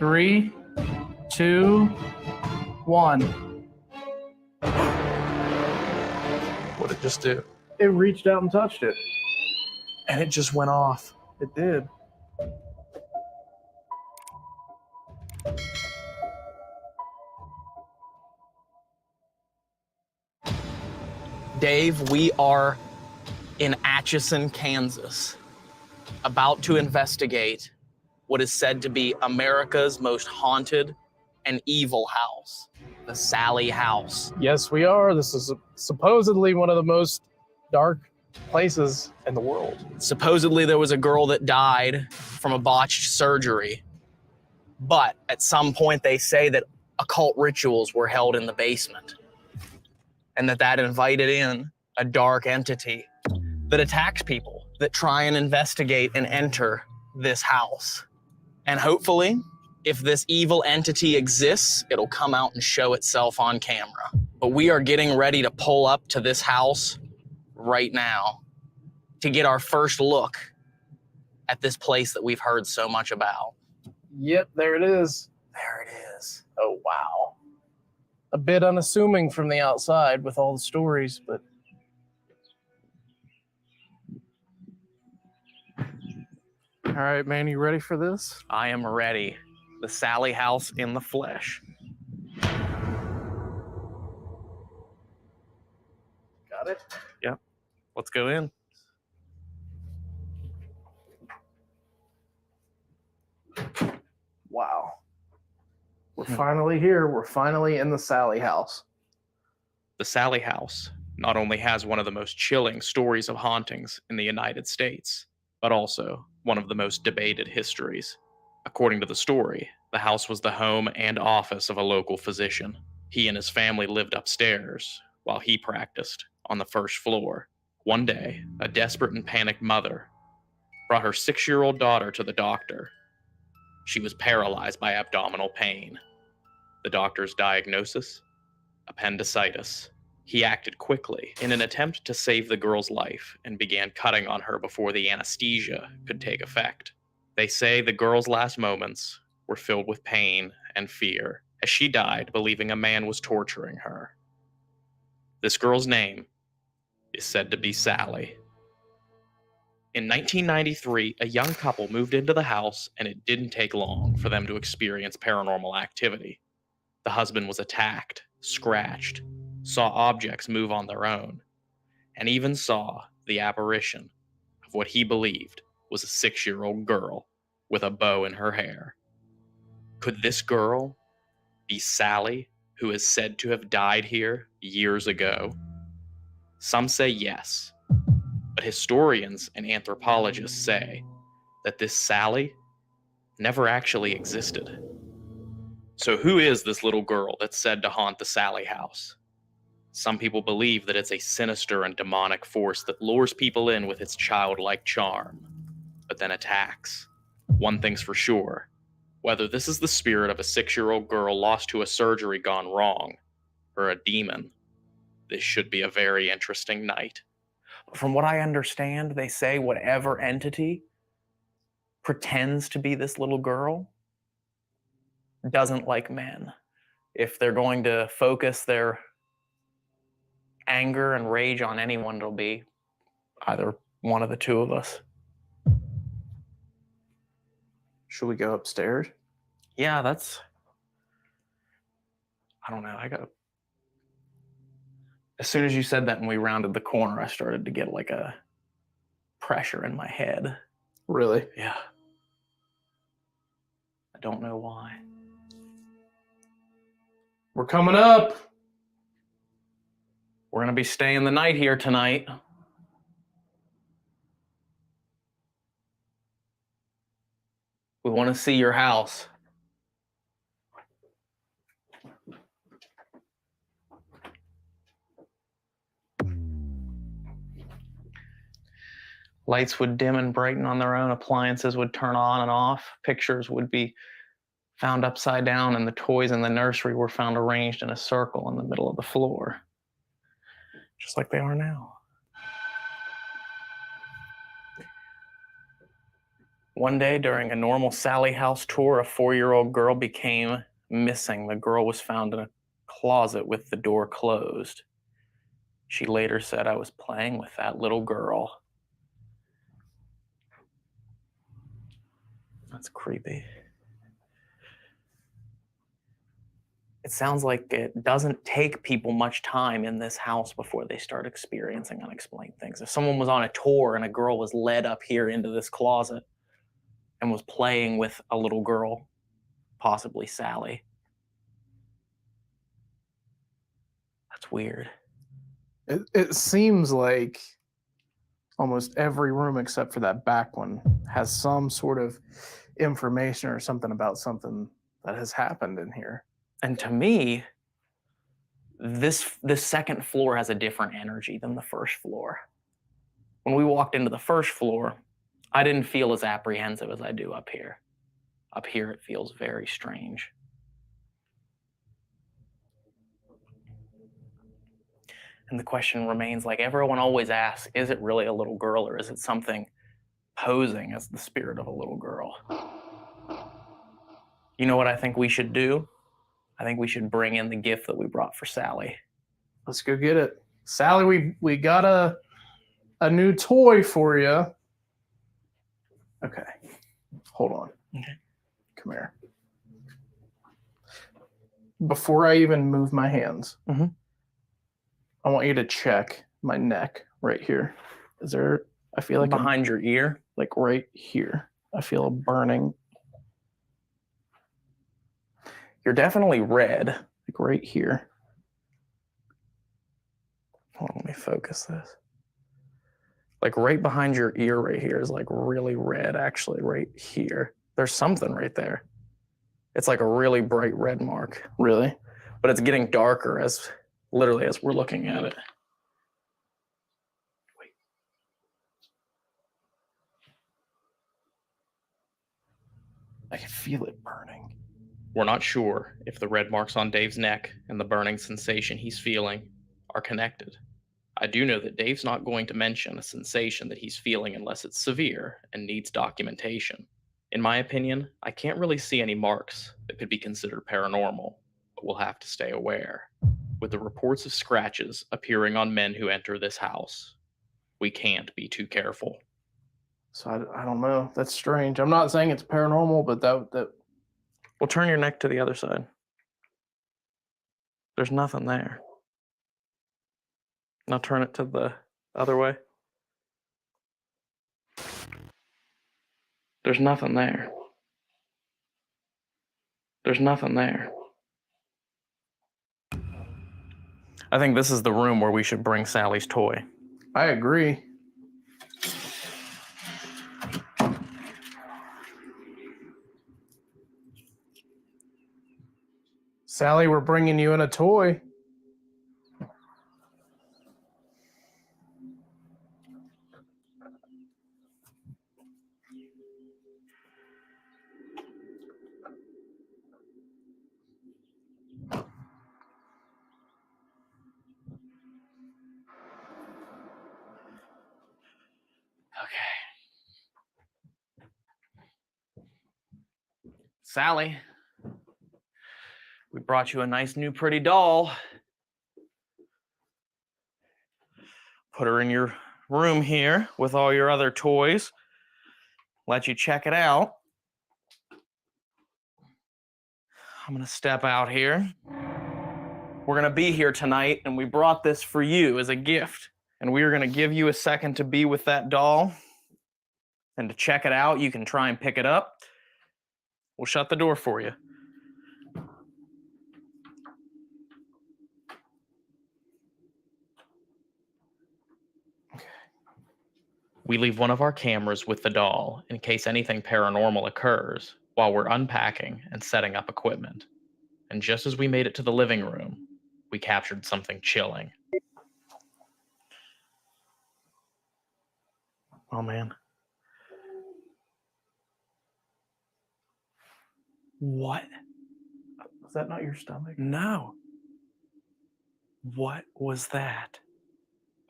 3, 2, 1. What did it just do? It reached out and touched it. And it just went off. It did. Dave, we are in Atchison, Kansas, about to investigate what is said to be America's most haunted and evil house, the Sally House. Yes, we are. This is supposedly one of the most dark places in the world. Supposedly there was a girl that died from a botched surgery, but at some point they say that occult rituals were held in the basement, and that invited in a dark entity that attacks people that try and investigate and enter this house. And hopefully, if this evil entity exists, it'll come out and show itself on camera. But we are getting ready to pull up to this house right now to get our first look at this place that we've heard so much about. Yep, there it is. There it is. Oh, wow. A bit unassuming from the outside with all the stories, but... All right, man, you ready for this? I am ready. The Sally House in the flesh. Got it? Yep. Let's go in. Wow. We're finally here. We're finally in the Sally House. The Sally House not only has one of the most chilling stories of hauntings in the United States, but also one of the most debated histories. According to the story, the house was the home and office of a local physician. He and his family lived upstairs, while he practiced on the first floor. One day, a desperate and panicked mother brought her 6-year-old daughter to the doctor. She was paralyzed by abdominal pain. The doctor's diagnosis? Appendicitis. He acted quickly in an attempt to save the girl's life and began cutting on her before the anesthesia could take effect. They say the girl's last moments were filled with pain and fear as she died believing a man was torturing her. This girl's name is said to be Sally. In 1993, a young couple moved into the house, and it didn't take long for them to experience paranormal activity. The husband was attacked, scratched, saw objects move on their own, and even saw the apparition of what he believed was a 6-year-old girl with a bow in her hair. Could this girl be Sally, who is said to have died here years ago? Some say yes, but historians and anthropologists say that this Sally never actually existed. So who is this little girl that's said to haunt the Sally House? Some people believe that it's a sinister and demonic force that lures people in with its childlike charm, but then attacks. One thing's for sure, whether this is the spirit of a 6-year-old girl lost to a surgery gone wrong, or a demon, this should be a very interesting night. From what I understand, they say whatever entity pretends to be this little girl doesn't like men. If they're going to focus their anger and rage on anyone, it'll be either one of the two of us. Should we go upstairs? Yeah, I don't know, as soon as you said that and we rounded the corner, I started to get like a pressure in my head. Really? Yeah. I don't know why. We're coming up. We're gonna be staying the night here tonight. We want to see your house. Lights would dim and brighten on their own, appliances would turn on and off, pictures would be found upside down, and the toys in the nursery were found arranged in a circle in the middle of the floor, just like they are now. One day during a normal Sally House tour, a 4-year-old girl became missing. The girl was found in a closet with the door closed. She later said, "I was playing with that little girl." That's creepy. It sounds like it doesn't take people much time in this house before they start experiencing unexplained things. If someone was on a tour and a girl was led up here into this closet and was playing with a little girl, possibly Sally, that's weird. It seems like almost every room except for that back one has some sort of information or something about something that has happened in here. And to me, this second floor has a different energy than the first floor. When we walked into the first floor, I didn't feel as apprehensive as I do up here. Up here, it feels very strange. And the question remains, like everyone always asks, is it really a little girl or is it something posing as the spirit of a little girl? You know what I think we should do? I think we should bring in the gift that we brought for Sally. Let's go get it. Sally, we got a new toy for you. Okay. Hold on. Okay. Come here. Before I even move my hands, I want you to check my neck right here. Is there, I feel like Behind your ear? like right here. I feel a burning, You're definitely red. like right here. Hold on, let me focus this. Like right behind your ear right here is like really red, actually, right here. There's something right there. It's like a really bright red mark, Really? but it's getting darker as literally as we're looking at it. I can feel it burning. We're not sure if the red marks on Dave's neck and the burning sensation he's feeling are connected. I do know that Dave's not going to mention a sensation that he's feeling unless it's severe and needs documentation. In my opinion, I can't really see any marks that could be considered paranormal, but we'll have to stay aware. With the reports of scratches appearing on men who enter this house, we can't be too careful. So I don't know. That's strange. I'm not saying it's paranormal, but that Well, turn your neck to the other side. There's nothing there. Now turn it to the other way. There's nothing there. There's nothing there. I think this is the room where we should bring Sally's toy. I agree. Sally, we're bringing you in a toy. Okay. Sally, we brought you a nice new pretty doll. Put her in your room here with all your other toys. Let you check it out. I'm gonna step out here. We're gonna be here tonight, and we brought this for you as a gift. And we are gonna give you a second to be with that doll and to check it out. You can try and pick it up. We'll shut the door for you. We leave one of our cameras with the doll in case anything paranormal occurs while we're unpacking and setting up equipment. And just as we made it to the living room, we captured something chilling. Oh, man. What? Was that not your stomach? No. What was that?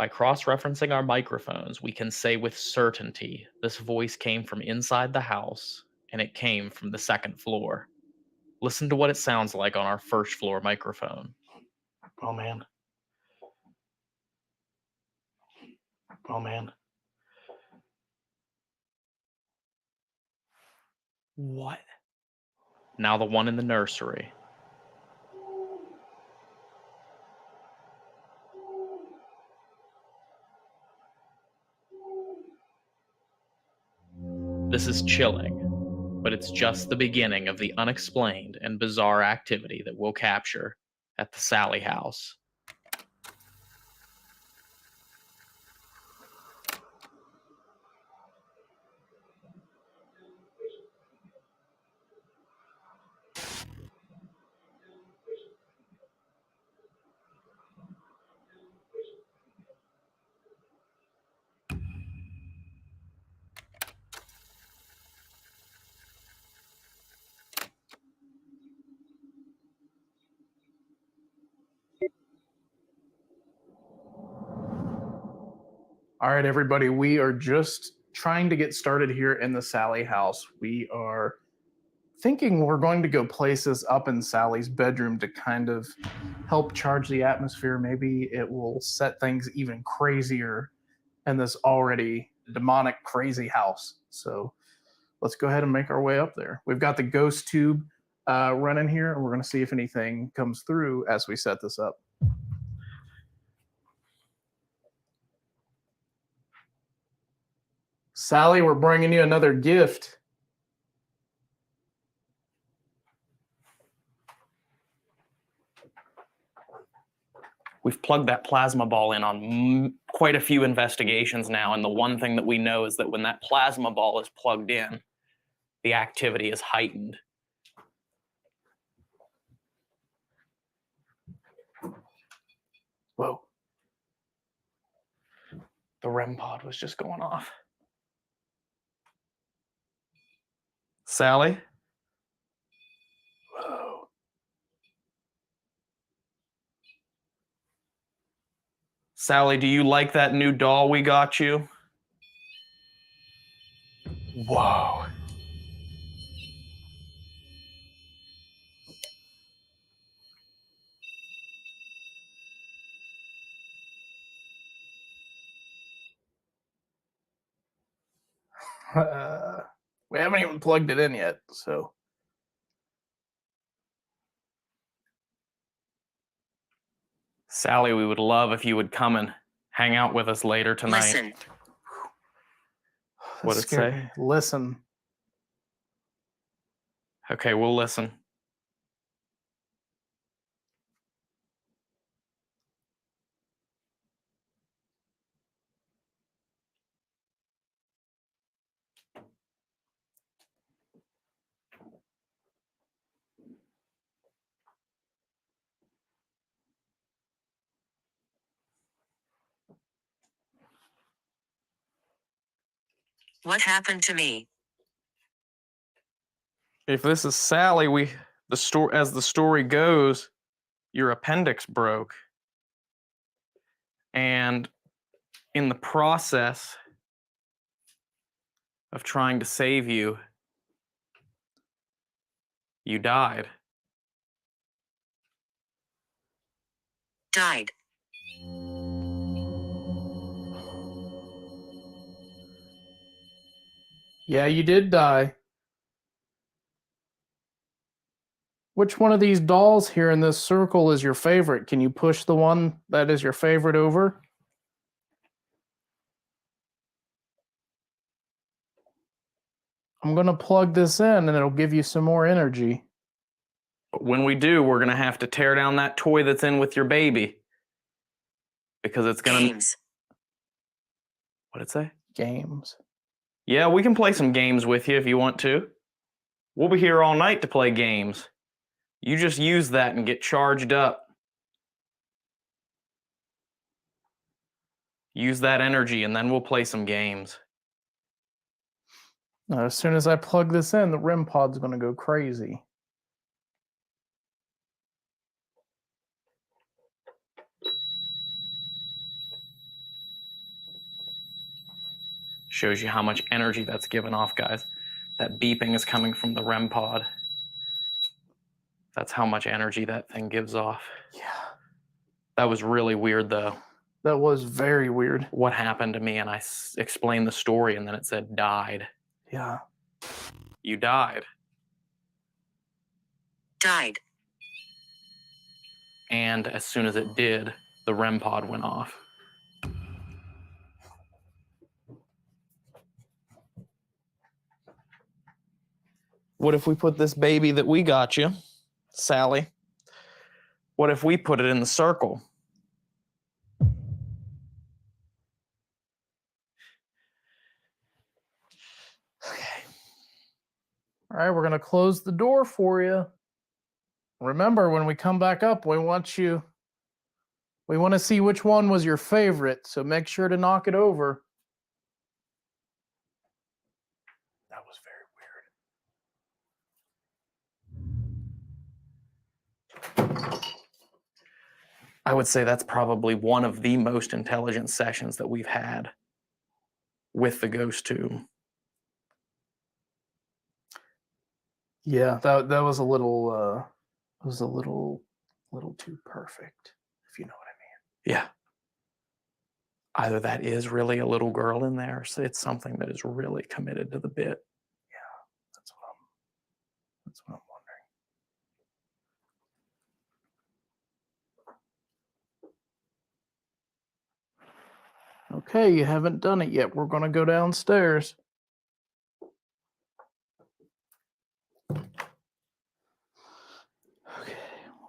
By cross-referencing our microphones, we can say with certainty this voice came from inside the house, and it came from the second floor. Listen to what it sounds like on our first floor microphone. Oh man. Oh man. What? Now the one in the nursery. This is chilling, but it's just the beginning of the unexplained and bizarre activity that we'll capture at the Sally house. All right, everybody, we are just trying to get started here in the Sally house. We are thinking we're going to go places up in Sally's bedroom to kind of help charge the atmosphere. Maybe it will set things even crazier in this already demonic, crazy house. So let's go ahead and make our way up there. We've got the ghost tube running here, and we're going to see if anything comes through as we set this up. Sally, we're bringing you another gift. We've plugged that plasma ball in on quite a few investigations now, and the one thing that we know is that when that plasma ball is plugged in, the activity is heightened. Whoa. The REM pod was just going off. Sally? Whoa. Sally, do you like that new doll we got you? Whoa. We haven't even plugged it in yet, so. Sally, we would love if you would come and hang out with us later tonight. Listen. What'd it say? Listen. Okay, we'll listen. What happened to me? If this is Sally, as the story goes, your appendix broke. And in the process of trying to save you, you died. Died. Yeah, you did die. Which one of these dolls here in this circle is your favorite? Can you push the one that is your favorite over? I'm going to plug this in and it'll give you some more energy. But when we do, we're going to have to tear down that toy that's in with your baby. Because it's going to... Games. What'd it say? Games. Yeah, we can play some games with you if you want to. We'll be here all night to play games. You just use that and get charged up. Use that energy and then we'll play some games. Now, as soon as I plug this in, the REM pod's going to go crazy. Shows you how much energy that's given off, guys. That beeping is coming from the REM pod. That's how much energy that thing gives off. Yeah. That was really weird, though. That was very weird. What happened to me, and I explained the story, and then it said died. Yeah. You died. Died. And as soon as it did, the REM pod went off. What if we put this baby that we got you, Sally, what if we put it in the circle? Okay. All right, we're going to close the door for you. Remember, when we come back up, we want to see which one was your favorite, so make sure to knock it over. That was very weird. I would say that's probably one of the most intelligent sessions that we've had with the ghost tube. Yeah, that was a little little too perfect, if you know what I mean. Yeah. Either that is really a little girl in there, or it's something that is really committed to the bit. Yeah, that's what I'm wondering. Okay, you haven't done it yet. We're going to go downstairs. Okay,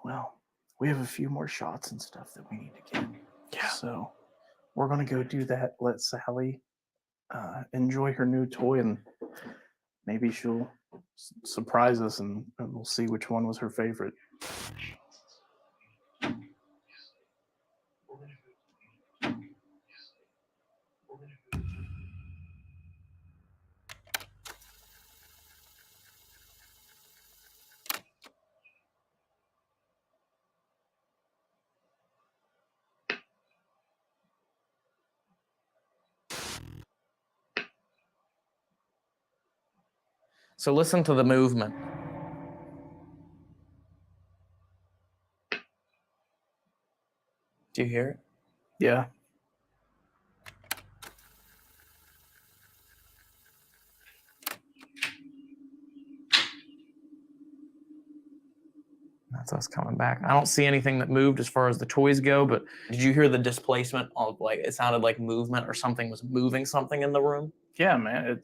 well, we have a few more shots and stuff that we need to get. Yeah. So we're going to go do that. Let Sally enjoy her new toy, and maybe she'll surprise us, and we'll see which one was her favorite. So listen to the movement. Do you hear it? Yeah. That's us coming back. I don't see anything that moved as far as the toys go, but did you hear the displacement of, like, it sounded like movement or something was moving something in the room? Yeah, man.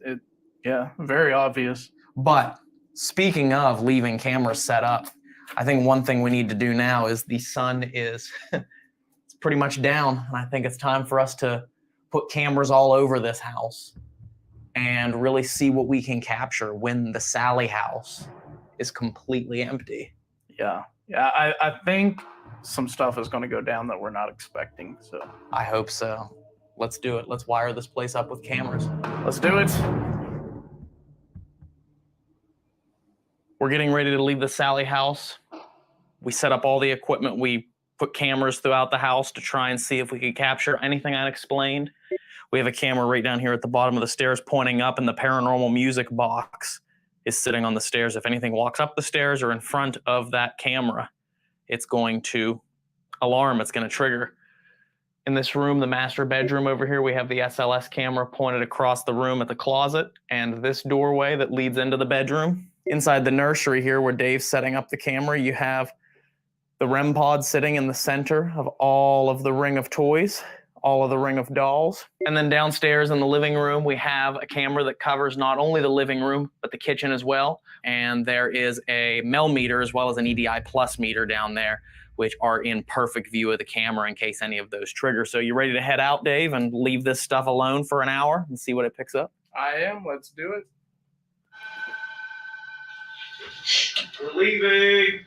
Yeah, very obvious. But speaking of leaving cameras set up, I think one thing we need to do now is the sun is it's pretty much down, and I think it's time for us to put cameras all over this house and really see what we can capture when the Sally house is completely empty. Yeah. I think some stuff is going to go down that we're not expecting. So I hope so. Let's do it. Let's wire this place up with cameras. let's do it. We're getting ready to leave the Sally house. We set up all the equipment. We put cameras throughout the house to try and see if we could capture anything unexplained. We have a camera right down here at the bottom of the stairs pointing up, and the paranormal music box is sitting on the stairs. If anything walks up the stairs or in front of that camera, it's going to alarm, it's going to trigger. In this room, the master bedroom over here, we have the SLS camera pointed across the room at the closet and this doorway that leads into the bedroom. Inside the nursery here, where Dave's setting up the camera, you have the REM pod sitting in the center of all of the ring of toys, all of the ring of dolls. And then downstairs in the living room, we have a camera that covers not only the living room, but the kitchen as well. And there is a Mel meter as well as an EDI plus meter down there, which are in perfect view of the camera in case any of those trigger. So you ready to head out, Dave, and leave this stuff alone for an hour and see what it picks up? I am. Let's do it. We're leaving.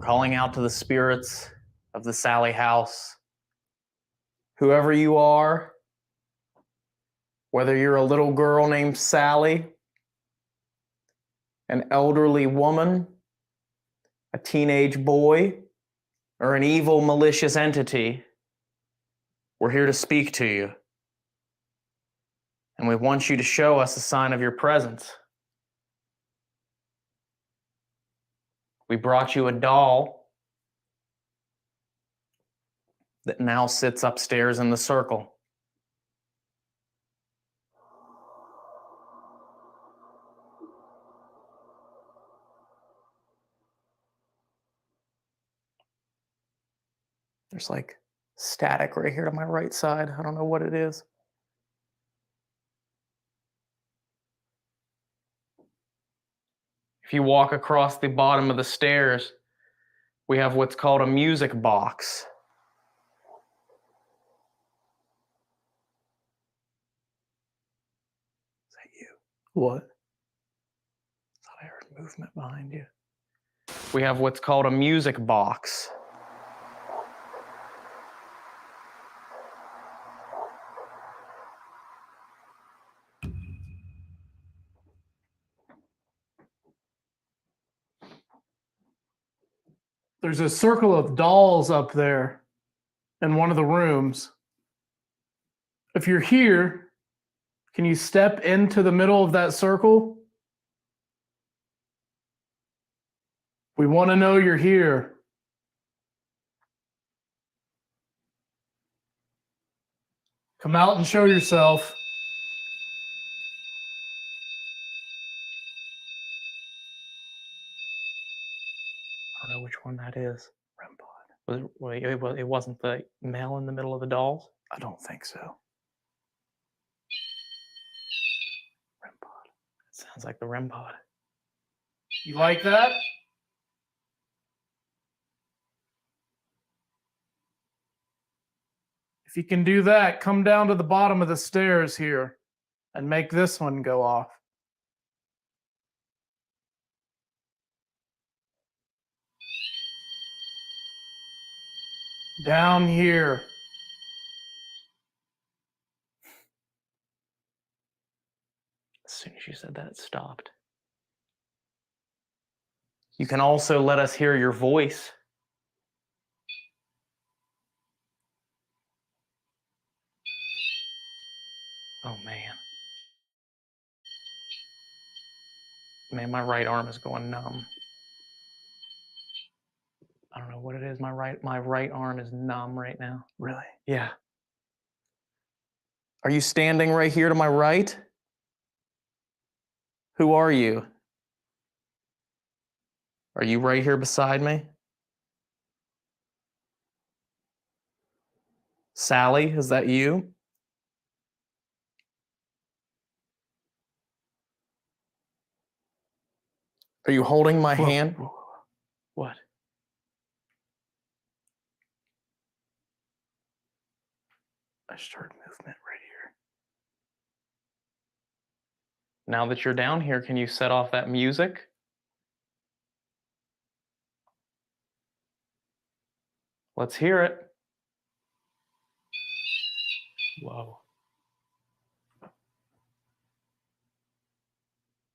calling out to the spirits of the Sally house. Whoever you are, whether you're a little girl named Sally, an elderly woman, a teenage boy, or an evil, malicious entity, we're here to speak to you. And we want you to show us a sign of your presence. We brought you a doll that now sits upstairs in the circle. There's like static right here to my right side. I don't know what it is. If you walk across the bottom of the stairs, we have what's called a music box. Is that you? What? Thought I heard movement behind you. We have what's called a music box. There's a circle of dolls up there in one of the rooms. If you're here, can you step into the middle of that circle? We want to know you're here. Come out and show yourself. I don't know which one that is. It wasn't the male in the middle of the dolls? I don't think so. REM pod. It sounds like the REM pod. You like that? If you can do that, come down to the bottom of the stairs here and make this one go off. Down here. As soon as you said that, it stopped. You can also let us hear your voice. Oh, man. Man, my right arm is going numb. I don't know what it is. My right arm is numb right now. Really? Yeah. Are you standing right here to my right? Who are you? Are you right here beside me? Sally, is that you? Are you holding my hand? What? I just heard movement right here. Now that you're down here, can you set off that music? Let's hear it. Whoa.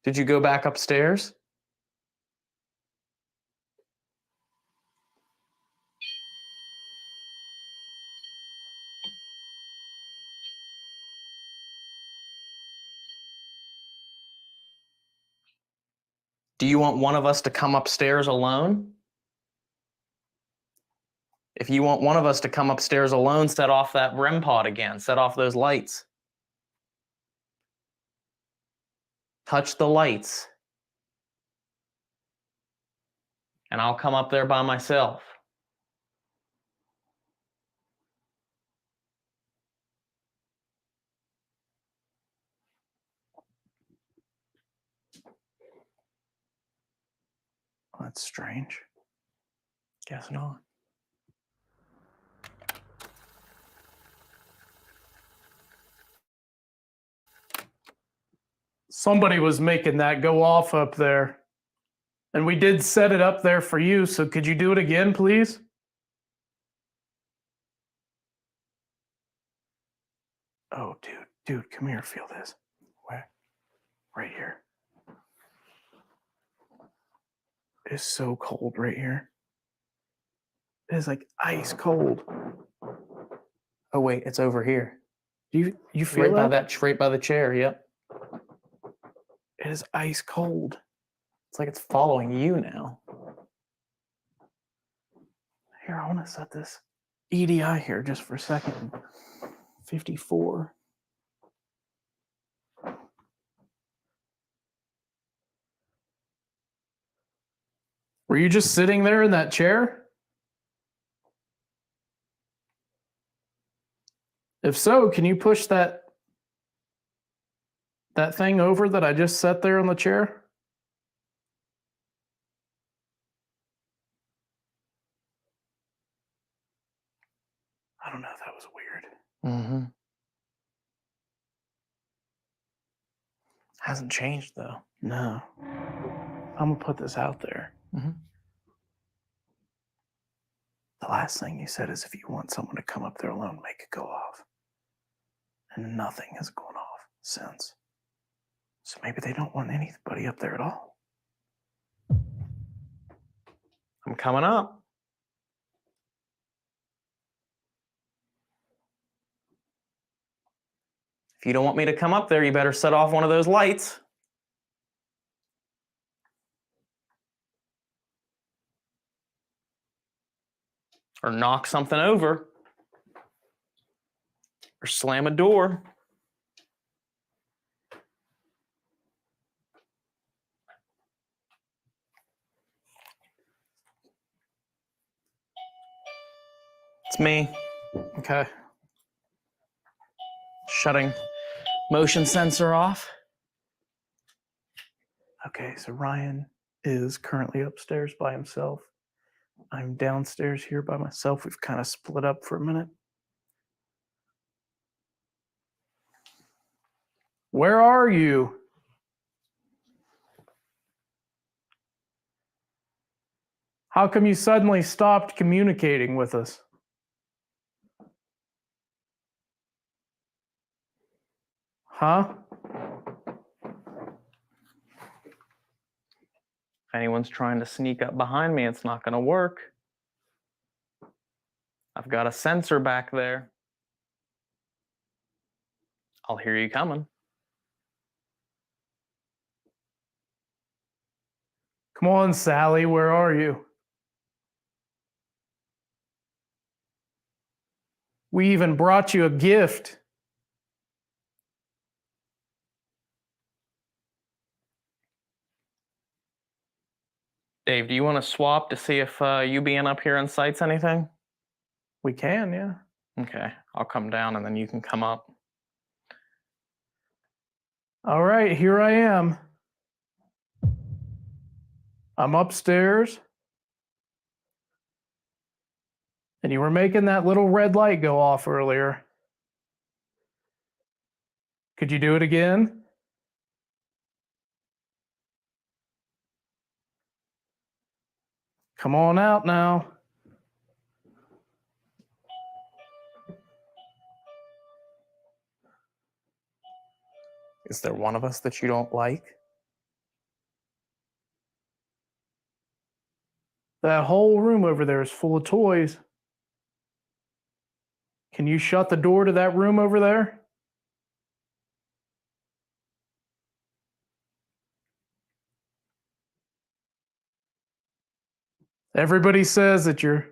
Did you go back upstairs? Do you want one of us to come upstairs alone? If you want one of us to come upstairs alone, set off that REM pod again. Set off those lights. Touch the lights. And I'll come up there by myself. That's strange. Guess not. Somebody was making that go off up there. And we did set it up there for you, so could you do it again, please? Oh, dude, come here, feel this. Where? Right here. It's so cold right here. It is like ice cold. Oh wait, it's over here. You feel Right by that? right by the chair. Yep. It is ice cold. It's like it's following you now. Here, I want to set this EDI here just for a second. 54. Were you just sitting there in that chair? If so, can you push that thing over that I just set there on the chair? I don't know if that was weird. Mm-hmm. Hasn't changed though. No. I'm gonna put this out there. Mm-hmm. The last thing you said is if you want someone to come up there alone, make it go off. And nothing has gone off since. So maybe they don't want anybody up there at all. I'm coming up. If you don't want me to come up there, you better set off one of those lights. Or knock something over. Or slam a door. It's me. Okay. Shutting motion sensor off. Okay, so Ryan is currently upstairs by himself. I'm downstairs here by myself. We've kind of split up for a minute. Where are you? How come you suddenly stopped communicating with us? Huh? If anyone's trying to sneak up behind me, it's not going to work. I've got a sensor back there. I'll hear you coming. Come on, Sally, where are you? We even brought you a gift. Dave, do you want to swap to see if you being up here incites anything? We can, yeah. Okay, I'll come down and then you can come up. All right, here I am. I'm upstairs. And you were making that little red light go off earlier. Could you do it again? Come on out now. Is there one of us that you don't like? That whole room over there is full of toys. Can you shut the door to that room over there? Everybody says that you're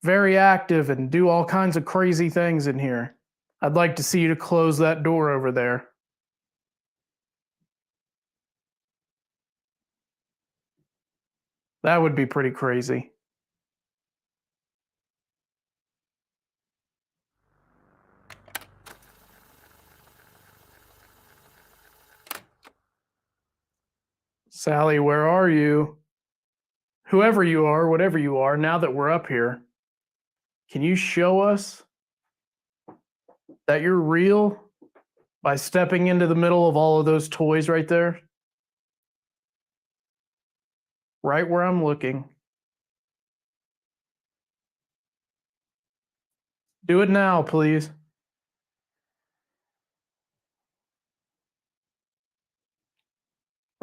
very active and do all kinds of crazy things in here. I'd like to see you to close that door over there. That would be pretty crazy. Sally, where are you? Whoever you are, whatever you are, now that we're up here, can you show us that you're real by stepping into the middle of all of those toys right there? right where I'm looking. Do it now, please.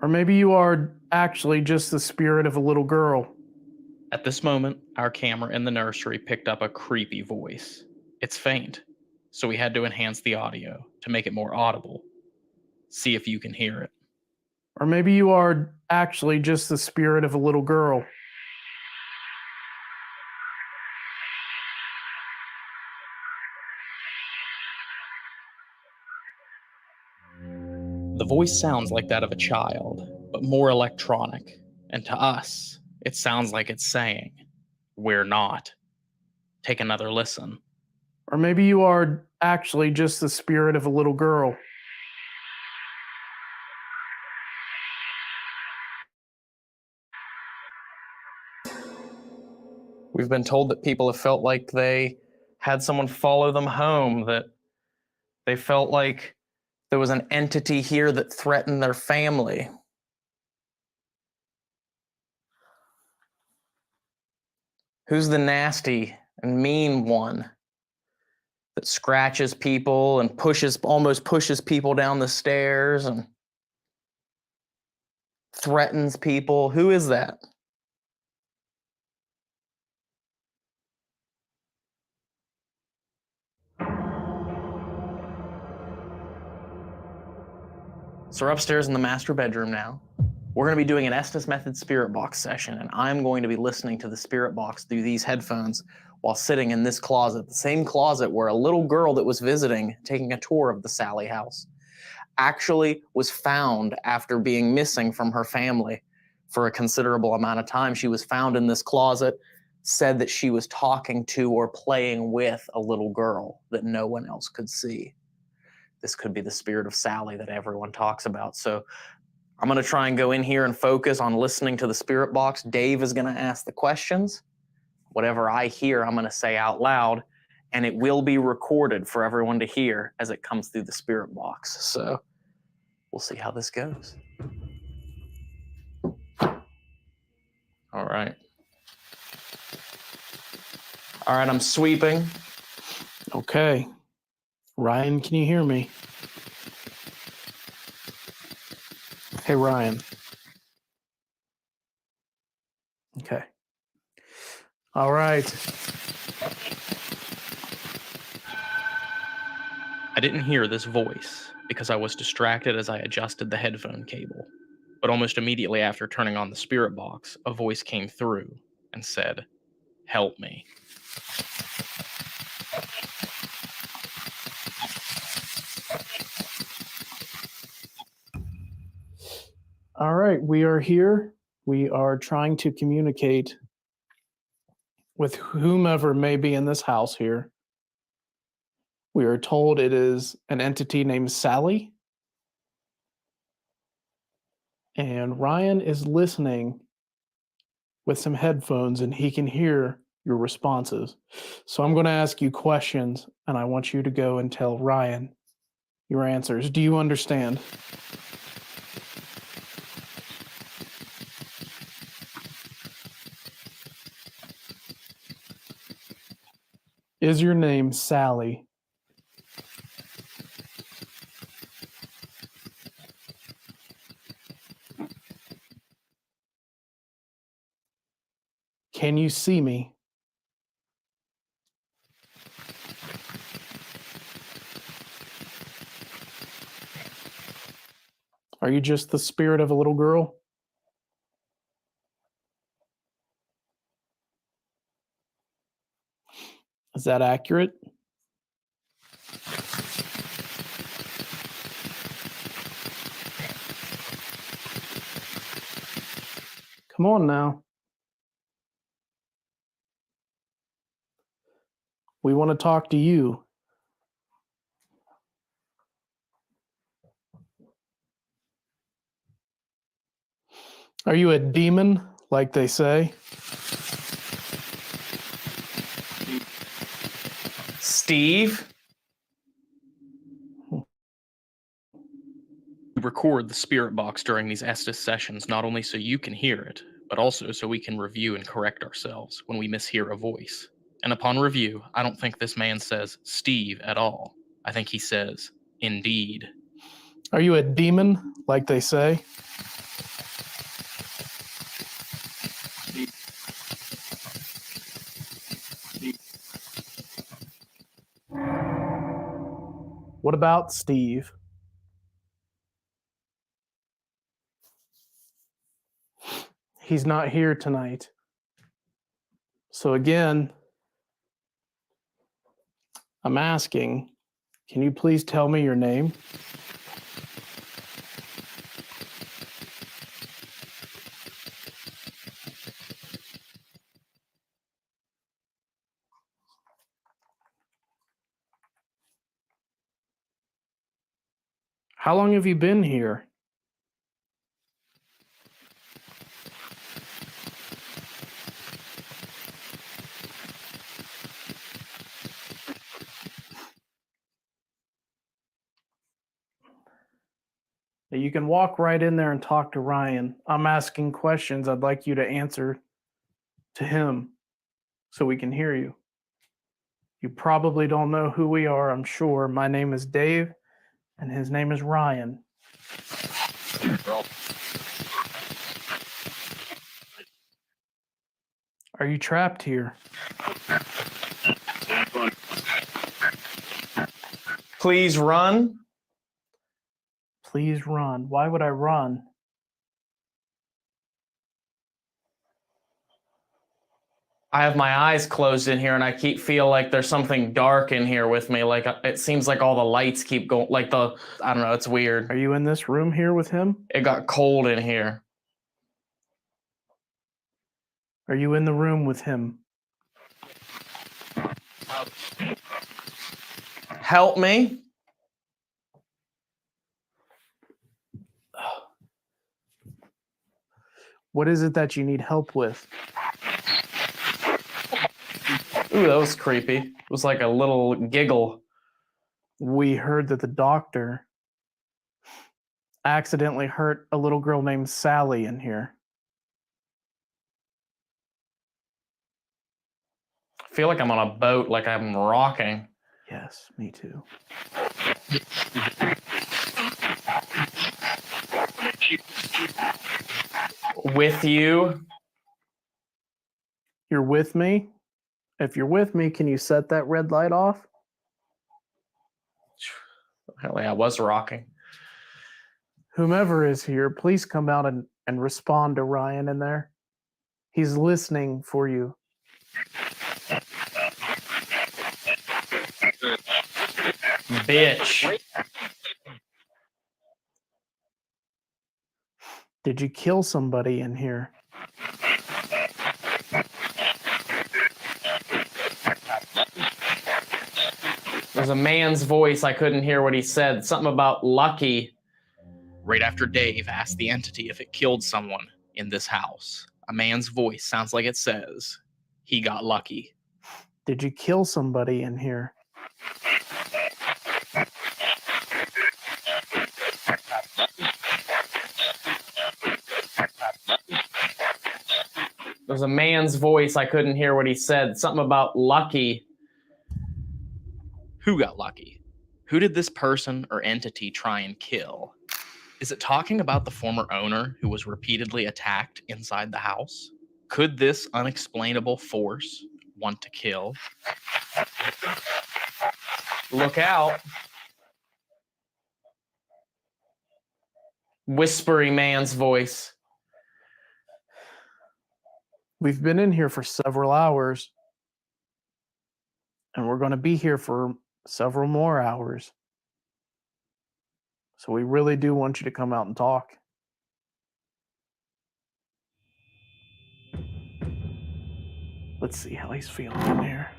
Or maybe you are actually just the spirit of a little girl. At this moment, our camera in the nursery picked up a creepy voice. It's faint, so we had to enhance the audio to make it more audible. See if you can hear it. Or maybe you are actually just the spirit of a little girl. The voice sounds like that of a child, but more electronic. And to us, it sounds like it's saying, "We're not." Take another listen. Or maybe you are actually just the spirit of a little girl. We've been told that people have felt like they had someone follow them home, that they felt like there was an entity here that threatened their family. Who's the nasty and mean one that scratches people and almost pushes people down the stairs and threatens people? Who is that? So we're upstairs in the master bedroom now. We're going to be doing an Estes Method spirit box session, and I'm going to be listening to the spirit box through these headphones while sitting in this closet, the same closet where a little girl that was visiting, taking a tour of the Sally house, actually was found after being missing from her family for a considerable amount of time. She was found in this closet, said that she was talking to or playing with a little girl that no one else could see. This could be the spirit of Sally that everyone talks about. So I'm going to try and go in here and focus on listening to the spirit box. Dave is going to ask the questions. Whatever I hear, I'm going to say out loud, and it will be recorded for everyone to hear as it comes through the spirit box. So we'll see how this goes. All right. All right, I'm sweeping. Okay. Ryan, can you hear me? Hey, Ryan. Okay. All right. I didn't hear this voice because I was distracted as I adjusted the headphone cable. But almost immediately after turning on the spirit box, a voice came through and said, "Help me." All right. We are here. We are trying to communicate with whomever may be in this house here. We are told it is an entity named Sally. And Ryan is listening with some headphones and he can hear your responses. So I'm going to ask you questions and I want you to go and tell Ryan your answers. Do you understand? Is your name Sally? Can you see me? Are you just the spirit of a little girl? Is that accurate? Come on now. We want to talk to you. Are you a demon, like they say? Steve? We record the spirit box during these Estes sessions not only so you can hear it, but also so we can review and correct ourselves when we mishear a voice. And upon review, I don't think this man says Steve at all. I think he says, indeed. Are you a demon, like they say? What about Steve? He's not here tonight. So again, I'm asking, can you please tell me your name? How long have you been here? You can walk right in there and talk to Ryan. I'm asking questions. I'd like you to answer to him so we can hear you. You probably don't know who we are, I'm sure. My name is Dave, and his name is Ryan. Are you trapped here? Please run. Please run. Why would I run? I have my eyes closed in here and I feel like there's something dark in here with me. Like it seems like all the lights keep going, I don't know, it's weird. Are you in this room here with him? It got cold in here. Are you in the room with him? Help me. What is it that you need help with? Ooh, that was creepy. It was like a little giggle. We heard that the doctor accidentally hurt a little girl named Sally in here. I feel like I'm on a boat, like I'm rocking. Yes, me too. With you. You're with me? If you're with me, can you set that red light off? Apparently I was rocking. Whomever is here, please come out and respond to Ryan in there. He's listening for you. Bitch. Did you kill somebody in here? There's a man's voice. I couldn't hear what he said. Something about lucky. Right after Dave asked the entity if it killed someone in this house, a man's voice sounds like it says, he got lucky. Did you kill somebody in here? There's a man's voice. I couldn't hear what he said. Something about lucky. Who got lucky? Who did this person or entity try and kill? Is it talking about the former owner who was repeatedly attacked inside the house? Could this unexplainable force want to kill? Look out. Whispery man's voice. We've been in here for several hours, and we're going to be here for several more hours. So we really do want you to come out and talk. Let's see how he's feeling in here.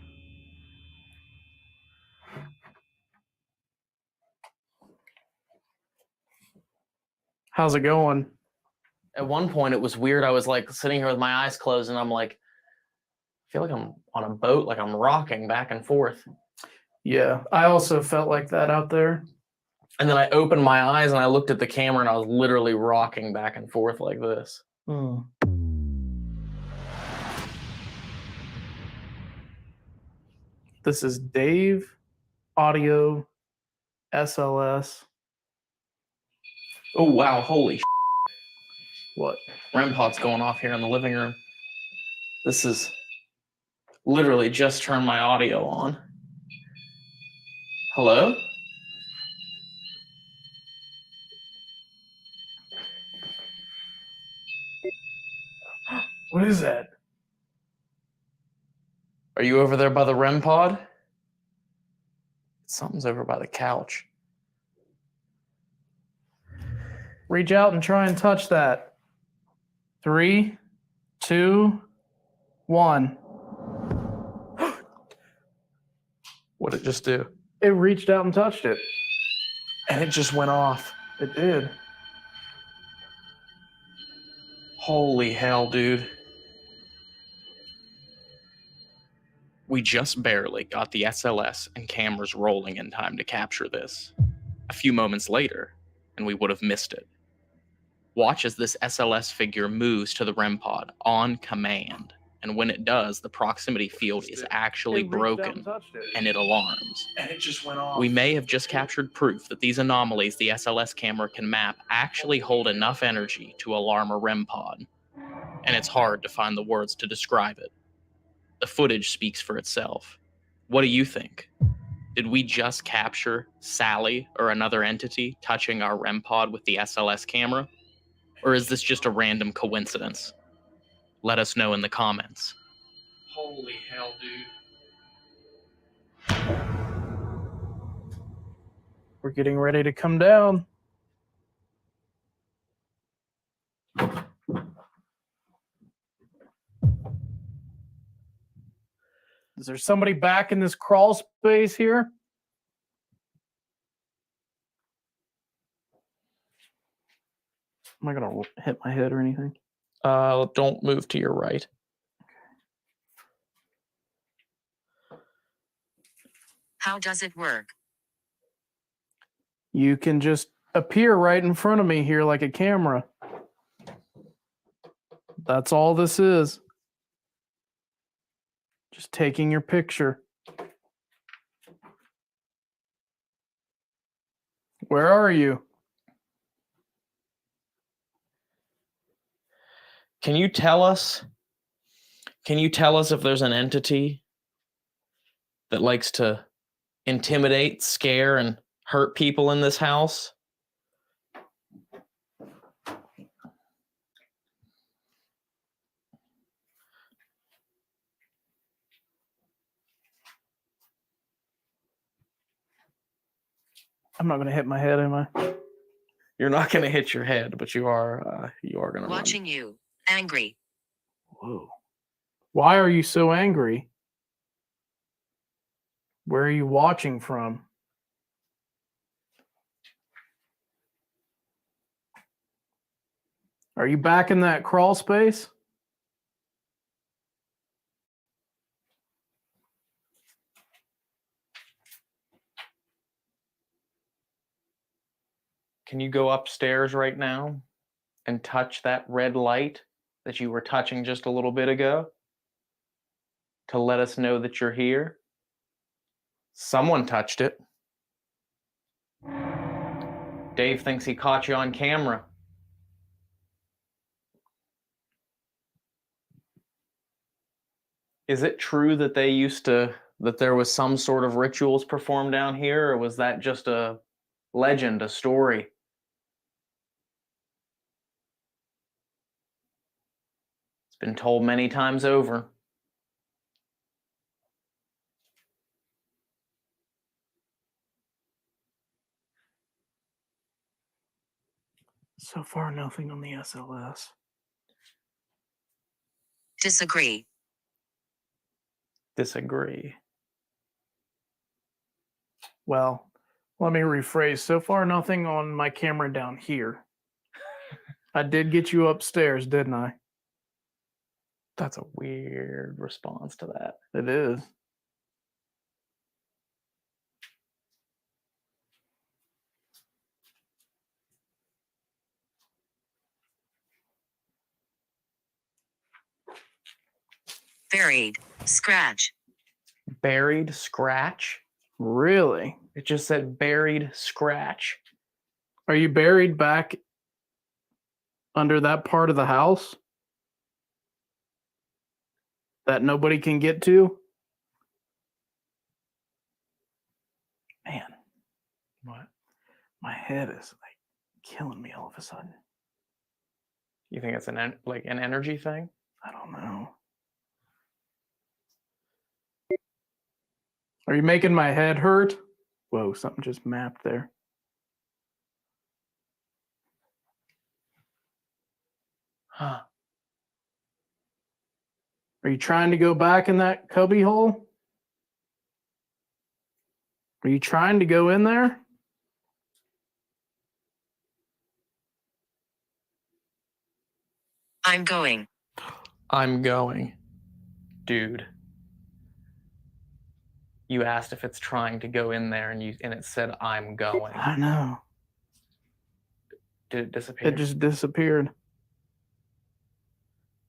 How's it going? At one point, it was weird. I was like sitting here with my eyes closed, and I'm like, I feel like I'm on a boat, like I'm rocking back and forth. Yeah, I also felt like that out there. And then I opened my eyes and I looked at the camera, and I was literally rocking back and forth like this. This is Dave Audio SLS. Oh, wow. Holy What? REM pod's going off here in the living room. This is literally just turned my audio on. Hello? What is that? Are you over there by the REM pod? Something's over by the couch. Reach out and try and touch that. 3, 2, 1. What'd it just do? It reached out and touched it. And it just went off. It did. Holy hell, dude. We just barely got the SLS and cameras rolling in time to capture this. A few moments later, and we would have missed it. Watch as this SLS figure moves to the REM pod on command. And when it does, the proximity field is actually It reached out broken and touched it. and it alarms. And it just went off. We may have just captured proof that these anomalies the SLS camera can map actually hold enough energy to alarm a REM pod. And it's hard to find the words to describe it. The footage speaks for itself. What do you think? Did we just capture Sally or another entity touching our REM pod with the SLS camera? Or is this just a random coincidence? Let us know in the comments. Holy hell, dude. We're getting ready to come down. Is there somebody back in this crawl space here? Am I gonna hit my head or anything? Don't move to your right. How does it work? You can just appear right in front of me here like a camera. That's all this is. Just taking your picture. Where are you? Can you tell us if there's an entity that likes to intimidate, scare, and hurt people in this house? I'm not going to hit my head, am I? You're not going to hit your head, but you are going to Watching you. Angry. Whoa. Why are you so angry? Where are you watching from? Are you back in that crawl space? Can you go upstairs right now and touch that red light that you were touching just a little bit ago to let us know that you're here? Someone touched it. Dave thinks he caught you on camera. Is it true that that there was some sort of rituals performed down here, or was that just a legend, a story? It's been told many times over. So far, nothing on the SLS. Disagree. Disagree. Well, let me rephrase. So far, nothing on my camera down here. I did get you upstairs, didn't I? That's a weird response to that. It is. Buried. Scratch. buried scratch. Really? It just said buried scratch. Are you buried back under that part of the house that nobody can get to? Man, What? my head is like killing me all of a sudden. You think it's an energy thing? I don't know. Are you making my head hurt? Whoa, something just mapped there. Huh. Are you trying to go back in that cubby hole? Are you trying to go in there? I'm going. I'm going. Dude. You asked if it's trying to go in there and it said I'm going. I know. Did it disappear? It just disappeared.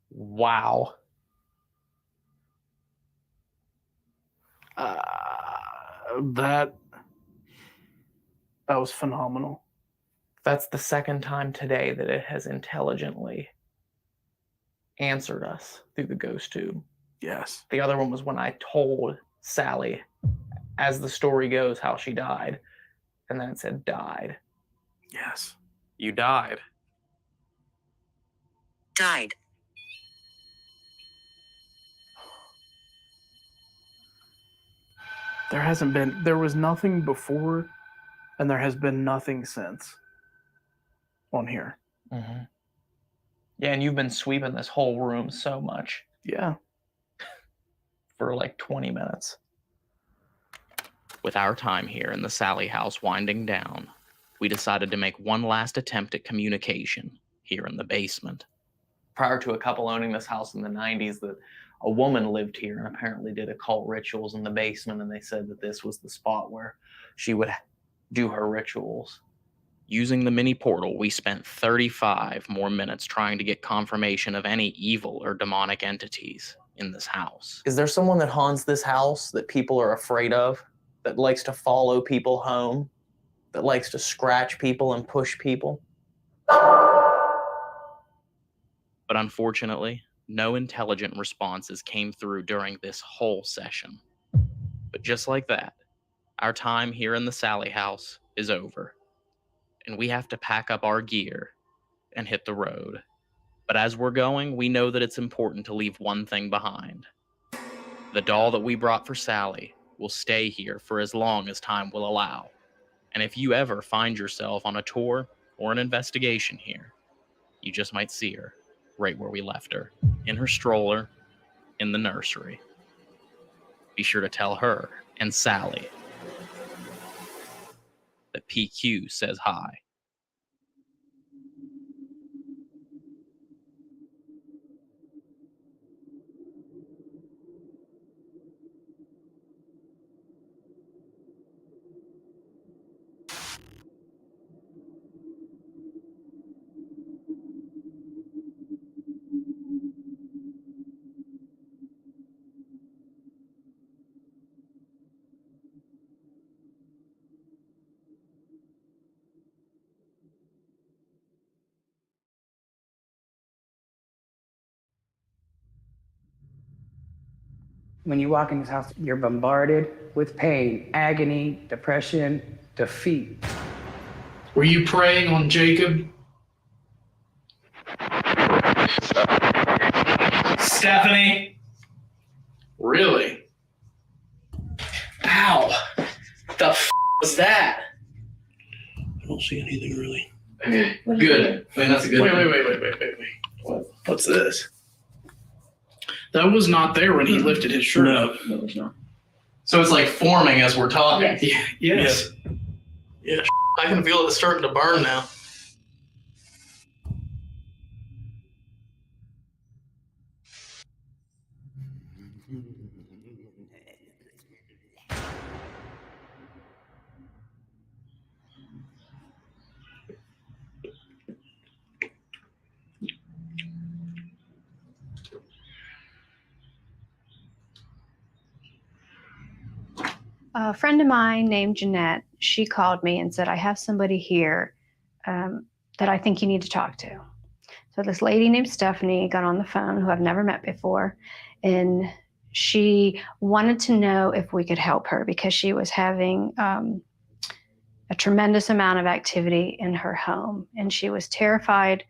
Wow. That was phenomenal. That's the second time today that it has intelligently answered us through the ghost tube. Yes. The other one was when I told Sally, as the story goes, how she died. And then it said died. Yes. You died. Died. There was nothing before, and there has been nothing since on here. Mm-hmm. Yeah, and you've been sweeping this whole room so much Yeah. for like 20 minutes. With our time here in the Sally house winding down, we decided to make one last attempt at communication here in the basement. Prior to a couple owning this house in the 90s, that a woman lived here and apparently did occult rituals in the basement, and they said that this was the spot where she would do her rituals. Using the mini portal, we spent 35 more minutes trying to get confirmation of any evil or demonic entities in this house. Is there someone that haunts this house that people are afraid of, that likes to follow people home, that likes to scratch people and push people? But unfortunately, no intelligent responses came through during this whole session. But just like that, our time here in the Sally house is over, and we have to pack up our gear and hit the road. But as we're going, we know that it's important to leave one thing behind. The doll that we brought for Sally will stay here for as long as time will allow. And if you ever find yourself on a tour or an investigation here, you just might see her right where we left her, in her stroller, in the nursery. Be sure to tell her and Sally that PQ says hi. When you walk in this house, you're bombarded with pain, agony, depression, defeat. Were you preying on Jacob? Stephanie! Really? Ow! The f was that? I don't see anything really. Okay, good. I mean, that's a good Wait. What's this? That was not there when he lifted his shirt up. No, it's not. So it's like forming as we're talking. Yes. Yes. Yeah. I can feel it starting to burn now. A friend of mine named Jeanette, she called me and said, I have somebody here that I think you need to talk to. So this lady named Stephanie got on the phone, who I've never met before, and she wanted to know if we could help her because she was having a tremendous amount of activity in her home, and she was terrified.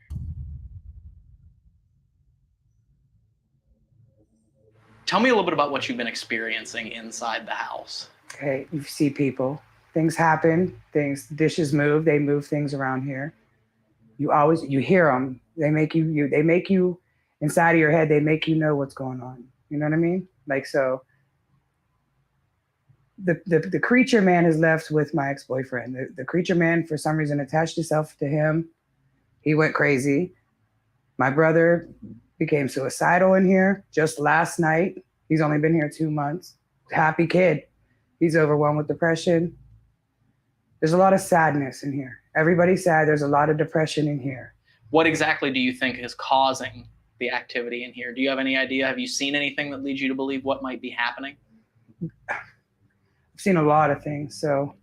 Tell me a little bit about what you've been experiencing inside the house. Okay, you see people, things happen, dishes move, they move things around here. You hear them. They make you inside of your head, they make you know what's going on. You know what I mean? Like, so the creature man is left with my ex-boyfriend. The creature man, for some reason, attached himself to him. He went crazy. My brother became suicidal in here just last night. He's only been here 2 months. Happy kid. He's overwhelmed with depression. There's a lot of sadness in here. Everybody's sad. There's a lot of depression in here. What exactly do you think is causing the activity in here? Do you have any idea? Have you seen anything that leads you to believe what might be happening? I've seen a lot of things. So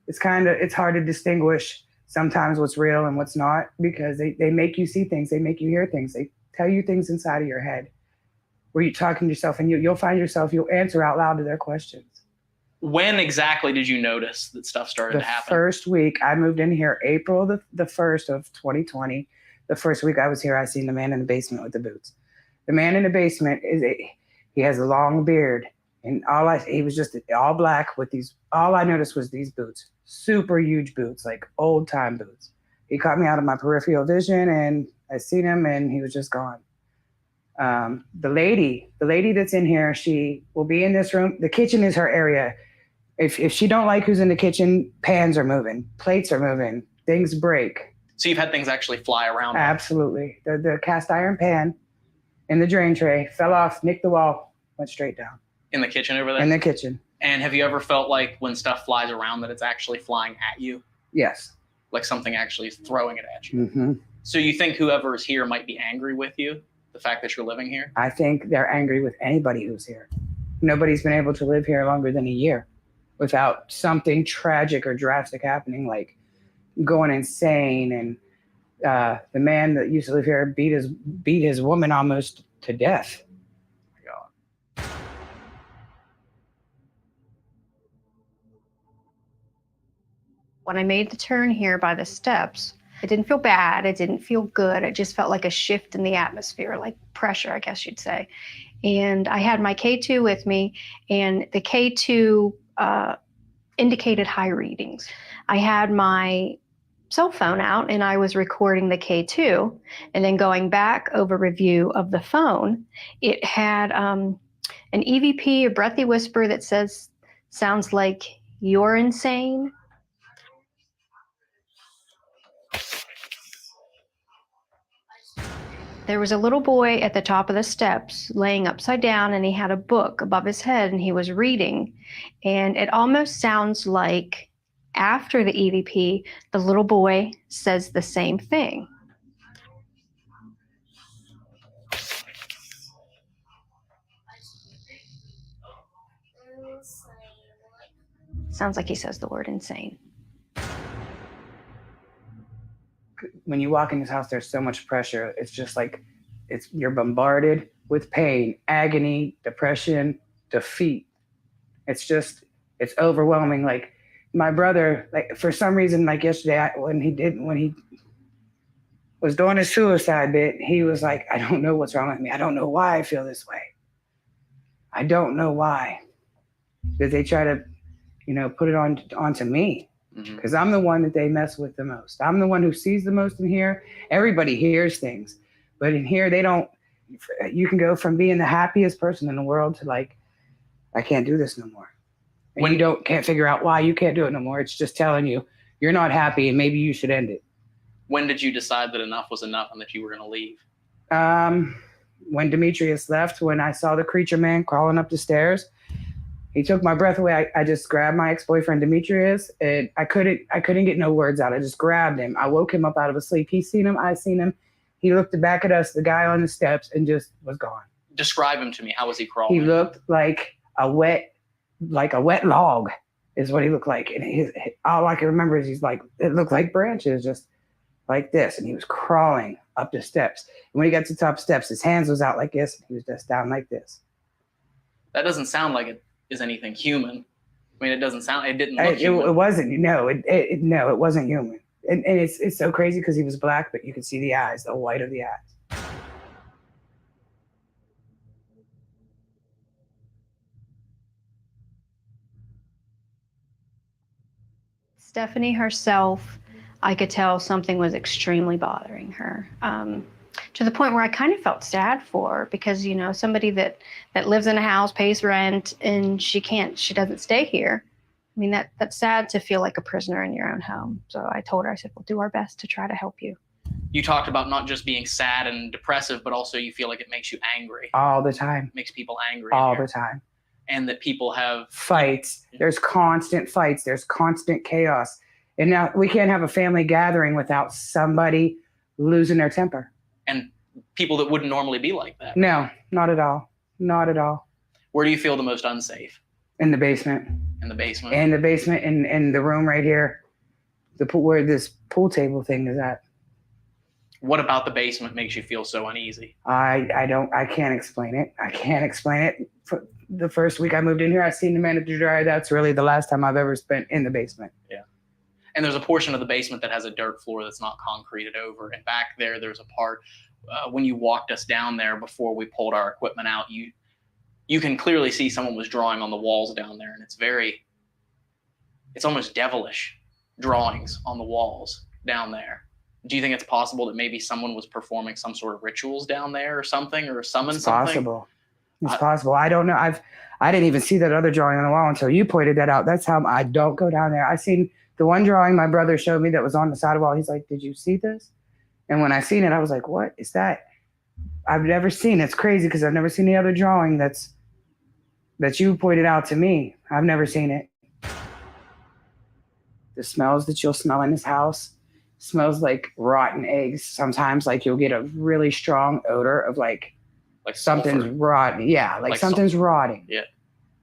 it's hard to distinguish sometimes what's real and what's not, because they make you see things. They make you hear things. They tell you things inside of your head where you're talking to yourself, and you'll find yourself, you'll answer out loud to their questions. When exactly did you notice that stuff started to happen? The first week I moved in here, April the 1st of 2020. The first week I was here, I seen the man in the basement with the boots. The man in the basement he has a long beard, and he was just all black with these. All I noticed was these boots, super huge boots, like old time boots. He caught me out of my peripheral vision, and I seen him, and he was just gone. The lady that's in here, she will be in this room. The kitchen is her area. If she don't like who's in the kitchen, pans are moving, plates are moving, things break. So you've had things actually fly around? Absolutely. The cast iron pan in the drain tray fell off, nicked the wall, went straight down. In the kitchen over there? In the kitchen. And have you ever felt like when stuff flies around that it's actually flying at you? Yes. Like something actually is throwing it at you? Mm-hmm. So you think whoever is here might be angry with you, the fact that you're living here? I think they're angry with anybody who's here. Nobody's been able to live here longer than a year without something tragic or drastic happening, like going insane. And the man that used to live here beat his woman almost to death. When I made the turn here by the steps, it didn't feel bad. It didn't feel good. It just felt like a shift in the atmosphere, like pressure, I guess you'd say. And I had my K2 with me, and the K2 indicated high readings. I had my cell phone out, and I was recording the K2, and then going back over review of the phone, it had an EVP, a breathy whisper that sounds like, "You're insane." There was a little boy at the top of the steps laying upside down, and he had a book above his head, and he was reading. And it almost sounds like after the EVP, the little boy says the same thing. Sounds like he says the word insane. When you walk in this house, there's so much pressure. It's just like you're bombarded with pain, agony, depression, defeat. It's overwhelming. Like my brother, like for some reason, like yesterday, when he was doing his suicide bit, he was like, "I don't know what's wrong with me. I don't know why I feel this way. I don't know why." Did they try to, put it onto me? Because I'm the one that they mess with the most. I'm the one who sees the most in here. Everybody hears things, but in here they don't. You can go from being the happiest person in the world to like, I can't do this no more. And when you can't figure out why you can't do it no more, it's just telling you you're not happy and maybe you should end it. When did you decide that enough was enough and that you were going to leave? When Demetrius left, when I saw the creature man crawling up the stairs, he took my breath away. I just grabbed my ex-boyfriend Demetrius, and I couldn't get no words out. I just grabbed him. I woke him up out of a sleep. He seen him. I seen him. He looked back at us, the guy on the steps, and just was gone. Describe him to me. How was he crawling? He looked like a wet log. is what he looked like. And all I can remember is he's like, it looked like branches, just like this. And he was crawling up the steps. And when he got to the top steps, his hands was out like this. And he was just down like this. That doesn't sound like it is anything human. I mean, it didn't look It human. wasn't. No, no, it wasn't human. And it's so crazy because he was black, but you could see the eyes, the white of the eyes. Stephanie herself, I could tell something was extremely bothering her, to the point where I kind of felt sad for her because, you know, somebody that lives in a house, pays rent, and she doesn't stay here. I mean, that's sad to feel like a prisoner in your own home. So I told her, I said, we'll do our best to try to help you. You talked about not just being sad and depressive, but also you feel like it makes you angry. All the time. Makes people angry. All the time. And that people have fights. There's constant fights. There's constant chaos. And now we can't have a family gathering without somebody losing their temper. And people that wouldn't normally be like that. No, not at all. Not at all. Where do you feel the most unsafe? In the basement. In the basement. In the basement, in the room right here, the pool, where this pool table thing is at. What about the basement makes you feel so uneasy? I can't explain it. I can't explain it. For the first week I moved in here, I seen the manager dryer. That's really the last time I've ever spent in the basement. Yeah. And there's a portion of the basement that has a dirt floor that's not concreted over. And back there's a part when you walked us down there before we pulled our equipment out, you can clearly see someone was drawing on the walls down there. And it's almost devilish drawings on the walls down there. Do you think it's possible that maybe someone was performing some sort of rituals down there or something, or summon something? Possible. It's possible. I don't know. I didn't even see that other drawing on the wall until you pointed that out. That's how I don't go down there. I seen the one drawing my brother showed me that was on the side of the wall. He's like, "Did you see this?" And when I seen it, I was like, "What is that?" I've never seen it. It's crazy because I've never seen the other drawing that you pointed out to me. I've never seen it. The smells that you'll smell in this house smells like rotten eggs. Sometimes like you'll get a really strong odor of like something's sulfur. rotten. Yeah, like something's rotting. Yeah.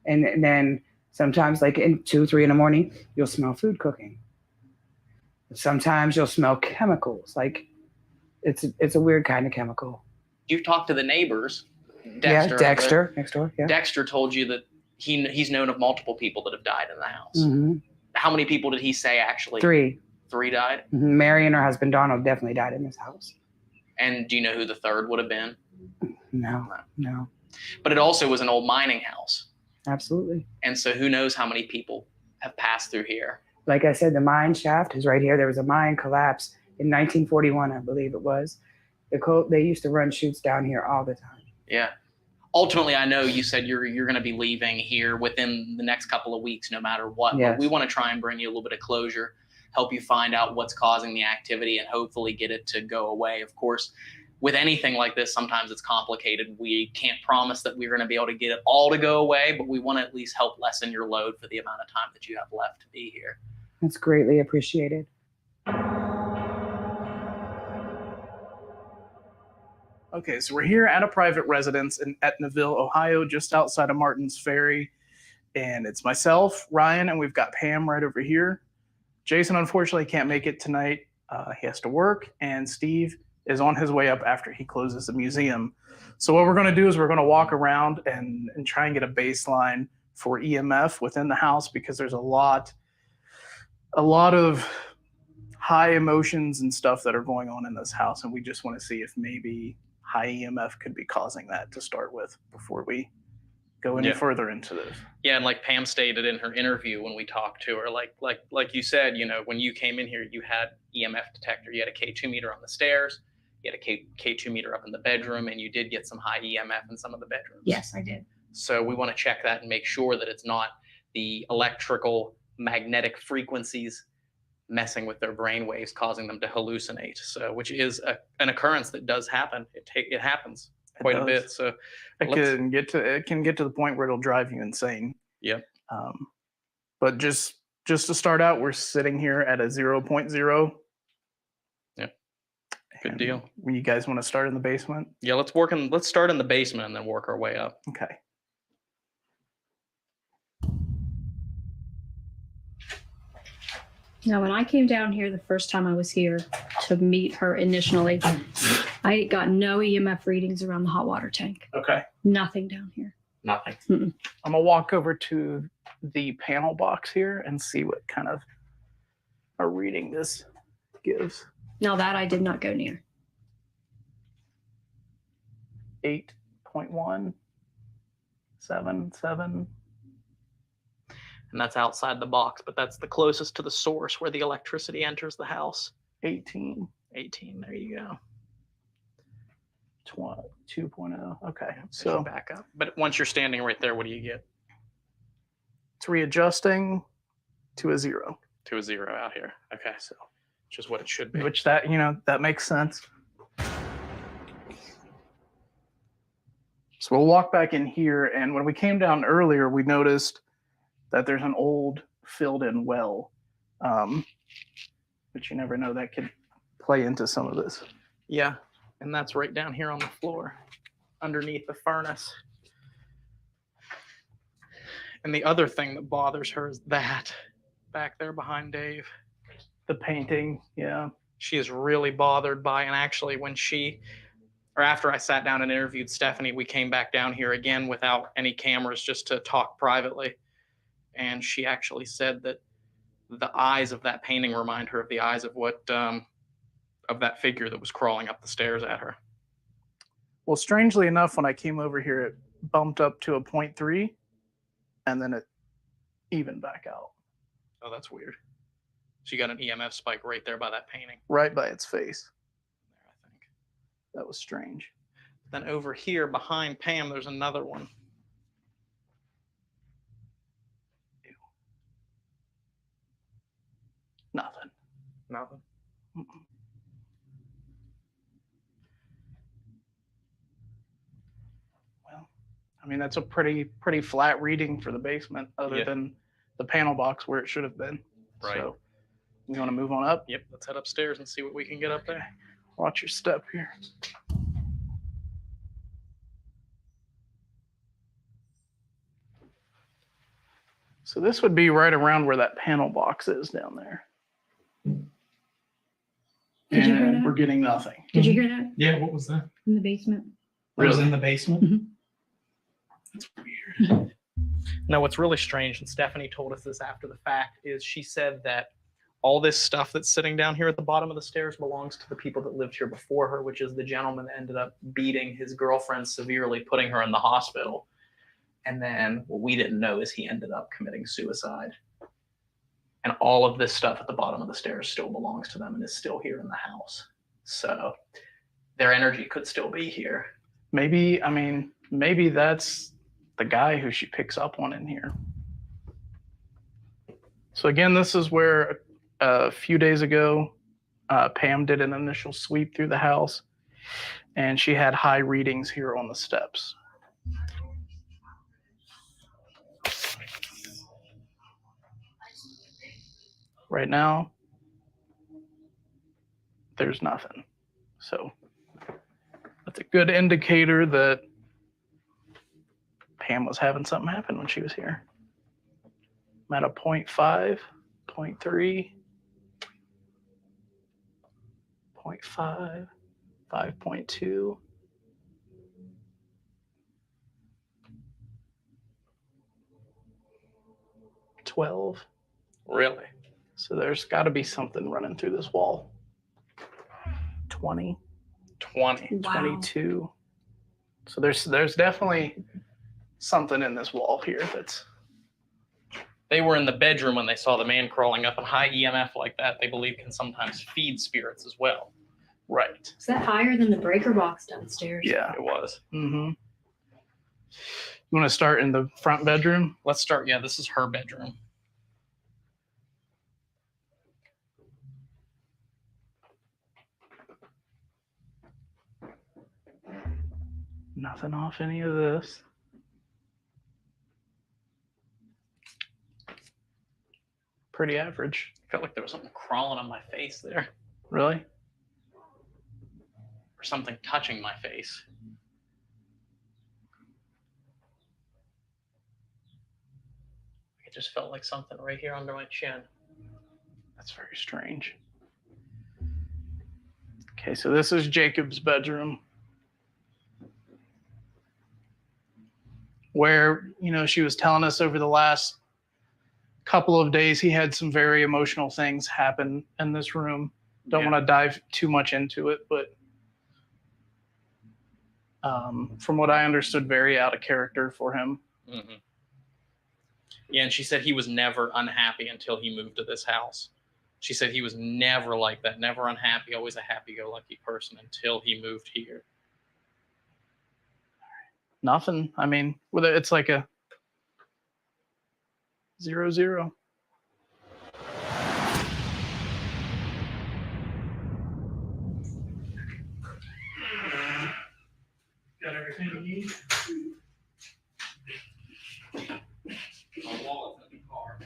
And then sometimes like in 2, 3 in the morning, you'll smell food cooking. Sometimes you'll smell chemicals. Like it's a weird kind of chemical. You've talked to the neighbors. Dexter, yeah, Dexter next door. Yeah. Dexter told you that he's known of multiple people that have died in the house. Mm-hmm. How many people did he say actually? 3. 3 died? Mm-hmm. Mary and her husband Donald definitely died in this house. And do you know who the third would have been? No. But it also was an old mining house. Absolutely. And so who knows how many people have passed through here. Like I said, the mine shaft is right here. There was a mine collapse in 1941, I believe it was. They used to run chutes down here all the time. Yeah. Ultimately, I know you said you're going to be leaving here within the next couple of weeks, no matter what. Yes. But we want to try and bring you a little bit of closure, help you find out what's causing the activity, and hopefully get it to go away. Of course, with anything like this, sometimes it's complicated. We can't promise that we're going to be able to get it all to go away, but we want to at least help lessen your load for the amount of time that you have left to be here. That's greatly appreciated. Okay, so we're here at a private residence in Etnaville, Ohio, just outside of Martins Ferry. And it's myself, Ryan, and we've got Pam right over here. Jason, unfortunately, can't make it tonight. He has to work, and Steve is on his way up after he closes the museum. So what we're going to do is we're going to walk around and try and get a baseline for EMF within the house, because there's a lot of high emotions and stuff that are going on in this house, and we just want to see if maybe high EMF could be causing that to start with before we go any further into this. Yeah, and like Pam stated in her interview when we talked to her, like you said, you know, when you came in here, you had EMF detector, you had a K2 meter on the stairs, you had a K2 meter up in the bedroom, and you did get some high EMF in some of the bedrooms. Yes, I did. So we want to check that and make sure that it's not the electrical magnetic frequencies messing with their brain waves, causing them to hallucinate. So, which is an occurrence that does happen. It happens quite a bit. So it can get to the point where it'll drive you insane. Yep. But just to start out, we're sitting here at a 0.0. Yeah. Good deal. You guys want to start in the basement? Yeah, let's start in the basement and then work our way up. Okay. Now, when I came down here the first time I was here to meet her initially, I got no EMF readings around the hot water tank. Okay. Nothing down here. Nothing. I'm gonna walk over to the panel box here and see what kind of a reading this gives. Now that I did not go near. 8.1, 7. And that's outside the box, but that's the closest to the source where the electricity enters the house. 18. 18. There you go. 2.0. Okay. So So back up. But once you're standing right there, what do you get? it's readjusting to a 0. To a 0 out here. Okay, so which is what it should be. Which that makes sense. So we'll walk back in here, and when we came down earlier, we noticed that there's an old filled-in well, but you never know, that could play into some of this. Yeah, and that's right down here on the floor, underneath the furnace. And the other thing that bothers her is that back there behind Dave. The painting, yeah. She is really bothered by, and actually after I sat down and interviewed Stephanie, we came back down here again without any cameras just to talk privately. And she actually said that the eyes of that painting remind her of the eyes of of that figure that was crawling up the stairs at her. Well, strangely enough, when I came over here, it bumped up to a 0.3, and then it evened back out. Oh, that's weird. So you got an EMF spike right there by that painting. Right by its face. There, I think. That was strange. Then over here behind Pam, there's another one. Nothing. Nothing. Mm-mm. Well, I mean, that's a pretty flat reading for the basement, other than the panel box where it should have been. Right. So you want to move on up? Yep, let's head upstairs and see what we can get up there. Watch your step here. So this would be right around where that panel box is down there. Did you hear And that? we're getting nothing. Did you hear that Yeah, what was that? in the basement? It was in the basement? Now, what's really strange, and Stephanie told us this after the fact, is she said that all this stuff that's sitting down here at the bottom of the stairs belongs to the people that lived here before her, which is the gentleman that ended up beating his girlfriend severely, putting her in the hospital. And then what we didn't know is he ended up committing suicide. And all of this stuff at the bottom of the stairs still belongs to them and is still here in the house. So their energy could still be here. Maybe that's the guy who she picks up on in here. So again, this is where a few days ago, Pam did an initial sweep through the house, and she had high readings here on the steps. Right now, there's nothing. So that's a good indicator that Pam was having something happen when she was here. I'm at a 0.5, 0.3, 0.5, 5.2. $12. Really? So there's got to be something running through this wall. 20, 20. Wow. 22. So there's definitely something in this wall here that's. They were in the bedroom when they saw the man crawling up, and high EMF like that, they believe, can sometimes feed spirits as well. Right. Is that higher than the breaker box downstairs? Yeah. It was. Mm-hmm. You want to start in the front bedroom? Let's start. Yeah, this is her bedroom. Nothing off any of this. Pretty average. Felt like there was something crawling on my face there, Really? or something touching my face. It just felt like something right here under my chin. That's very strange. Okay, so this is Jacob's bedroom, where, she was telling us over the last couple of days he had some very emotional things happen in this room. Don't want to dive too much into it, but from what I understood, very out of character for him. Mm-hmm. Yeah, and she said he was never unhappy until he moved to this house. She said he was never like that, never unhappy, always a happy-go-lucky person until he moved here. Nothing. I mean, it's like a 0-0. Got everything you need? My wallet's in the car.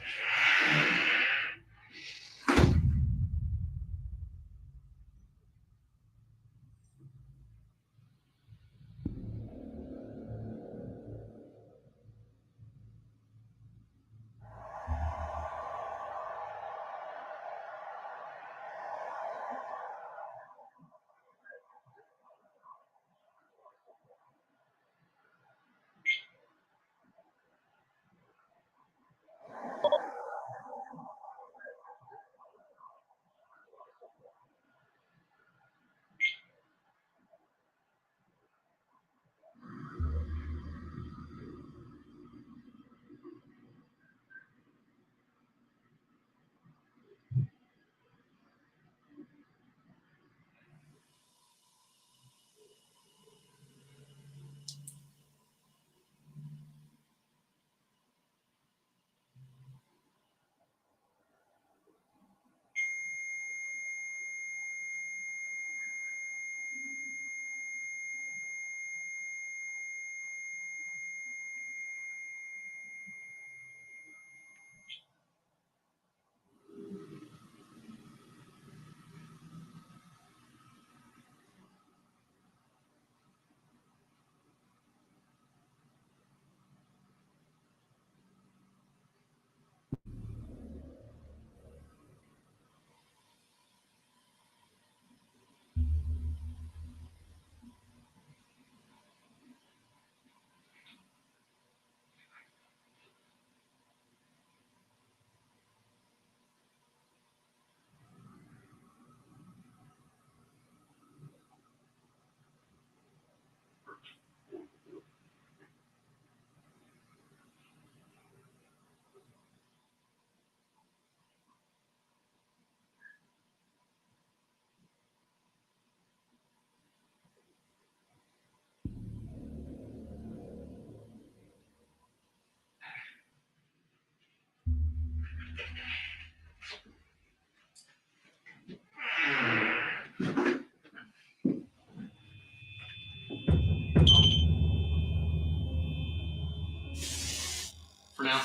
For now.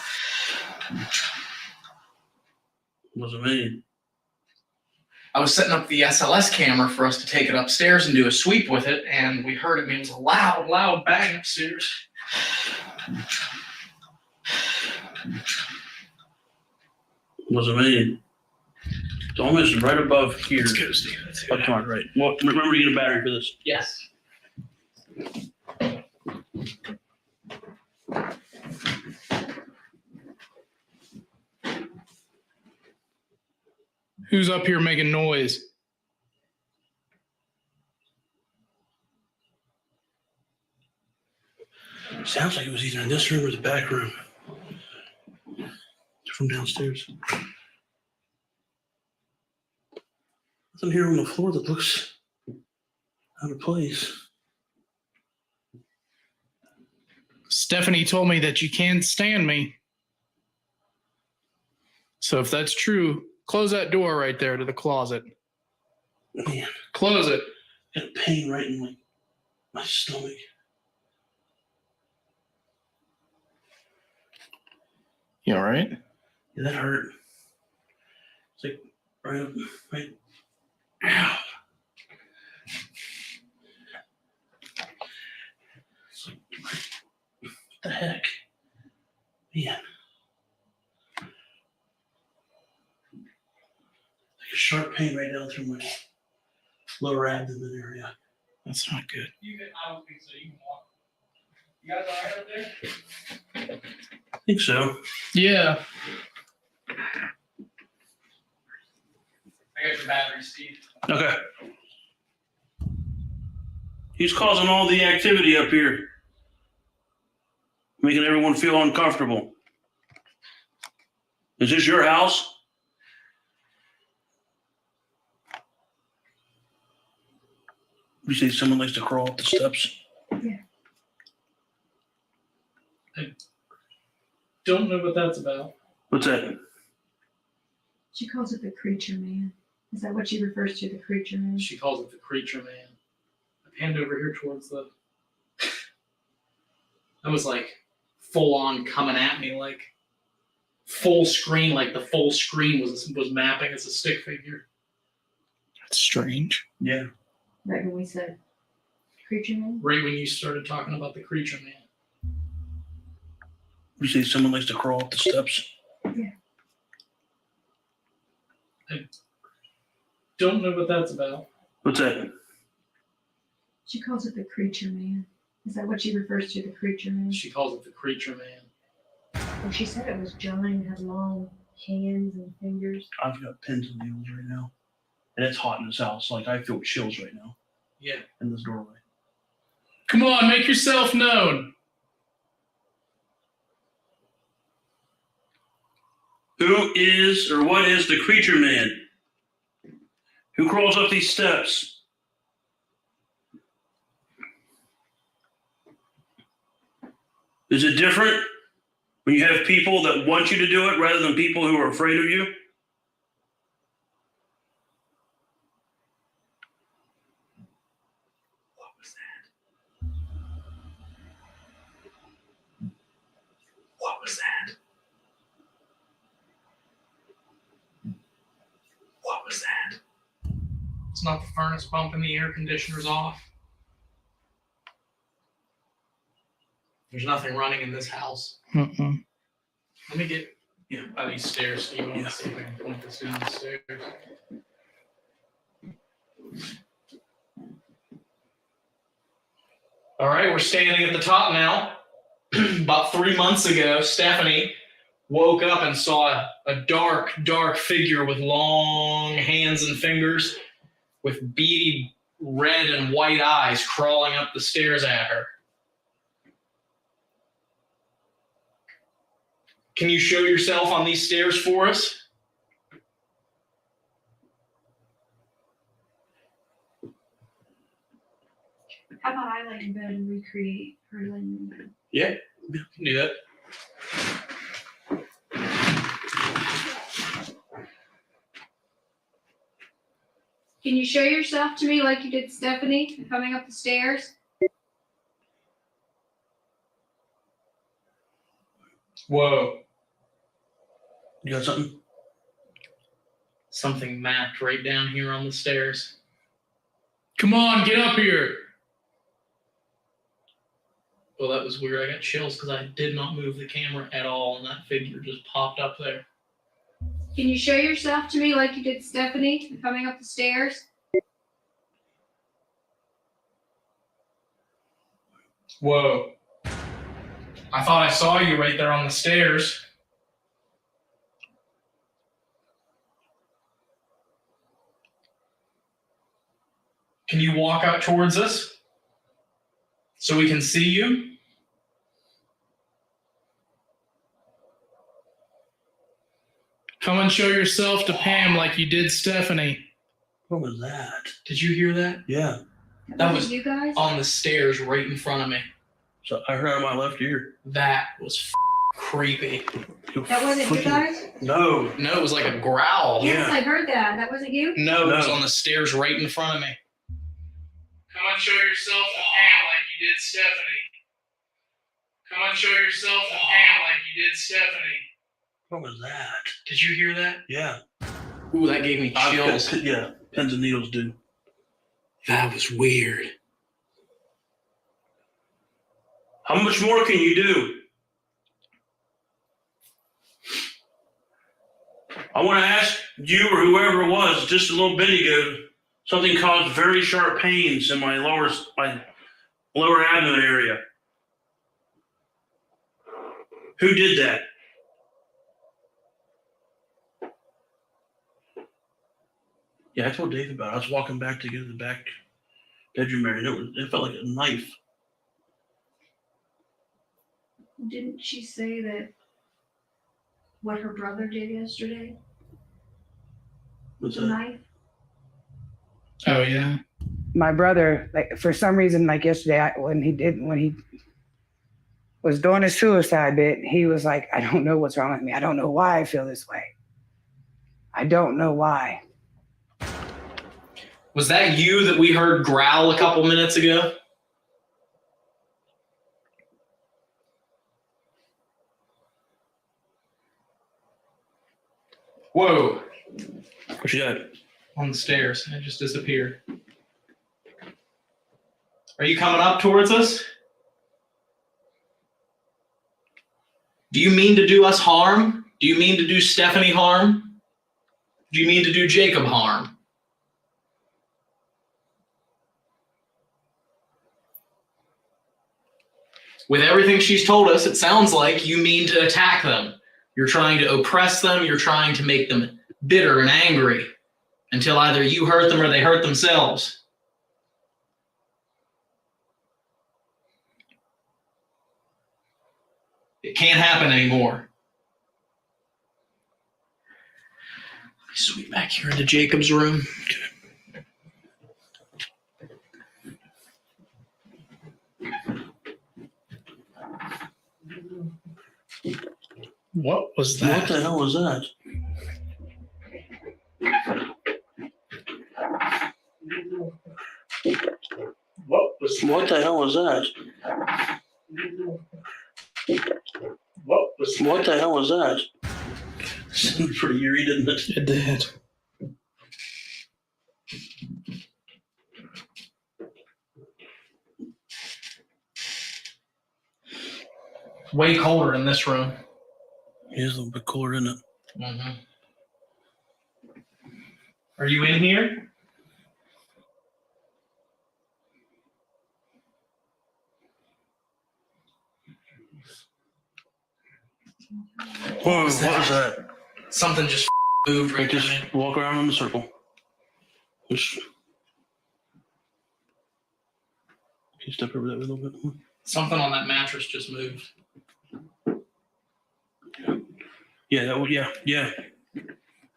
What's it mean? I was setting up the SLS camera for us to take it upstairs and do a sweep with it, and we heard it. It was a loud, loud bang upstairs. What's it mean? So I'm just right above here. Let's go, Steve. Oh, come on, right. Well, remember to get a battery for this. Yes. Who's up here making noise? Sounds like it was either in this room or the back room. From downstairs. Nothing here on the floor that looks out of place. Stephanie told me that you can't stand me. So if that's true, close that door right there to the closet. Man, Close it. I got a pain right in my stomach. You all right? Yeah, that hurt. It's like right up, right. Ow. It's like, what the heck? Man. sharp pain right down through my lower abdomen area. That's not good. I don't think so. You can walk. You guys all right up there? I think so. Yeah. I got your battery, Steve. Okay. He's causing all the activity up here, making everyone feel uncomfortable. Is this your house? You say someone likes to crawl up the steps? Don't know what that's about. What's that? She calls it the creature man. Is that what she refers to, the creature man? She calls it the creature man. I panned over here towards the. That was like full on coming at me, like full screen, like the full screen was mapping as a stick figure. That's strange. Yeah. Right when we said creature man? Right when you started talking about the creature man. You say someone likes to crawl up the steps? Don't know what that's about. What's that? She calls it the creature man. Is that what she refers to, the creature man? She calls it the creature man. Well, she said it was giant, had long hands and fingers. I've got pins and needles right now. And it's hot in this house. Like, I feel chills right now Yeah. in this doorway. Come on, make yourself known. Who is or what is the creature man? Who crawls up these steps? Is it different when you have people that want you to do it rather than people who are afraid of you? What was that? What was that? What was that? It's not the furnace pumping the air conditioner's off. There's nothing running in this house. Mm-mm. Let me get by these stairs so you want Yeah. to see if I can point this down the stairs. All right, we're standing at the top now. About 3 months ago, Stephanie woke up and saw a dark, dark figure with long hands and fingers with beady red and white eyes crawling up the stairs at her. Can you show yourself on these stairs for us? How about I lay in bed and recreate her laying in bed? Yeah, you can do that. Can you show yourself to me like you did Stephanie coming up the stairs? Whoa. You got something? Something mapped right down here on the stairs. Come on, get up here. Well, that was weird. I got chills because I did not move the camera at all, and that figure just popped up there. Can you show yourself to me like you did Stephanie coming up the stairs? Whoa. I thought I saw you right there on the stairs. Can you walk up towards us so we can see you? Come and show yourself to Pam like you did Stephanie. What was that? Did you hear that? Yeah. That was you guys. on the stairs right in front of me. So I heard out of my left ear. That was creepy. That wasn't you guys? No. No, it was like a growl. Yes, I heard that. That wasn't you? No, it was No. on the stairs right in front of me. Come and show yourself to Pam like you did Stephanie. Come and show yourself to Pam like you did Stephanie. What was that? Did you hear that? Yeah. Ooh, that gave me chills. Yeah. Pins and needles do. That was weird. How much more can you do? I want to ask you or whoever it was just a little bit ago. Something caused very sharp pains in my lower abdomen area. Who did that? Yeah, I told Dave about it. I was walking back to go to the back bedroom area. It felt like a knife. Didn't she say that what her brother did yesterday with What's the that? knife? Oh yeah. My brother, like for some reason, like yesterday, when he was doing his suicide bit, he was like, I don't know what's wrong with me. I don't know why I feel this way. I don't know why. Was that you that we heard growl a couple minutes ago? Whoa. What you got? On the stairs. It just disappeared. Are you coming up towards us? Do you mean to do us harm? Do you mean to do Stephanie harm? Do you mean to do Jacob harm? With everything she's told us, it sounds like you mean to attack them. You're trying to oppress them. You're trying to make them bitter and angry until either you hurt them or they hurt themselves. It can't happen anymore. Sweep back here into Jacob's room. What was that? What the hell was that? What the hell was that? What the hell was that? Sounded pretty eerie, didn't it? It did. Way colder in this room. It is a little bit cooler, isn't it? Mm-hmm. Are you in here? Whoa, what was that? Something just moved right Just there. walk around in a circle. Just. Can you step over that a little bit? Something on that mattress just moved. Yeah, yeah.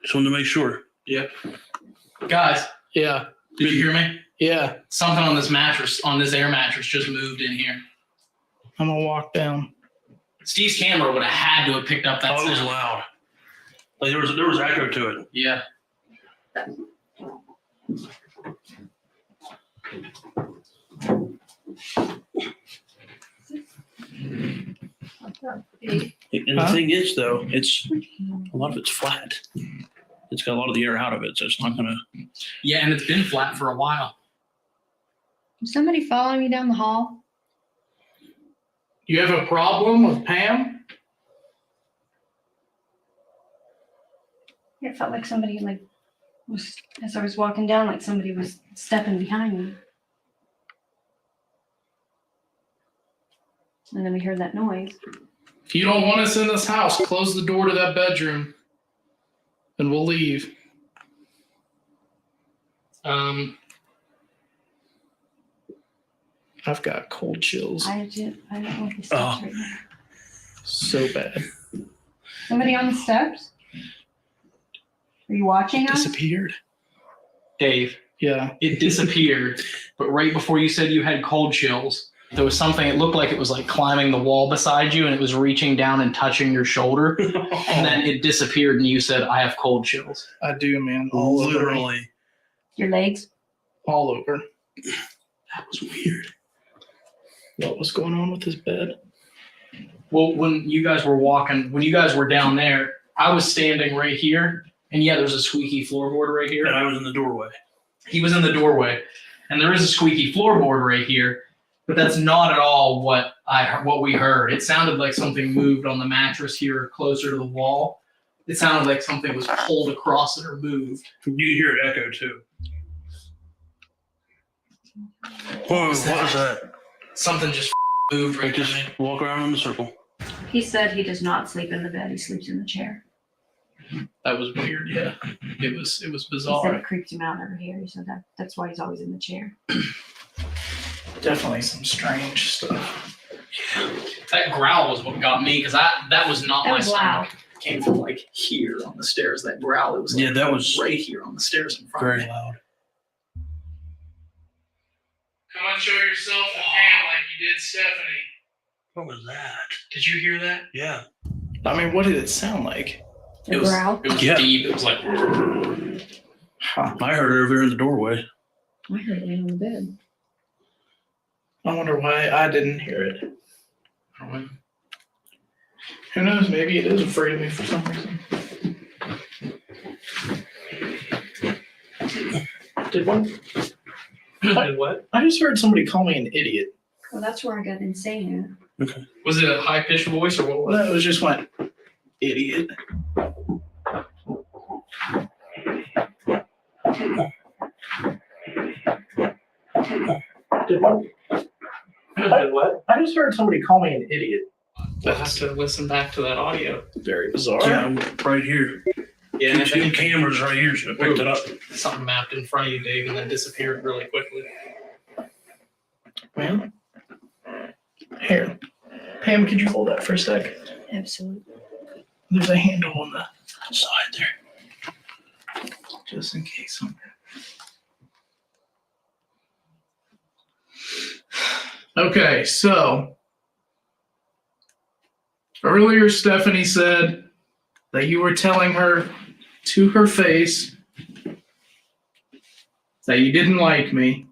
Just wanted to make sure. Yep. Guys, Yeah. did you hear me? Yeah. Something on this mattress, on this air mattress, just moved in here. I'm gonna walk down. Steve's camera would have had to have picked up that Oh, it was sound. loud. Like there was echo to it. Yeah. And the thing is, though, it's a lot of it's flat. It's got a lot of the air out of it, so it's not gonna. Yeah, and it's been flat for a while. Is somebody following me down the hall? You have a problem with Pam? It felt like somebody was, as I was walking down, like somebody was stepping behind me. And then we heard that noise. If you don't want us in this house, close the door to that bedroom and we'll leave. I've got cold chills. I don't know if the steps right now. So bad. Somebody on the steps? Are you watching us? Disappeared. Dave, Yeah. it disappeared, but right before you said you had cold chills, there was something, it looked like it was like climbing the wall beside you and it was reaching down and touching your shoulder. And then it disappeared and you said, I have cold chills. I do, man. All over me. Literally. Your legs? All over. That was weird. What was going on with his bed? Well, when you guys were down there, I was standing right here. And yeah, there's a squeaky floorboard right here. And I was in the doorway. He was in the doorway. And there is a squeaky floorboard right here. But that's not at all what we heard. It sounded like something moved on the mattress here closer to the wall. It sounded like something was pulled across it or moved. You can hear it echo too. Whoa, what was that? Something just moved right Just there. walk around in the circle. He said he does not sleep in the bed. He sleeps in the chair. That was weird. Yeah, it was He said bizarre. it creeps him out over here. He said that's why he's always in the chair. Definitely some strange stuff. Yeah. That growl was what got me because that was not That my was stomach. loud. It came from like here on the stairs. That growl. It was like That was right here on the stairs in front very of me. loud. Come and show yourself to Pam like you did Stephanie. What was that? Did you hear that? Yeah. I mean, what did it sound like? The growl. It was Yeah. deep. It was like. Huh. I heard it over there in the doorway. I heard it laying on the bed. I wonder why I didn't hear it. Who knows? Maybe it is afraid of me for some reason. Did one? What? I just heard somebody call me an idiot. Well, that's where I got insane. Was it a high pitched voice or what was Well, it was just went idiot. Did one? What? I just heard somebody call me an idiot. I'll have to listen back to that audio. Very bizarre. Yeah, I'm right here. Yeah, and if Two anything, cameras right here should have picked it up. something mapped in front of you, Dave, and then disappeared really quickly. Well, here. Pam, could you hold that for a sec? Absolutely. There's a handle on the side there. Just in case something. Okay, so earlier Stephanie said that you were telling her to her face that you didn't like me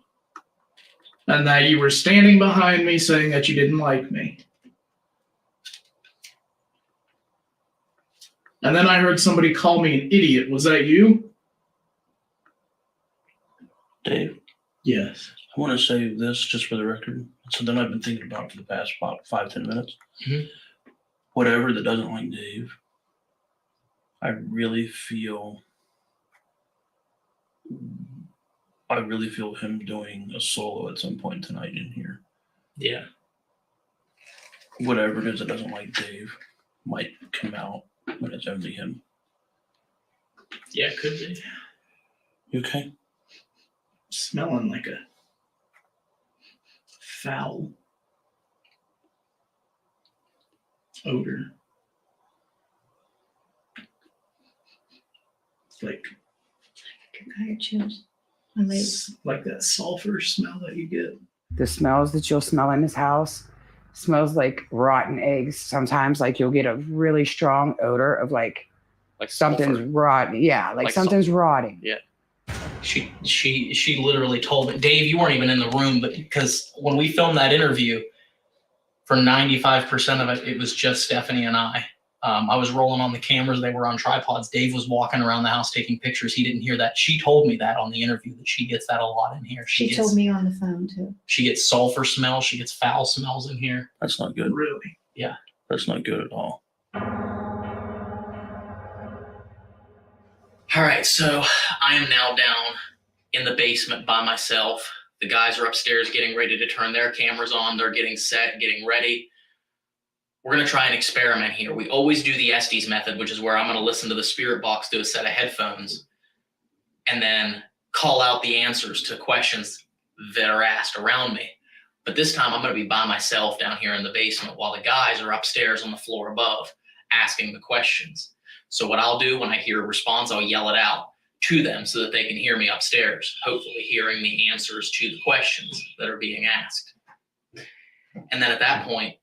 and that you were standing behind me saying that you didn't like me. And then I heard somebody call me an idiot. Was that you? Dave, Yes. I want to say this just for the record. It's something I've been thinking about for the past about 5-10 minutes. Mhm. Whatever that doesn't like Dave, I really feel him doing a solo at some point tonight in here. Yeah. Whatever it is that doesn't like Dave might come out when it's only him. Yeah, it could be. You okay? Smelling like a foul odor. It's like I had chills. My legs. like that sulfur smell that you get. The smells that you'll smell in this house smells like rotten eggs. Sometimes like you'll get a really strong odor of like something's sulfur. rotten. Yeah, like something's rotting. Yeah. She literally told me, Dave, you weren't even in the room, but because when we filmed that interview, for 95% of it, it was just Stephanie and I. I was rolling on the cameras. They were on tripods. Dave was walking around the house taking pictures. He didn't hear that. She told me that on the interview, that she gets that a lot in here. She told me on the phone too. She gets sulfur smells. She gets foul smells in here. That's not good. Really? That's not good at all. All right, so I am now down in the basement by myself. The guys are upstairs getting ready to turn their cameras on. They're getting set, getting ready. We're going to try an experiment here. We always do the Estes method, which is where I'm going to listen to the spirit box through a set of headphones and then call out the answers to questions that are asked around me. But this time I'm going to be by myself down here in the basement while the guys are upstairs on the floor above asking the questions. So what I'll do when I hear a response, I'll yell it out to them so that they can hear me upstairs, hopefully hearing the answers to the questions that are being asked. And then at that point,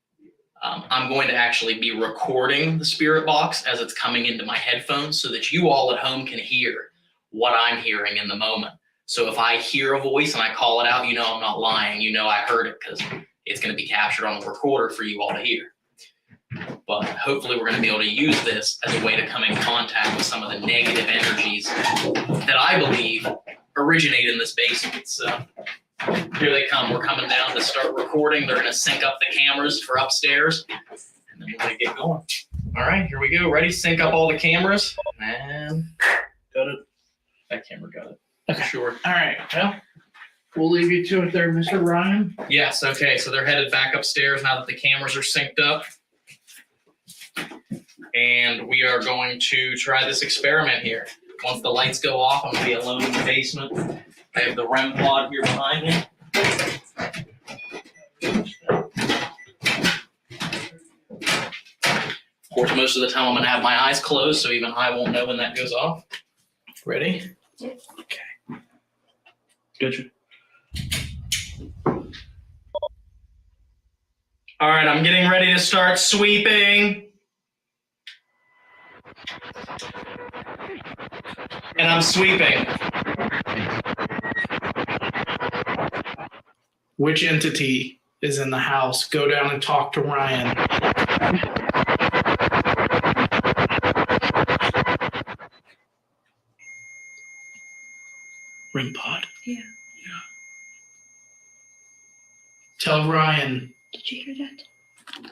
I'm going to actually be recording the spirit box as it's coming into my headphones so that you all at home can hear what I'm hearing in the moment. So if I hear a voice and I call it out, you know I'm not lying. You know I heard it because it's going to be captured on the recorder for you all to hear. But hopefully we're going to be able to use this as a way to come in contact with some of the negative energies that I believe originate in this basement. So here they come. We're coming down to start recording. They're going to sync up the cameras for upstairs, and then we're going to get going. All right, here we go. Ready? Sync up all the cameras. And Got it. that camera got it. Okay. Sure. All right. Well, we'll leave you to it there, Mr. Ryan. Yes, okay, so they're headed back upstairs now that the cameras are synced up. And we are going to try this experiment here. Once the lights go off, I'm going to be alone in the basement. I have the REM pod here behind me. Of course, most of the time I'm going to have my eyes closed, so even I won't know when that goes off. Ready? Okay. Gotcha. All right, I'm getting ready to start sweeping. And I'm sweeping. Which entity is in the house? Go down and talk to Ryan. REM pod. Yeah. Tell Ryan. Did you hear that?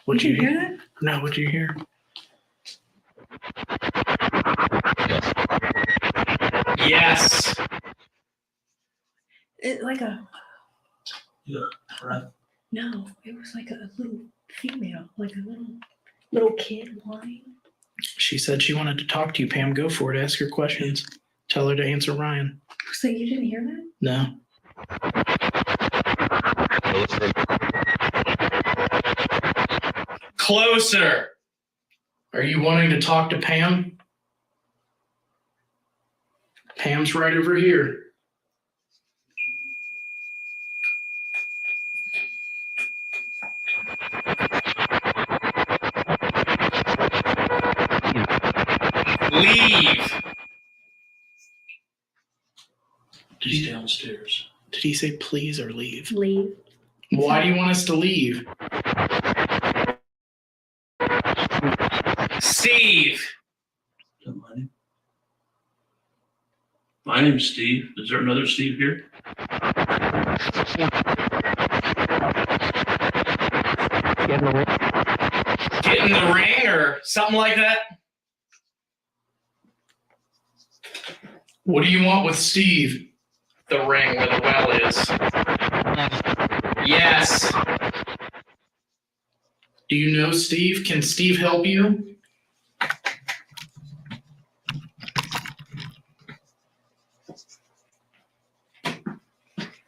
What'd you hear? that? No, what'd you hear? Yes. It like a Yeah, right. no. It was like a little female, like a little kid whining. She said she wanted to talk to you, Pam. Go for it. Ask her questions. Tell her to answer Ryan. So you didn't hear that? No. Closer. Are you wanting to talk to Pam? Pam's right over here. Leave. He's downstairs. Did he say please or leave? Leave. Why do you want us to leave? Steve. Is that my name? My name's Steve. Is there another Steve here? Get in the ring or something like that? What do you want with Steve? The ring where the well is. Yes. Do you know Steve? Can Steve help you?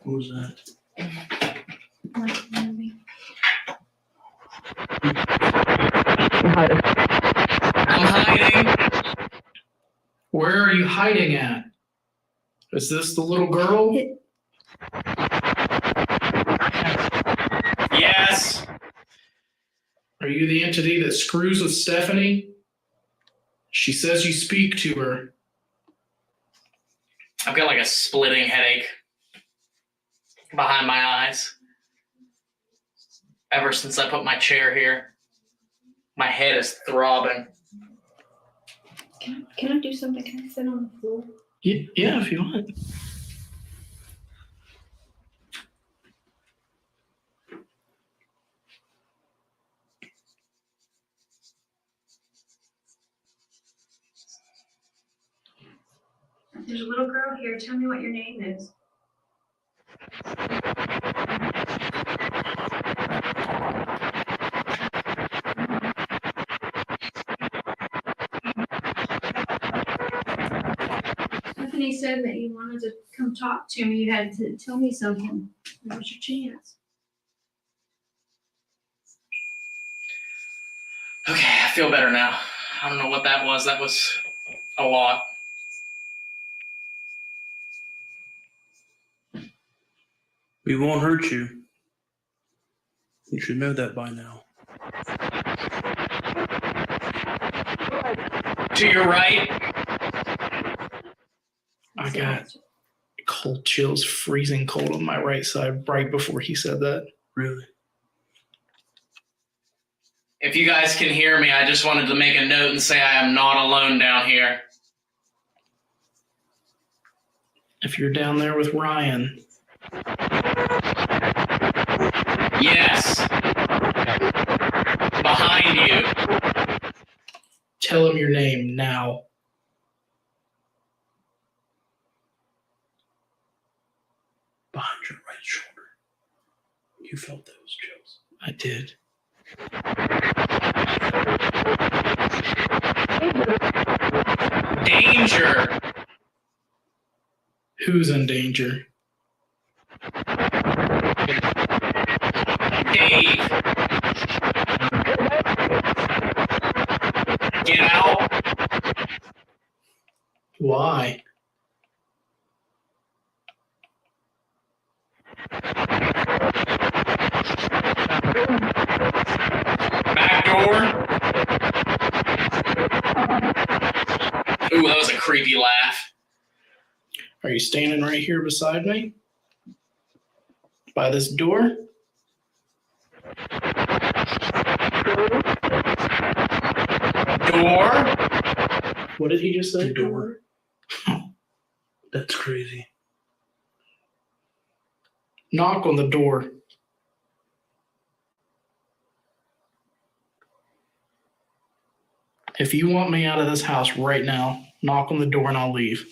What was that? I'm hiding. Where are you hiding at? Is this the little girl? Yes. Are you the entity that screws with Stephanie? She says you speak to her. I've got like a splitting headache behind my eyes. Ever since I put my chair here, my head is throbbing. Can I do something? Can I sit on the floor? Yeah, if you want. There's a little girl here. Tell me what your name is. Stephanie said that you wanted to come talk to me. You had to tell me something. Now's your chance. Okay, I feel better now. I don't know what that was. That was a lot. We won't hurt you. You should know that by now. To your right. I got cold chills, freezing cold on my right side right before he said that. Really? If you guys can hear me, I just wanted to make a note and say I am not alone down here. If you're down there with Ryan, Yes. Behind behind you. Tell him your name now. Behind your right shoulder. You felt those chills. I did. Danger. Who's in danger? Dave. Get out. Why? Back door. Ooh, that was a creepy laugh. Are you standing right here beside me? By this door? Door. What did he just say? Door. That's crazy. Knock on the door. If you want me out of this house right now, knock on the door and I'll leave.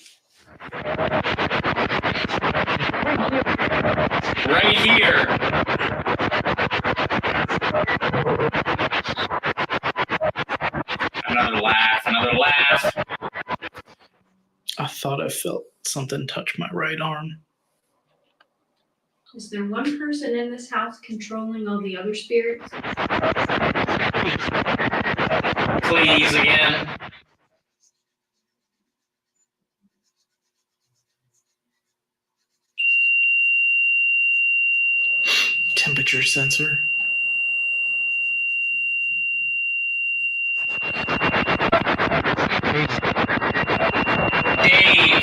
Right here. Another laugh. Another laugh. I thought I felt something touch my right arm. Is there one person in this house controlling all the other spirits? Please again. Temperature sensor. Dave.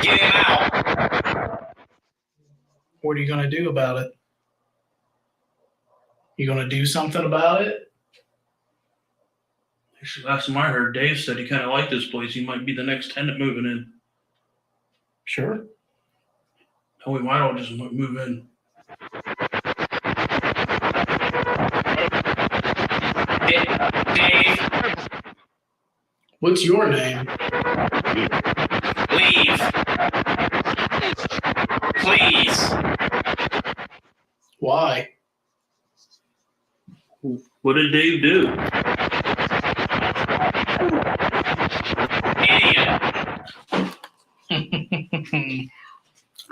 Get him out. What are you going to do about it? You going to do something about it? Actually, last time I heard, Dave said he kind of liked this place. He might be the next tenant moving in. Sure. Oh, we might all just move in. Dave, What's your name? leave. Please. Why? What did Dave do? Idiot.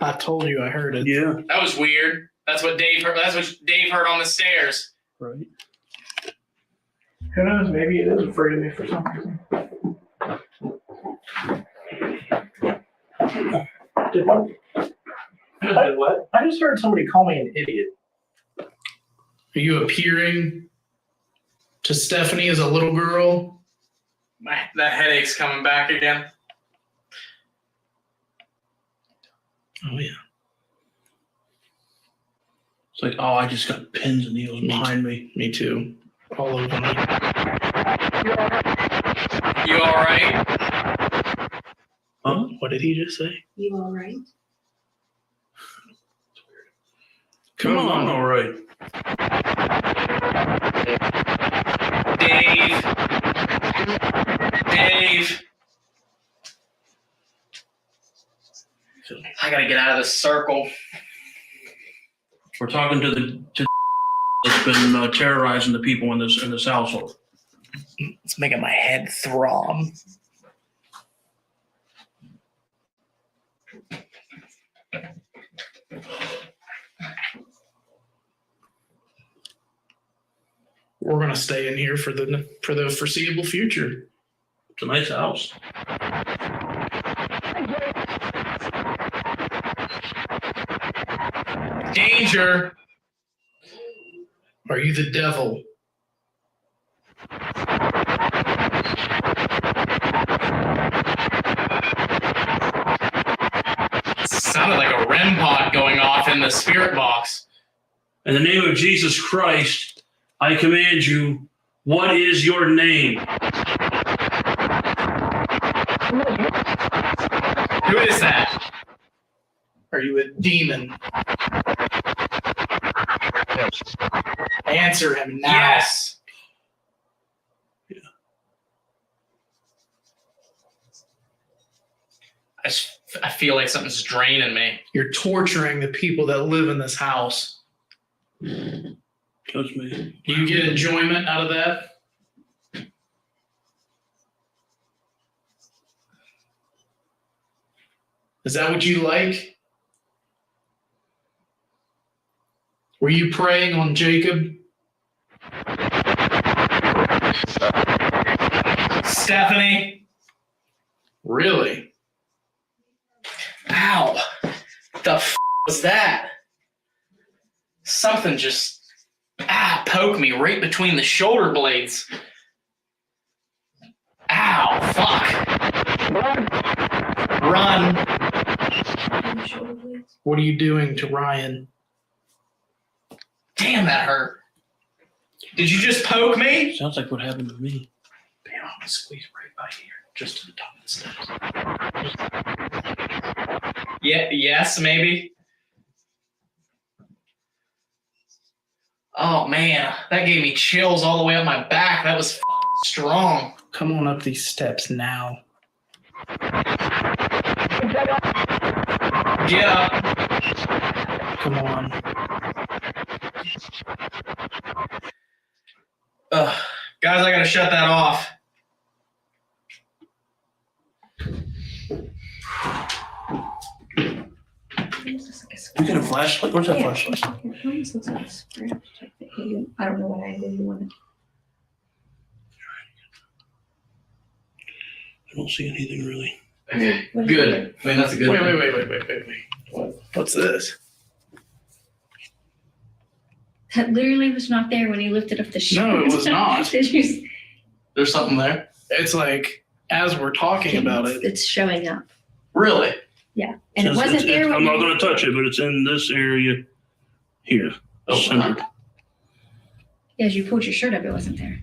I told you I heard it. Yeah. That was weird. That's what Dave heard. That's what Dave heard on the stairs. Right. Who knows? Maybe it is afraid of me for some reason. Did what? What? I just heard somebody call me an idiot. Are you appearing to Stephanie as a little girl? That headache's coming back again. Oh, yeah. It's like, oh, I just got pins and needles behind me. Me too. All over me. You all right? Huh? What did he just say? You all right? Come No, on. I'm all right. Dave. Dave. I gotta get out of this circle. We're talking to the that's been terrorizing the people in this household. It's making my head throb. We're gonna stay in here for the foreseeable future. It's a nice house. Danger. Are you the devil? Sounded like a REM pod going off in the spirit box. In the name of Jesus Christ, I command you, what is your name? Who is that? Are you a demon? Answer. Answer him now. Yes. I feel like something's draining me. You're torturing the people that live in this house. That's me. Do you get enjoyment out of that? Is that what you like? Were you preying on Jacob? Stephanie. Really? Ow. The was that? Something just poked me right between the shoulder blades. Ow, fuck. Run. What are you doing to Ryan? Damn, that hurt. Did you just poke me? Sounds like what happened to me. Damn, I'm gonna squeeze right by here, just to the top of the steps. Yeah, yes, maybe. Oh man, that gave me chills all the way up my back. That was strong. Come on up these steps now. Get up. Come on. Guys, I gotta shut that off. You got a flashlight? Where's that flashlight? It almost looks like a scratch. I don't know what angle you want it. I don't see anything really. Okay, good. I mean, that's a good Wait. What's this? That literally was not there when he lifted up the sheet. No, it was not. Did you? There's something there. It's like, as we're talking about it, It's showing up. Really? Yeah, and it It's- wasn't it's- there. I'm When not you, going to touch it, but it's in this area here. Oh, Centered. as you pulled your shirt up, it wasn't there.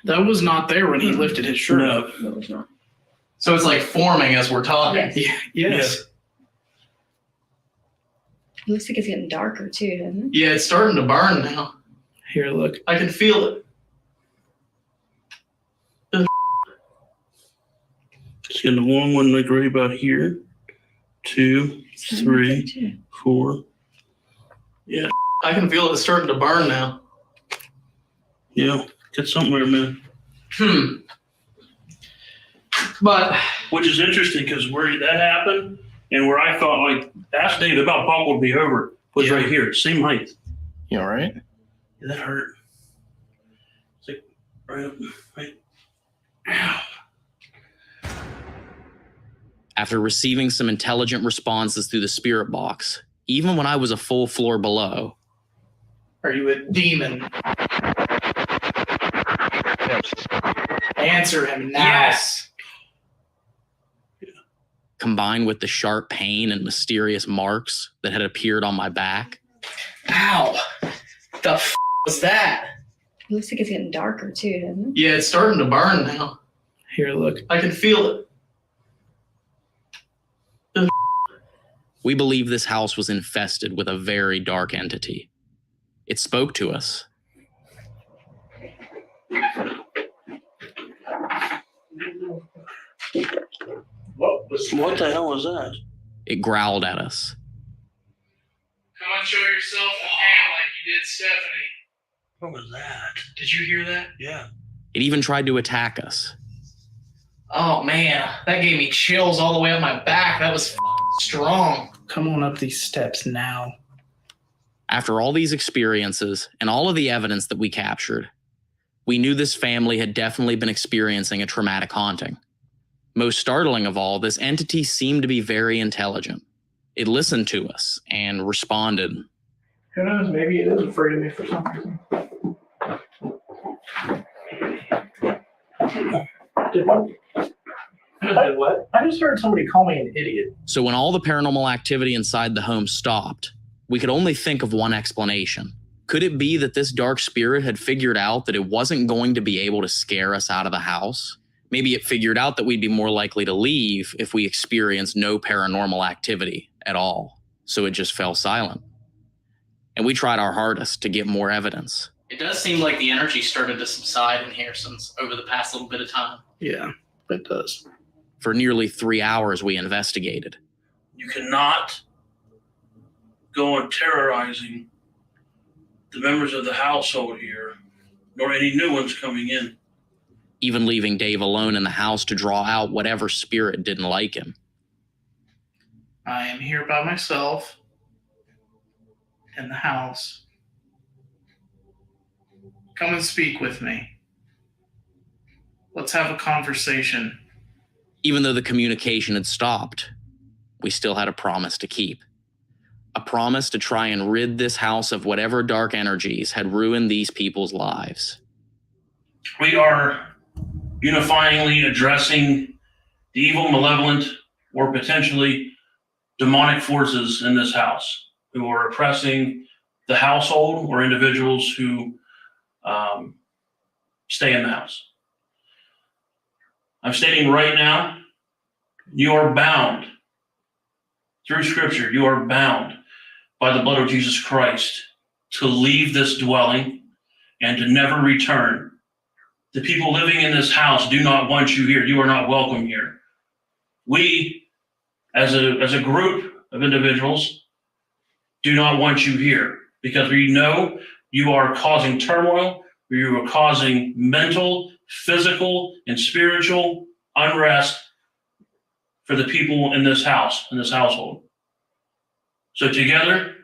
that was not there when he lifted his shirt No. up. No, it was not. So it's like forming as we're talking. Yes. Yeah, yes. It looks like it's getting darker too, doesn't it? Yeah, it's starting to burn now. Here, look. I can feel it. It's getting a long one, like right about here. 2, It's starting to look 3, there, too. 4. I can feel it starting to burn now. Yeah, get somewhere, man. But Which is interesting because where that happened and where I thought, like, ask Dave about Pop would be over was Yeah. right here, same height. You all right? Yeah, that hurt. It's like right up, right. Ow. after receiving some intelligent responses through the spirit box, even when I was a full floor below, Are you a demon? Answer him now. yes, combined with the sharp pain and mysterious marks that had appeared on my back. Ow! The was that? It looks like it's getting darker too, doesn't it? Yeah, it's starting to burn now. Here, look. I can feel it. We believe this house was infested with a very dark entity. It spoke to us. What the hell was that? It growled at us. Come on, show yourself in hand like you did Stephanie. What was that? Did you hear that? Yeah. It even tried to attack us. Oh man, that gave me chills all the way up my back. That was strong. Come on up these steps now. After all these experiences and all of the evidence that we captured, we knew this family had definitely been experiencing a traumatic haunting. Most startling of all, this entity seemed to be very intelligent. It listened to us and responded. Who knows? Maybe it is afraid of me for some reason. What? I just heard somebody call me an idiot. So when all the paranormal activity inside the home stopped, we could only think of one explanation. Could it be that this dark spirit had figured out that it wasn't going to be able to scare us out of the house? Maybe it figured out that we'd be more likely to leave if we experienced no paranormal activity at all. So it just fell silent. and we tried our hardest to get more evidence. It does seem like the energy started to subside in here since over the past little bit of time. Yeah, it does. For nearly 3 hours, we investigated. You cannot go on terrorizing the members of the household here, nor any new ones coming in. Even leaving Dave alone in the house to draw out whatever spirit didn't like him. I am here by myself in the house. Come and speak with me. Let's have a conversation. Even though the communication had stopped, we still had a promise to keep. A promise to try and rid this house of whatever dark energies had ruined these people's lives. We are unifyingly addressing the evil, malevolent, or potentially demonic forces in this house who are oppressing the household or individuals who stay in the house. I'm stating right now, you are bound through Scripture, you are bound by the blood of Jesus Christ to leave this dwelling and to never return. The people living in this house do not want you here. You are not welcome here. We, as a group of individuals, do not want you here because we know you are causing turmoil, you are causing mental, physical, and spiritual unrest for the people in this house, in this household. So together,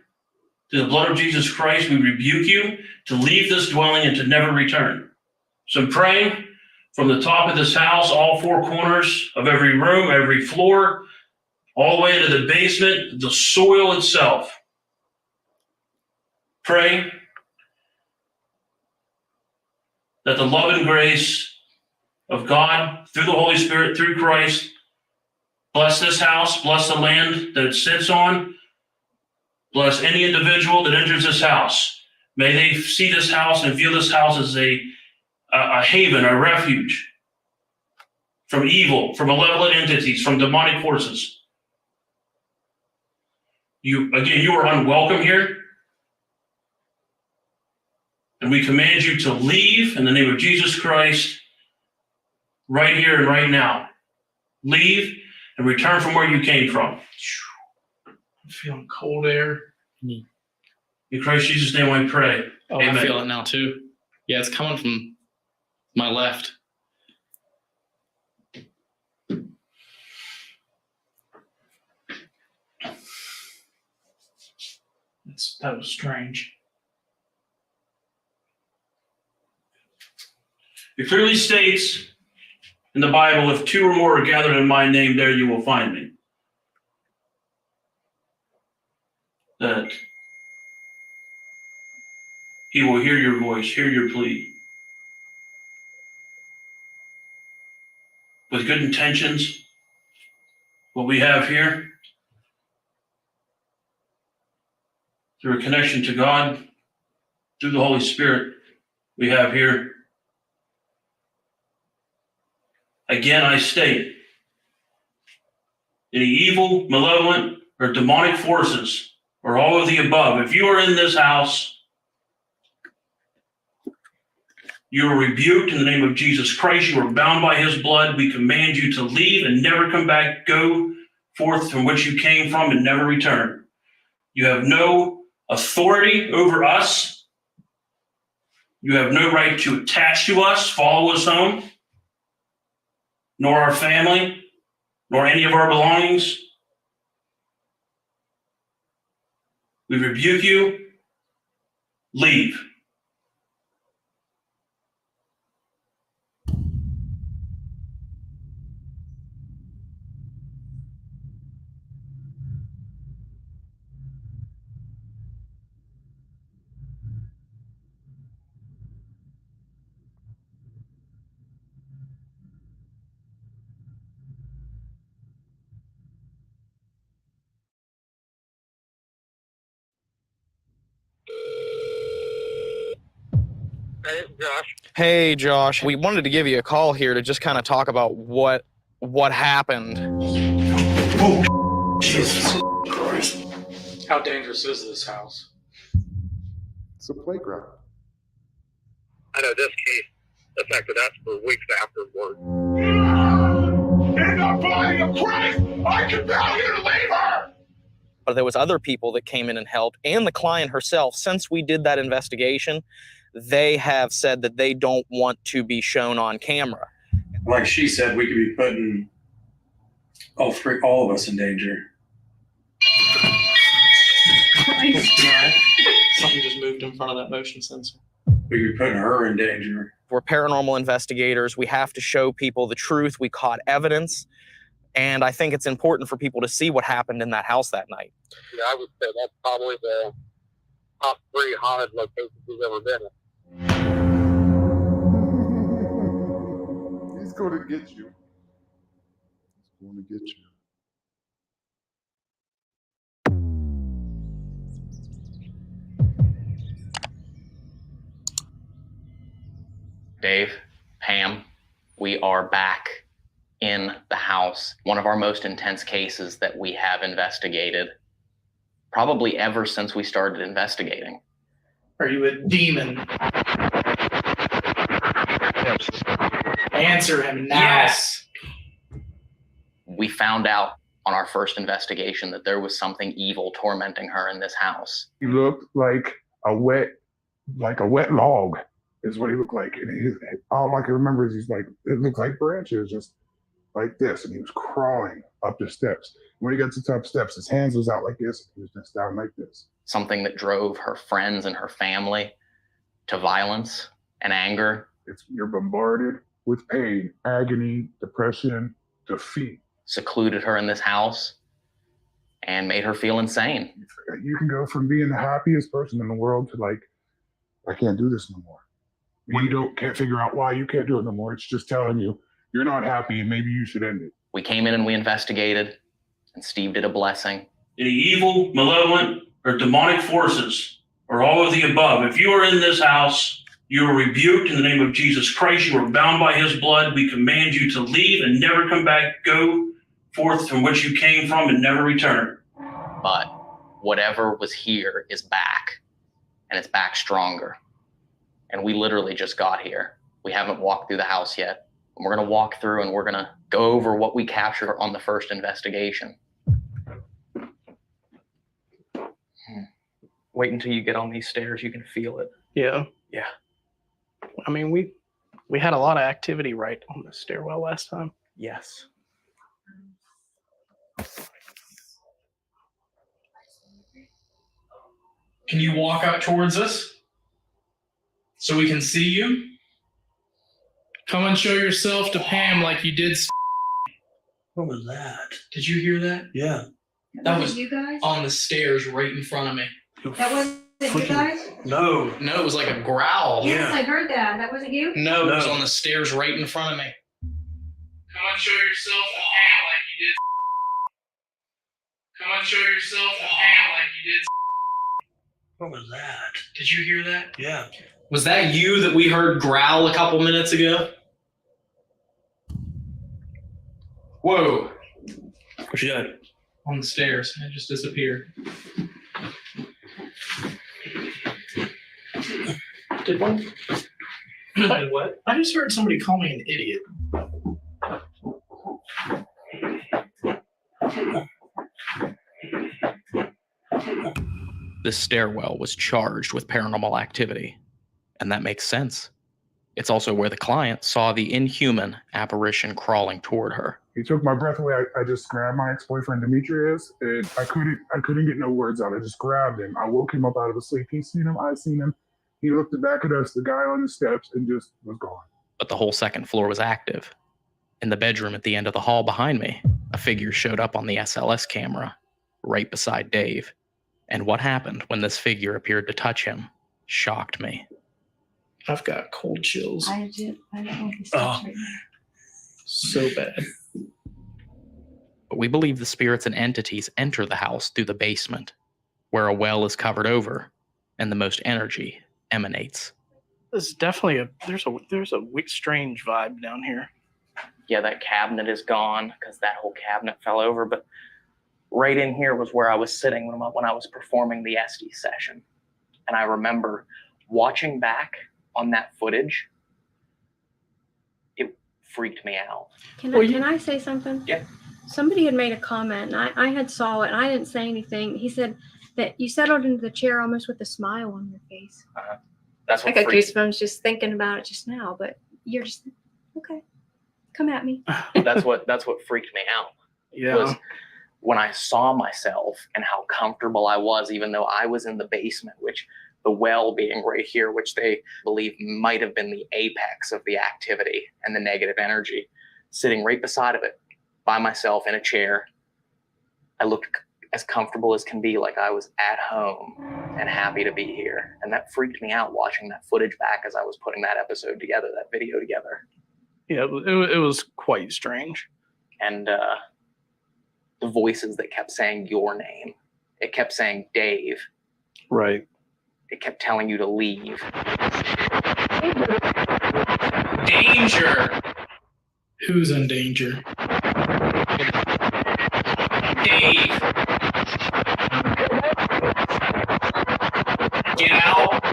through the blood of Jesus Christ, we rebuke you to leave this dwelling and to never return. So I'm praying from the top of this house, all four corners of every room, every floor, all the way into the basement, the soil itself. Pray that the love and grace of God through the Holy Spirit, through Christ, bless this house, bless the land that it sits on, bless any individual that enters this house. May they see this house and feel this house as a haven, a refuge from evil, from malevolent entities, from demonic forces. You are unwelcome here. And we command you to leave in the name of Jesus Christ right here and right now. Leave and return from where you came from. I'm feeling cold air. In Christ Jesus' name I pray. Oh, Amen. I feel it now too. Yeah, it's coming from my left. That was strange. It clearly states in the Bible, if two or more are gathered in my name, there you will find me. That he will hear your voice, hear your plea. With good intentions, what we have here, through a connection to God, through the Holy Spirit, we have here. Again, I state, any evil, malevolent, or demonic forces, or all of the above, if you are in this house, you are rebuked in the name of Jesus Christ. You are bound by his blood. We command you to leave and never come back. Go forth from which you came from and never return. You have no authority over us. You have no right to attach to us, follow us home, nor our family, nor any of our belongings. We rebuke you. Leave. Hey, Josh. We wanted to give you a call here to just kind of talk about what happened. Jesus Christ. How dangerous is this house? It's a playground. I know this case affected us for weeks afterward. In the body of Christ, I compel you to leave her! But there was other people that came in and helped, and the client herself. Since we did that investigation, they have said that they don't want to be shown on camera. Like she said, we could be putting all of us in danger. Something just moved in front of that motion sensor. We could be putting her in danger. We're paranormal investigators. We have to show people the truth. We caught evidence. And I think it's important for people to see what happened in that house that night. Yeah, I would say that's probably the top 3 haunted locations we've ever been in. He's going to get you. He's going to get you. Dave, Pam, we are back in the house. One of our most intense cases that we have investigated, probably ever since we started investigating. Are you a demon? Answer him now. Yes. We found out on our first investigation that there was something evil tormenting her in this house. He looked like a wet log is what he looked like. And all I can remember is it looked like branches, just like this. And he was crawling up the steps. When he got to the top steps, his hands was out like this. He was just down like this. Something that drove her friends and her family to violence and anger. You're bombarded with pain, agony, depression, defeat. Secluded her in this house and made her feel insane. You can go from being the happiest person in the world to I can't do this no more. You can't figure out why you can't do it no more. It's just telling you you're not happy and maybe you should end it. We came in and we investigated, and Steve did a blessing. Any evil, malevolent, or demonic forces, or all of the above, if you are in this house, you are rebuked in the name of Jesus Christ. You are bound by his blood. We command you to leave and never come back. Go forth from which you came from and never return. But whatever was here is back, and it's back stronger. And we literally just got here. We haven't walked through the house yet. And we're going to walk through and we're going to go over what we captured on the first investigation. Wait until you get on these stairs. You can feel it. Yeah. Yeah. I mean, we had a lot of activity right on the stairwell last time. Yes. Can you walk up towards us so we can see you? Come and show yourself to Pam like you did. What was that? Did you hear that? Yeah. That was you guys? on the stairs right in front of me. That wasn't you guys? No, it was like a growl. Yes, I heard that. That wasn't you? No, it was on the stairs right in front of me. Come and show yourself to Pam like you did. Come and show yourself to Pam like you did. What was that? Did you hear that? Yeah. Was that you that we heard growl a couple minutes ago? Whoa. What you got? On the stairs. It just disappeared. Did one? Did what? I just heard somebody call me an idiot. This stairwell was charged with paranormal activity, and that makes sense. It's also where the client saw the inhuman apparition crawling toward her. He took my breath away. I just grabbed my ex-boyfriend Demetrius, and I couldn't get no words out. I just grabbed him. I woke him up out of a sleep. He seen him. I seen him. He looked back at us, the guy on the steps, and just was gone. But the whole second floor was active. In the bedroom at the end of the hall behind me, a figure showed up on the SLS camera, right beside Dave. And what happened when this figure appeared to touch him shocked me. I've got cold chills. I don't know. Oh, so bad. But we believe the spirits and entities enter the house through the basement, where a well is covered over and the most energy emanates. There's definitely there's a strange vibe down here. Yeah, that cabinet is gone because that whole cabinet fell over. But right in here was where I was sitting when I was performing the SD session. And I remember watching back on that footage, it freaked me out. Can I say something? Yeah. Somebody had made a comment, and I had saw it, and I didn't say anything. He said that you settled into the chair almost with a smile on your face. That's I what got freaked goosebumps just thinking about it just now, but you're just, okay, come at me. that's what freaked me out. Yeah. Was when I saw myself and how comfortable I was, even though I was in the basement, which the well being right here, which they believe might have been the apex of the activity and the negative energy, sitting right beside of it by myself in a chair. I looked as comfortable as can be, like I was at home and happy to be here. And that freaked me out watching that footage back as I was putting that episode together, that video together. Yeah, it was quite strange. And the voices that kept saying your name, it kept saying Dave. Right. It kept telling you to leave. Danger! Who's in danger? Dave! Get out!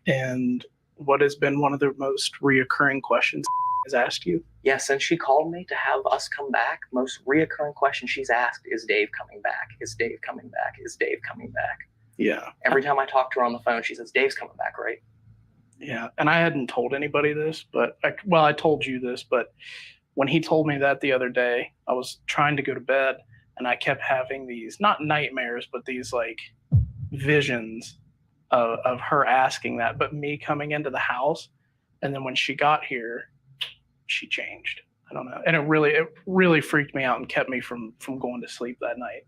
And what has been one of the most reoccurring questions has asked you? Yeah, since she called me to have us come back, most reoccurring question she's asked is Dave coming back? Is Dave coming back? Is Dave coming back? Yeah. Every time I talk to her on the phone, she says, Dave's coming back, right? Yeah. And I hadn't told anybody this, but I told you this, but when he told me that the other day, I was trying to go to bed and I kept having these, not nightmares, but these like visions of her asking that, but me coming into the house. And then when she got here, she changed. I don't know. And it really freaked me out and kept me from going to sleep that night.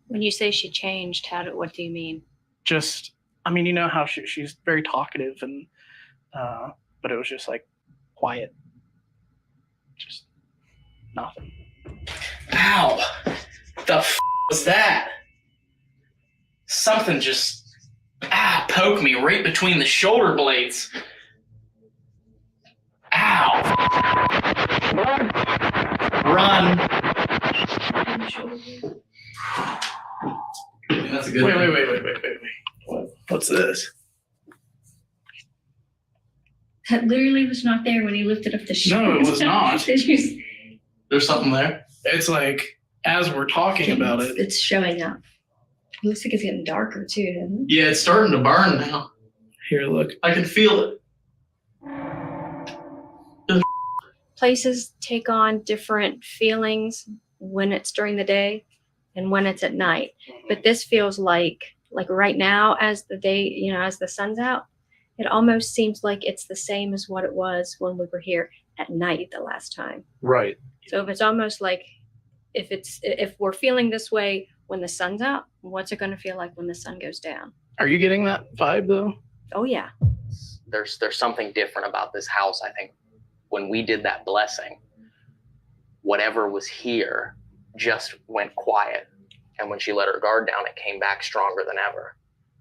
When you say she changed, what do you mean? Just, I mean, you know how she's very talkative and, but it was just like quiet. Just nothing. Ow! The was that? Something just poked me right between the shoulder blades. Ow! Run! That's a good Wait. What's this? That literally was not there when you lifted up the shirt. No, it was not. Did you? There's something there. It's like, as we're talking about it. It's showing up. It looks like it's getting darker too, doesn't it? Yeah, it's starting to burn now. Here, look. I can feel it. Places take on different feelings when it's during the day and when it's at night. But this feels like right now, as the day, as the sun's out, it almost seems like it's the same as what it was when we were here at night the last time. Right. So if it's almost like if we're feeling this way when the sun's out, what's it going to feel like when the sun goes down? Are you getting that vibe though? Oh yeah. There's something different about this house. I think when we did that blessing, whatever was here just went quiet. And when she let her guard down, it came back stronger than ever.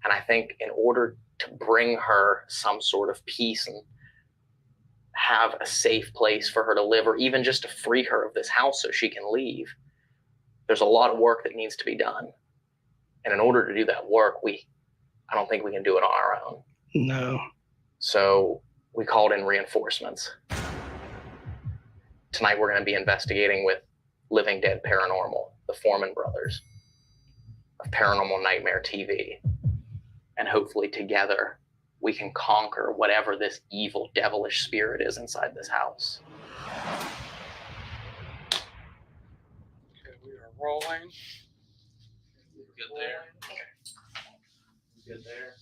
And I think in order to bring her some sort of peace and have a safe place for her to live, or even just to free her of this house so she can leave, there's a lot of work that needs to be done. And in order to do that work, I don't think we can do it on our own. No. So we called in reinforcements. Tonight we're going to be investigating with Living Dead Paranormal, the Foreman brothers of Paranormal Nightmare TV. And hopefully together we can conquer whatever this evil, devilish spirit is inside this house. Okay, we are rolling. Good there. Good there.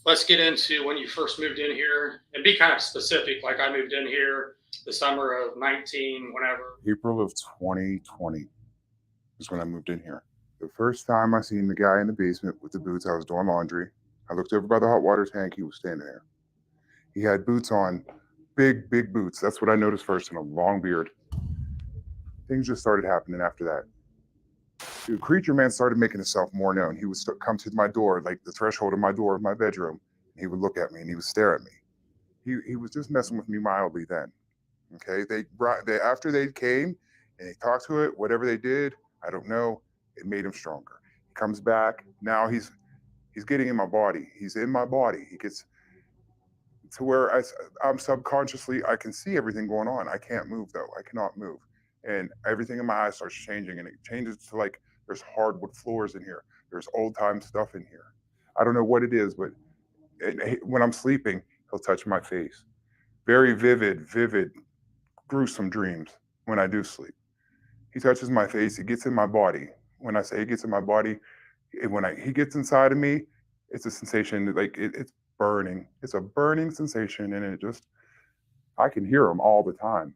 Let's get into when you first moved in here and be kind of specific. Like I moved in here the summer of 19, whenever. April of 2020 is when I moved in here. The first time I seen the guy in the basement with the boots, I was doing laundry. I looked over by the hot water tank. He was standing there. He had boots on, big boots. That's what I noticed first, and a long beard. Things just started happening after that. The creature man started making himself more known. He would come to my door, like the threshold of my door of my bedroom, and he would look at me and he would stare at me. He was just messing with me mildly then. Okay, after they came and they talked to it, whatever they did, I don't know, it made him stronger. He comes back, now he's He's getting in my body. He's in my body. He gets to where I'm subconsciously, I can see everything going on. I can't move though. I cannot move. And everything in my eyes starts changing, and it changes to like there's hardwood floors in here. There's old time stuff in here. I don't know what it is, but when I'm sleeping, he'll touch my face. Very vivid, gruesome dreams when I do sleep. He touches my face. He gets in my body. When I say he gets in my body, he gets inside of me, it's a sensation like it's burning. It's a burning sensation, and it just, I can hear him all the time.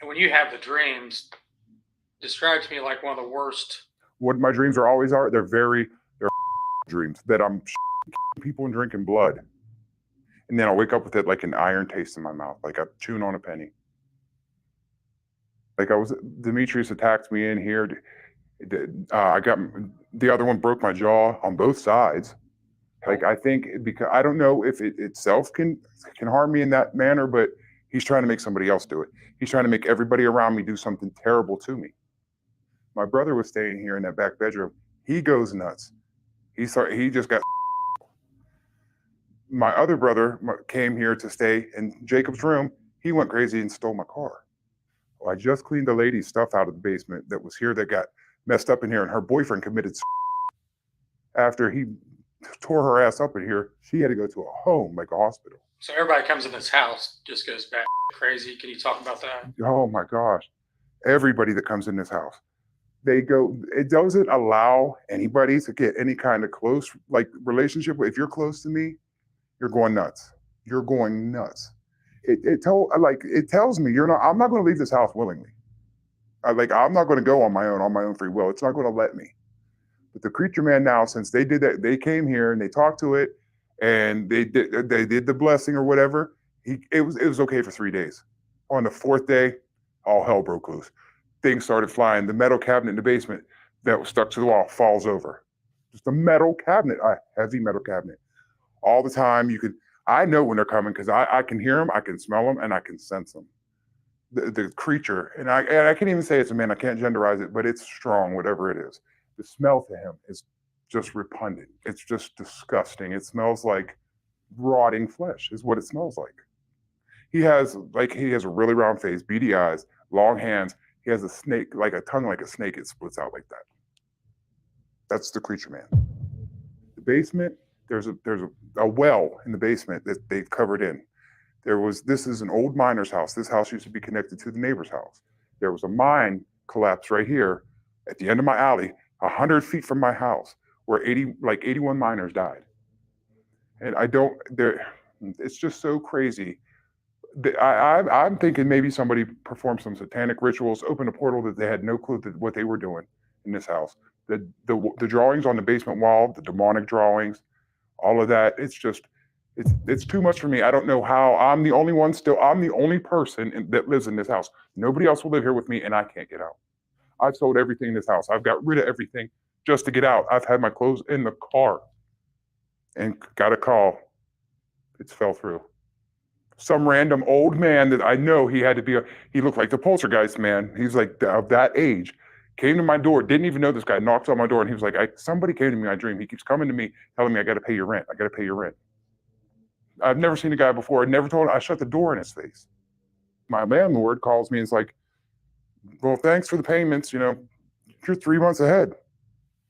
And when you have the dreams, describe to me like one of the worst. What my dreams always are, they're dreams that I'm people and drinking blood. And then I'll wake up with it like an iron taste in my mouth, like I'm chewing on a penny. Like Demetrius attacked me in here. I got, the other one broke my jaw on both sides. Like, I think because I don't know if it itself can harm me in that manner, but he's trying to make somebody else do it. He's trying to make everybody around me do something terrible to me. My brother was staying here in that back bedroom. He goes nuts. He just got. My other brother came here to stay in Jacob's room. He went crazy and stole my car. Well, I just cleaned the lady's stuff out of the basement that was here that got messed up in here, and her boyfriend committed. After he tore her ass up in here, she had to go to a home, like a hospital. So everybody comes in this house just goes back crazy. Can you talk about that? Oh my gosh. Everybody that comes in this house, they go, it doesn't allow anybody to get any kind of close, like relationship. If you're close to me, you're going nuts. You're going nuts. It tells me I'm not going to leave this house willingly. I'm not going to go on my own free will. It's not going to let me. But the creature man now, since they did that, they came here and they talked to it, and they did the blessing or whatever. It was okay for 3 days. On the 4th day, all hell broke loose. Things started flying. The metal cabinet in the basement that was stuck to the wall falls over. Just a metal cabinet, a heavy metal cabinet. All the time, I know when they're coming because I can hear them, I can smell them, and I can sense them. The creature, and I can't even say it's a man. I can't genderize it, but it's strong, whatever it is. The smell to him is just repugnant. It's just disgusting. It smells like rotting flesh is what it smells like. He has a really round face, beady eyes, long hands. He has a snake, like a tongue like a snake. It splits out like that. That's the creature man. The basement, there's a well in the basement that they've covered in. This is an old miner's house. This house used to be connected to the neighbor's house. There was a mine collapse right here at the end of my alley, 100 feet from my house, where 81 miners died. And it's just so crazy. I'm thinking maybe somebody performed some satanic rituals, opened a portal that they had no clue what they were doing in this house. The drawings on the basement wall, the demonic drawings, all of that, it's too much for me. I don't know how. I'm the only person that lives in this house. Nobody else will live here with me, and I can't get out. I've sold everything in this house. I've got rid of everything just to get out. I've had my clothes in the car and got a call. It's fell through. Some random old man that I know he looked like the poltergeist man. He's like of that age. Came to my door, didn't even know this guy, knocked on my door, and he was like, somebody came to me in my dream. He keeps coming to me, telling me I got to pay your rent. I got to pay your rent. I've never seen a guy before. I shut the door in his face. My landlord calls me and is like, well, thanks for the payments. You're 3 months ahead.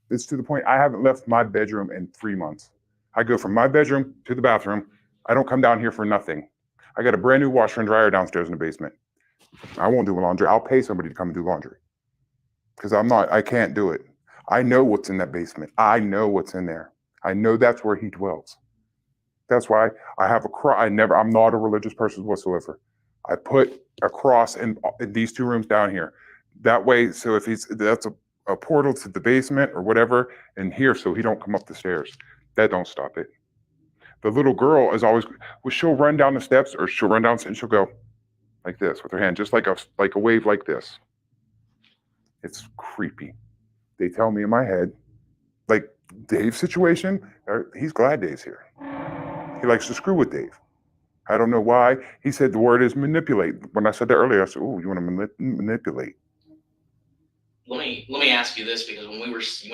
It's to the point I haven't left my bedroom in 3 months. I go from my bedroom to the bathroom. I don't come down here for nothing. I got a brand new washer and dryer downstairs in the basement. I won't do laundry. I'll pay somebody to come and do laundry because I can't do it. I know what's in that basement. I know what's in there. I know that's where he dwells. That's why I have a cross. I'm not a religious person whatsoever. I put a cross in these 2 rooms down here. That way, so if that's a portal to the basement or whatever, and here, so he don't come up the stairs. That don't stop it. The little girl is always, she'll run down the steps, or she'll run down and she'll go like this with her hand, just like a wave like this. It's creepy. They tell me in my head, like Dave's situation, he's glad Dave's here. He likes to screw with Dave. I don't know why. He said the word is manipulate. When I said that earlier, I said, oh, you want to manipulate? let me ask you this, because when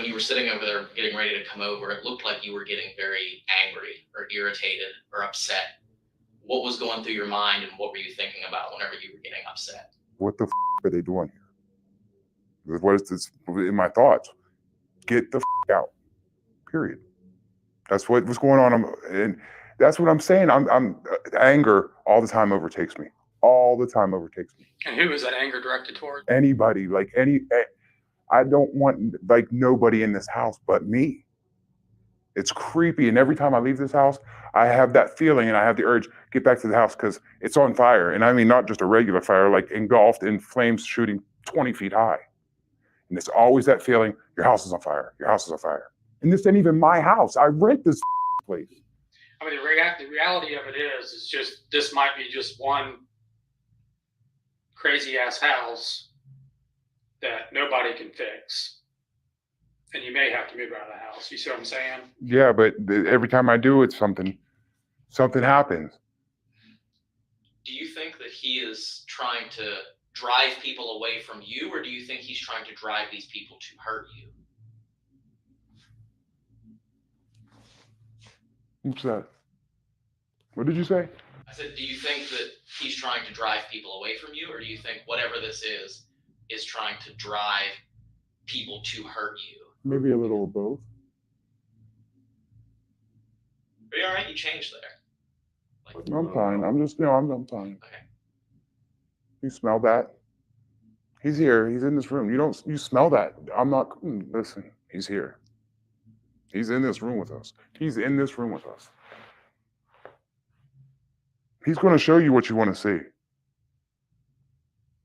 you were sitting over there getting ready to come over, it looked like you were getting very angry or irritated or upset. What was going through your mind, and what were you thinking about whenever you were getting upset? What the are they doing here? What is this in my thoughts? Get the out. Period. That's what was going on, and that's what I'm saying. I'm anger all the time overtakes me. All the time overtakes me. And who is that anger directed toward? Anybody, like I don't want like nobody in this house but me. It's creepy, and every time I leave this house, I have that feeling, and I have the urge get back to the house because it's on fire, and I mean not just a regular fire, like engulfed in flames shooting 20 feet high. And it's always that feeling: your house is on fire. Your house is on fire. And this ain't even my house. I rent this place. I mean, the reality of it is just this might be just one crazy ass house that nobody can fix, and you may have to move out of the house. You see what I'm saying? Yeah, but every time I do, it's something happens. Do you think that he is trying to drive people away from you, or do you think he's trying to drive these people to hurt you? What's that? What did you say? I said, do you think that he's trying to drive people away from you, or do you think whatever this is trying to drive people to hurt you? Maybe a little of both. Are you all right? You changed there. Like, No, I'm fine. I'm just, I'm fine. okay. You smell that? He's here. He's in this room. You smell that? I'm not, listen, he's here. He's in this room with us. He's in this room with us. He's going to show you what you want to see.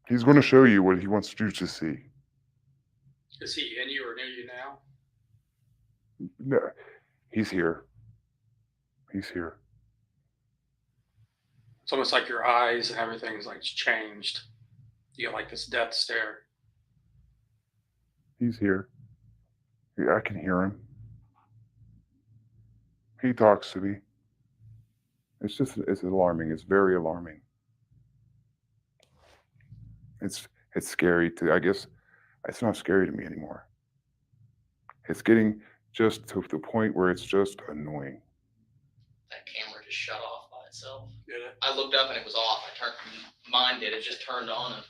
He's going to show you what he wants you to see. Is he in you or near you now? No, he's here. He's here. It's almost like your eyes and everything's like changed. You get like this death stare. He's here. Yeah, I can hear him. He talks to me. It's alarming. It's very alarming. It's scary I guess it's not scary to me anymore. It's getting just to the point where it's just annoying. That camera just shut off by itself. Did it? I looked up and it was off. Mine did. It just turned on.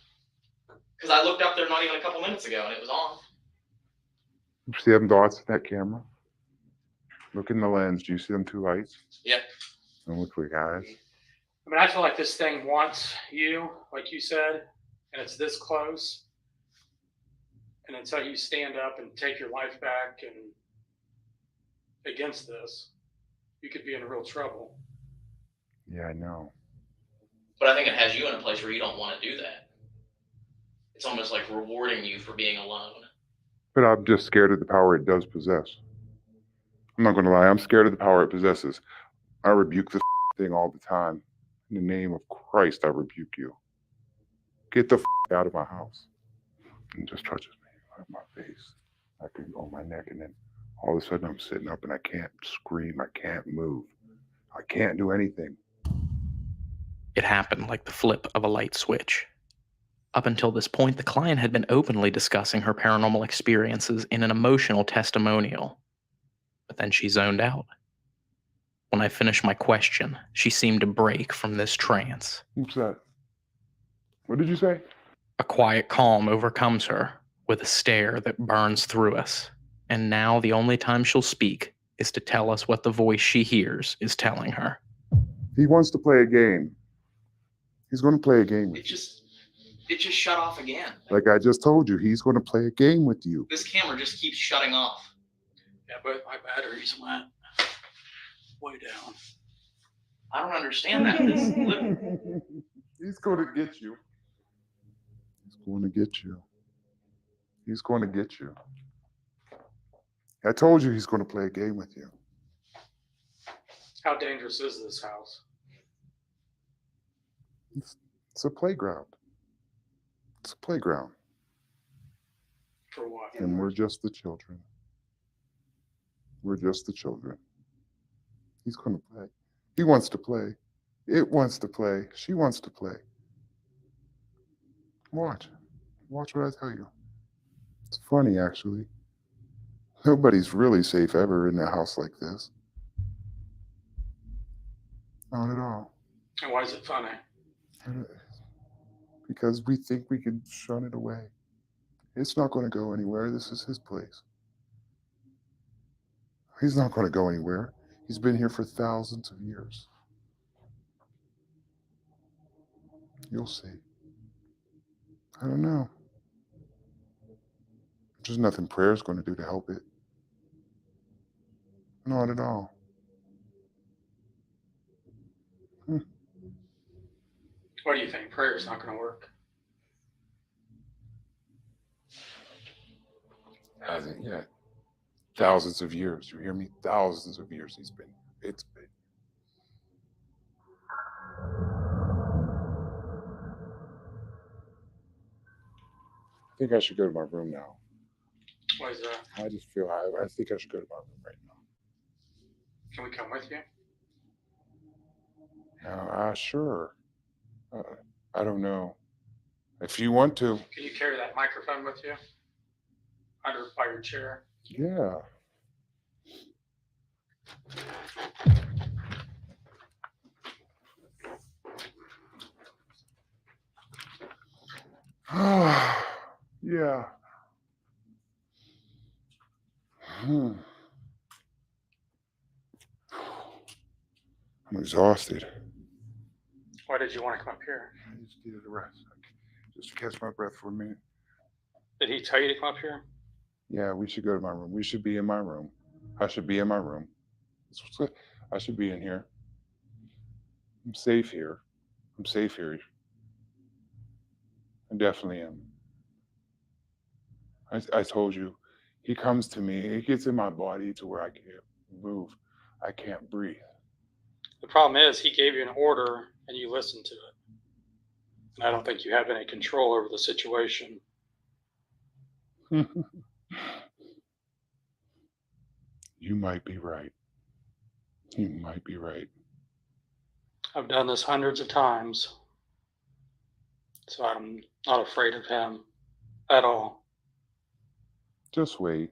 Because I looked up there not even a couple minutes ago and it was on. You see them dots in that camera? Look in the lens. Do you see them two lights? Yeah. Don't look like eyes. I mean, I feel like this thing wants you, like you said, and it's this close. And until you stand up and take your life back and against this, you could be in real trouble. Yeah, I know. But I think it has you in a place where you don't want to do that. It's almost like rewarding you for being alone. But I'm just scared of the power it does possess. I'm not going to lie. I'm scared of the power it possesses. I rebuke this thing all the time. In the name of Christ, I rebuke you. Get the out of my house. And just touches me on my face. I can go on my neck, and then all of a sudden I'm sitting up and I can't scream. I can't move. I can't do anything. It happened like the flip of a light switch. Up until this point, the client had been openly discussing her paranormal experiences in an emotional testimonial. But then she zoned out. When I finished my question, she seemed to break from this trance. What's that? What did you say? A quiet calm overcomes her, with a stare that burns through us. And now the only time she'll speak is to tell us what the voice she hears is telling her. He wants to play a game. He's going to play a game with you. It just shut off again. Like I just told you, he's going to play a game with you. This camera just keeps shutting off. Yeah, but my batteries went way down. I don't understand that. He's going to get you. He's going to get you. He's going to get you. I told you he's going to play a game with you. How dangerous is this house? It's a playground. It's a playground. For what? And we're just the children. We're just the children. He's going to play. He wants to play. It wants to play. She wants to play. Watch. Watch what I tell you. It's funny, actually. Nobody's really safe ever in a house like this. Not at all. And why is it funny? Because we think we could shun it away. It's not going to go anywhere. This is his place. He's not going to go anywhere. He's been here for thousands of years. You'll see. I don't know. There's nothing prayer's going to do to help it. Not at all. What do you think? Prayer is not going to work? Hasn't yet. Thousands of years. You hear me? Thousands of years he's been here. It's been. I think I should go to my room now. Why is that? I just feel I think I should go to my room right now. Can we come with you? Sure. I don't know. If you want to. Can you carry that microphone with you? Under by your chair? Yeah. Yeah. I'm exhausted. Why did you want to come up here? I just needed a rest. Just to catch my breath for a minute. Did he tell you to come up here? Yeah, we should go to my room. We should be in my room. I should be in my room. I should be in here. I'm safe here. I'm safe here. I definitely am. I told you, he comes to me. It gets in my body to where I can't move. I can't breathe. The problem is he gave you an order and you listened to it. And I don't think you have any control over the situation. You might be right. You might be right. I've done this hundreds of times. So I'm not afraid of him at all. Just wait.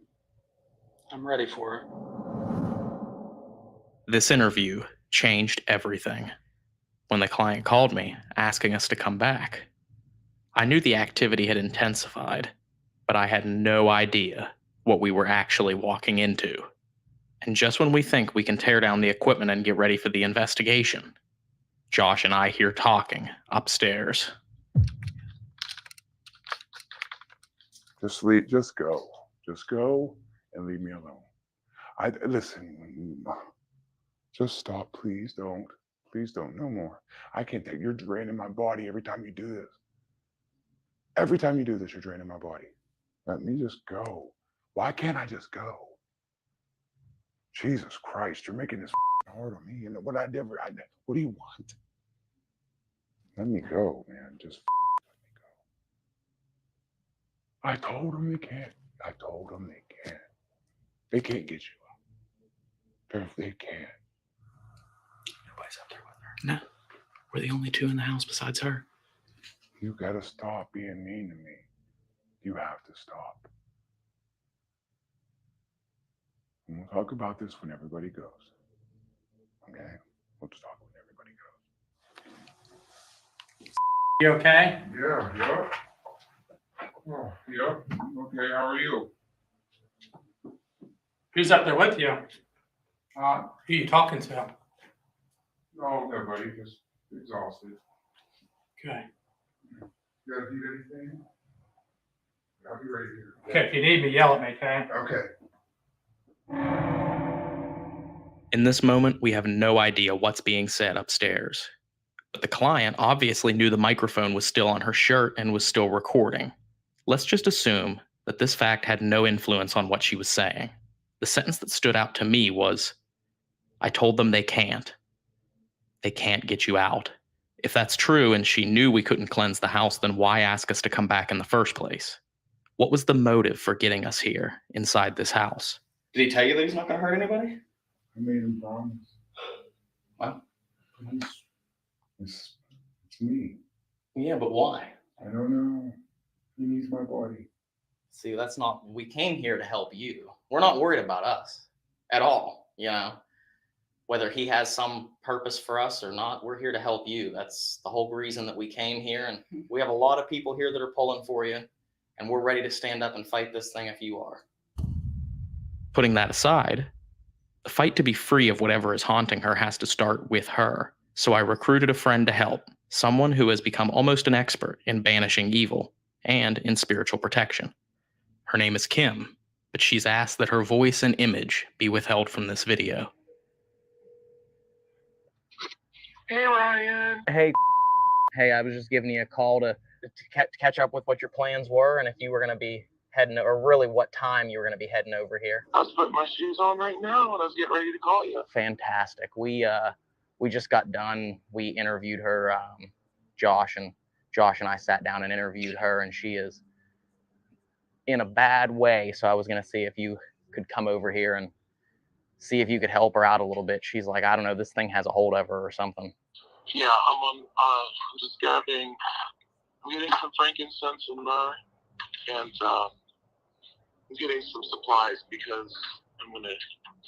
I'm ready for it. This interview changed everything. When the client called me, asking us to come back, I knew the activity had intensified, but I had no idea what we were actually walking into. And just when we think we can tear down the equipment and get ready for the investigation, Josh and I hear talking upstairs. Just go. Just go and leave me alone. Listen. Just stop, please don't. Please don't. No more. I can't take. You're draining my body every time you do this. Every time you do this, you're draining my body. Let me just go. Why can't I just go? Jesus Christ, you're making this hard on me. You know what what do you want? Let me go, man. Just let me go. I told them they can't. I told them they can't. They can't get you out. They can't. Nobody's up there with her. No. We're the only two in the house besides her. You gotta stop being mean to me. You have to stop. And we'll talk about this when everybody goes. Okay? We'll just talk when everybody goes. You okay? Yeah. Oh, yeah. Okay, how are you? Who's up there with you? Who Uh, are you talking to? no, nobody. Just exhausted. Okay. You gotta need anything? I'll be right here. Okay, if you need me, yell at me, okay? Okay. In this moment, we have no idea what's being said upstairs. But the client obviously knew the microphone was still on her shirt and was still recording. Let's just assume that this fact had no influence on what she was saying. The sentence that stood out to me was, I told them they can't. They can't get you out. If that's true and she knew we couldn't cleanse the house, then why ask us to come back in the first place? What was the motive for getting us here, inside this house? Did he tell you that he's not going to hurt anybody? I made him promise. What? It's me. Yeah, but why? I don't know. He needs my body. See, that's not, we came here to help you. We're not worried about us at all, you know. Whether he has some purpose for us or not, we're here to help you. That's the whole reason that we came here. And we have a lot of people here that are pulling for you. And we're ready to stand up and fight this thing if you are. Putting that aside, the fight to be free of whatever is haunting her has to start with her. So I recruited a friend to help, someone who has become almost an expert in banishing evil and in spiritual protection. Her name is Kim, but she's asked that her voice and image be withheld from this video. Hey, Ryan. Hey, I was just giving you a call to catch up with what your plans were and if you were going to be heading, or really what time you were going to be heading over here. I was putting my shoes on right now and I was getting ready to call you. Fantastic. We just got done. We interviewed her, Josh and I sat down and interviewed her, and she is in a bad way. So I was going to see if you could come over here and see if you could help her out a little bit. She's like, I don't know, this thing has a hold of her or something. Yeah, I'm just I'm getting some frankincense and myrrh, and I'm getting some supplies because I'm going to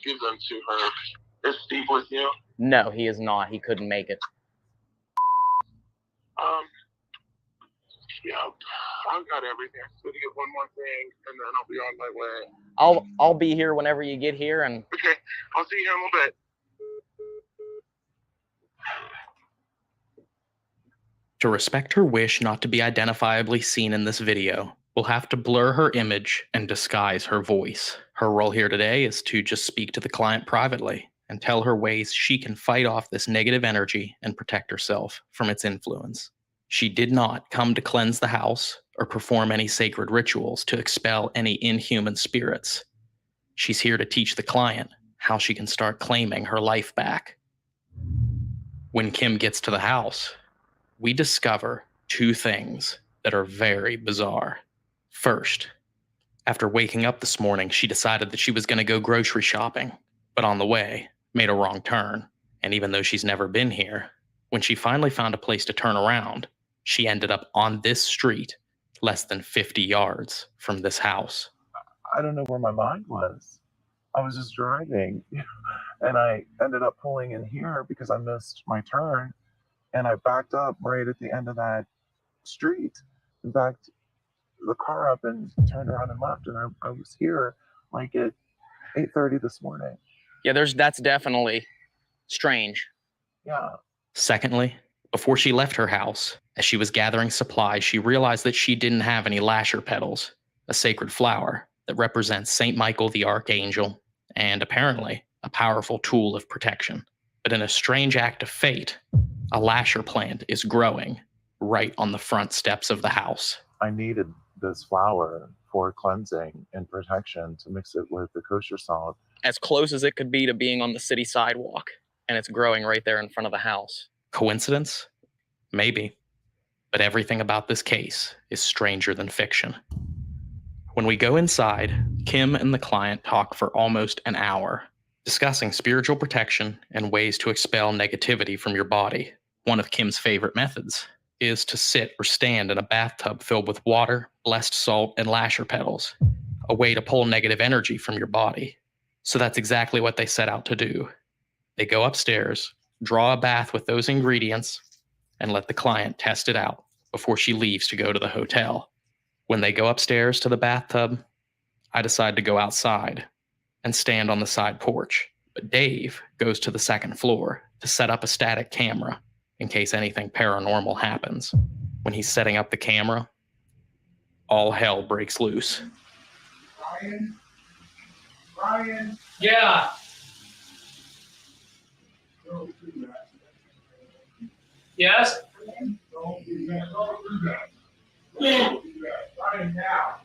give them to her. Is Steve with you? No, he is not. He couldn't make it. Yeah, I've got everything. I'm going to get one more thing, and then I'll be on my way. I'll be here whenever you get here, and okay, I'll see you in a little bit. To respect her wish not to be identifiably seen in this video, we'll have to blur her image and disguise her voice. Her role here today is to just speak to the client privately and tell her ways she can fight off this negative energy and protect herself from its influence. She did not come to cleanse the house or perform any sacred rituals to expel any inhuman spirits. She's here to teach the client how she can start claiming her life back. When Kim gets to the house, we discover two things that are very bizarre. First, after waking up this morning, she decided that she was going to go grocery shopping, but on the way, made a wrong turn. And even though she's never been here, when she finally found a place to turn around, she ended up on this street, less than 50 yards from this house. I don't know where my mind was. I was just driving, and I ended up pulling in here because I missed my turn, and I backed up right at the end of that street and backed the car up and turned around and left, and I was here like at 8:30 this morning. yeah, that's definitely strange. Yeah. Secondly, before she left her house, as she was gathering supplies, she realized that she didn't have any lasher petals, a sacred flower that represents Saint Michael the Archangel, and apparently a powerful tool of protection. But in a strange act of fate, a lasher plant is growing right on the front steps of the house. I needed this flower for cleansing and protection to mix it with the kosher salt. As close as it could be to being on the city sidewalk, and it's growing right there in front of the house. Coincidence? Maybe. But everything about this case is stranger than fiction. When we go inside, Kim and the client talk for almost an hour, discussing spiritual protection and ways to expel negativity from your body. One of Kim's favorite methods is to sit or stand in a bathtub filled with water, blessed salt, and lasher petals, a way to pull negative energy from your body. So that's exactly what they set out to do. They go upstairs, draw a bath with those ingredients, and let the client test it out before she leaves to go to the hotel. When they go upstairs to the bathtub, I decide to go outside and stand on the side porch. But Dave goes to the second floor to set up a static camera in case anything paranormal happens. When he's setting up the camera, all hell breaks loose. Ryan. Yeah. Yes? Don't do that. Don't do that. Don't do that. Ryan, now.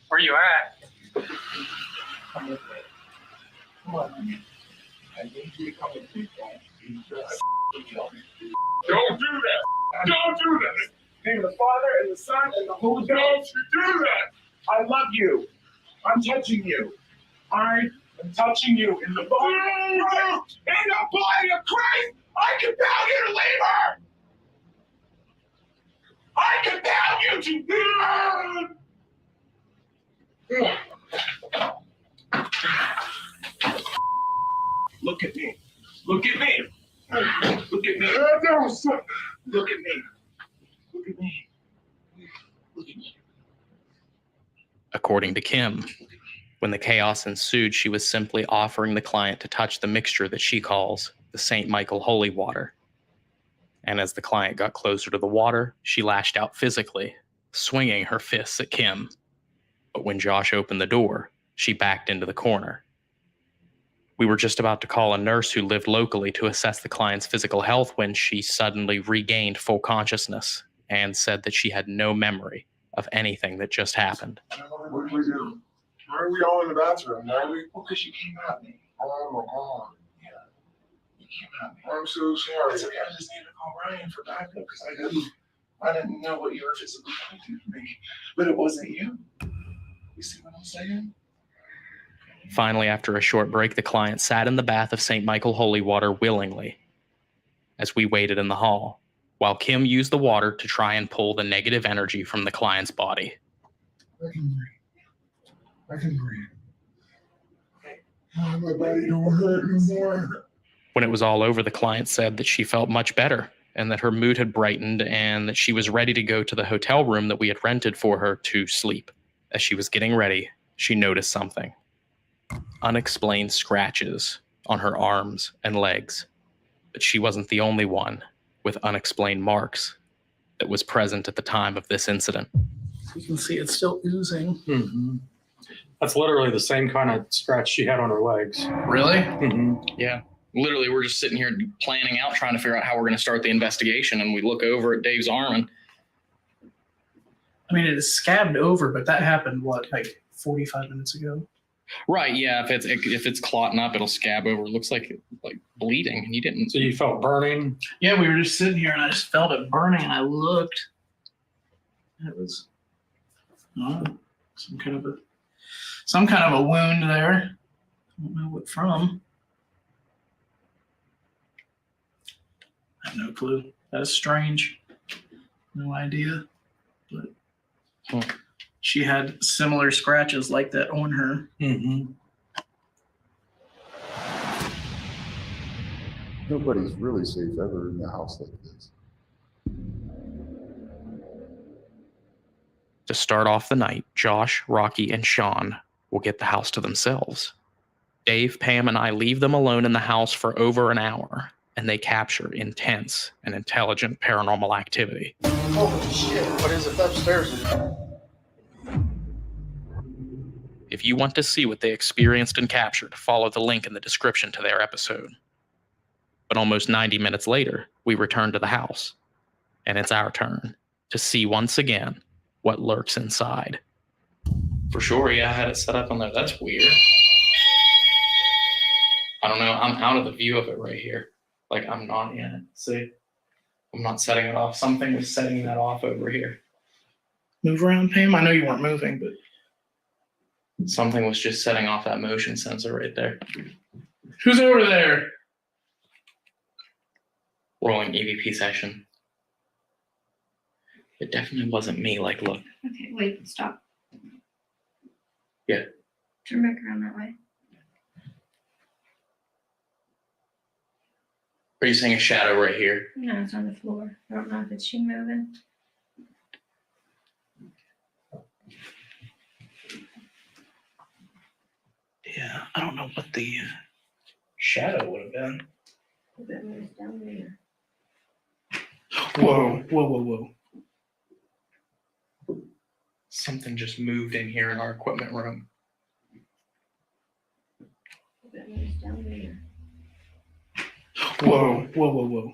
Where you at? Come with me. Come on. I need you to come with me. Don't do that. Don't do that. In the Father and the Son and the Holy Ghost. Don't you do that. I love you. I'm touching you. I am touching you in the body of Christ. In the body of Christ. I compel you to leave her. I compel you to leave her. Look at me. Look at me. Look at me. No, son. Look at me. Look at me. Look at me. According to Kim, when the chaos ensued, she was simply offering the client to touch the mixture that she calls the St. Michael Holy Water. And as the client got closer to the water, she lashed out physically, swinging her fists at Kim. But when Josh opened the door, she backed into the corner. We were just about to call a nurse who lived locally to assess the client's physical health when she suddenly regained full consciousness and said that she had no memory of anything that just happened. What did we do? Why are we all in the bathroom? Why are we? Well, because you came at me. Oh my God. Yeah. You came at me. I'm so sorry. It's okay. I just needed to call Ryan for backup because I didn't know what you were physically going to do to me. But it wasn't you. You see what I'm saying? Finally, after a short break, the client sat in the bath of St. Michael Holy Water willingly as we waited in the hall, while Kim used the water to try and pull the negative energy from the client's body. I can breathe. I can breathe. Oh, my body don't hurt anymore. When it was all over, the client said that she felt much better and that her mood had brightened and that she was ready to go to the hotel room that we had rented for her to sleep. As she was getting ready, she noticed something. Unexplained scratches on her arms and legs. But she wasn't the only one with unexplained marks that was present at the time of this incident. You can see it's still oozing. Mm-hmm. That's literally the same kind of scratch she had on her legs. Really? Mm-hmm. Yeah. Literally, we're just sitting here planning out, trying to figure out how we're going to start the investigation. And we look over at Dave's arm and I mean, it is scabbed over, but that happened, what, like 45 minutes ago? right, yeah. If it's clotting up, it'll scab over. It looks like bleeding, and you didn't. So you felt burning? Yeah, we were just sitting here, and I just felt it burning, and I looked. And it was some kind of a wound there. I don't know what from. I have no clue. That is strange. No idea. But she had similar scratches like that on her. Mm-hmm. Nobody's really safe ever in a house like this. To start off the night, Josh, Rocky, and Sean will get the house to themselves. Dave, Pam, and I leave them alone in the house for over an hour, and they capture intense and intelligent paranormal activity. Holy shit, what is it upstairs? If you want to see what they experienced and captured, follow the link in the description to their episode. But almost 90 minutes later, we return to the house, and it's our turn to see once again what lurks inside. For sure, yeah, I had it set up on there. That's weird. I don't know. I'm out of the view of it right here. Like, I'm not in it. See? I'm not setting it off. Something was setting that off over here. Move around, Pam? I know you weren't moving, but Something was just setting off that motion sensor right there. who's over there? Rolling EVP session. It definitely wasn't me. Like, look. Okay, wait, stop. Yeah. Turn back around that way. Are you seeing a shadow right here? No, it's on the floor. I don't know if it's she moving. Yeah, I don't know what the shadow would have been. That moves down there. Whoa, whoa, whoa, whoa. Something just moved in here in our equipment room. That moves down there. Whoa, whoa, whoa, whoa.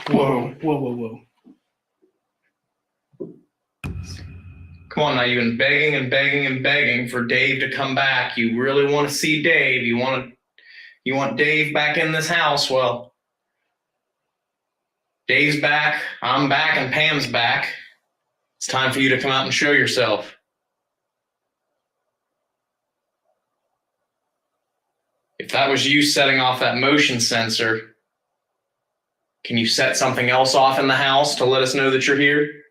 Whoa, whoa, whoa, whoa. Come on now, you've been begging and begging and begging for Dave to come back. You really want to see Dave. You want Dave back in this house. Well, Dave's back, I'm back, and Pam's back. It's time for you to come out and show yourself. If that was you setting off that motion sensor, can you set something else off in the house to let us know that you're here?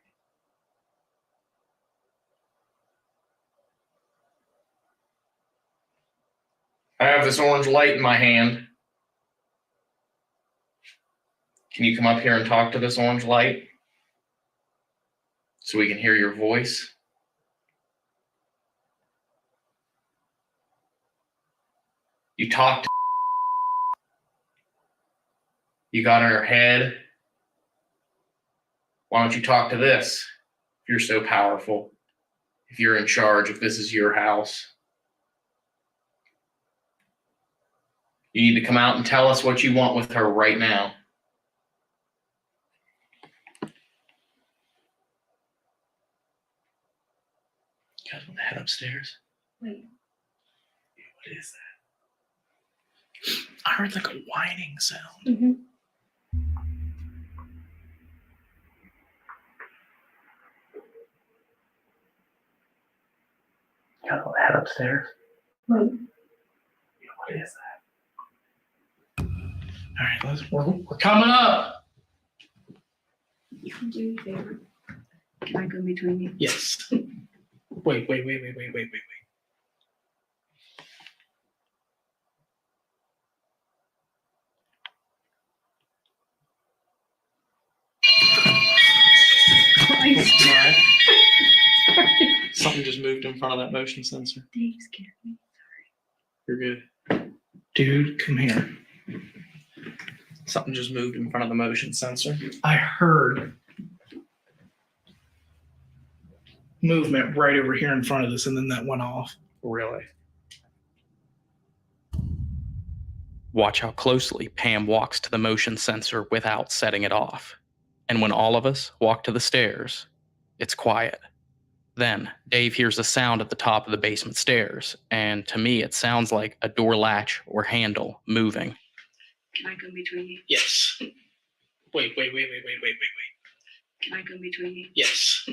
have this orange light in my hand. Can you come up here and talk to this orange light so we can hear your voice? You talked. You got in her head. Why don't you talk to this? If you're so powerful, if you're in charge, if this is your house, you need to come out and tell us what you want with her right now. Guys want to head upstairs? Wait. What is that? I heard like a whining sound. Mm-hmm. Gotta head upstairs. Wait. What is that? All right, we're coming up. You can do me a favor. Can I go between you? Yes. Wait. Christ. Something just moved in front of that motion sensor. Dave scared me. You're good. Dude, come here. Something just moved in front of the motion sensor. I heard movement right over here in front of us, and then that went off. Really? Watch how closely Pam walks to the motion sensor without setting it off. And when all of us walk to the stairs, it's quiet. Then Dave hears a sound at the top of the basement stairs, and to me it sounds like a door latch or handle moving. Can I go between you? Yes. Wait. Can I go between you? Yes.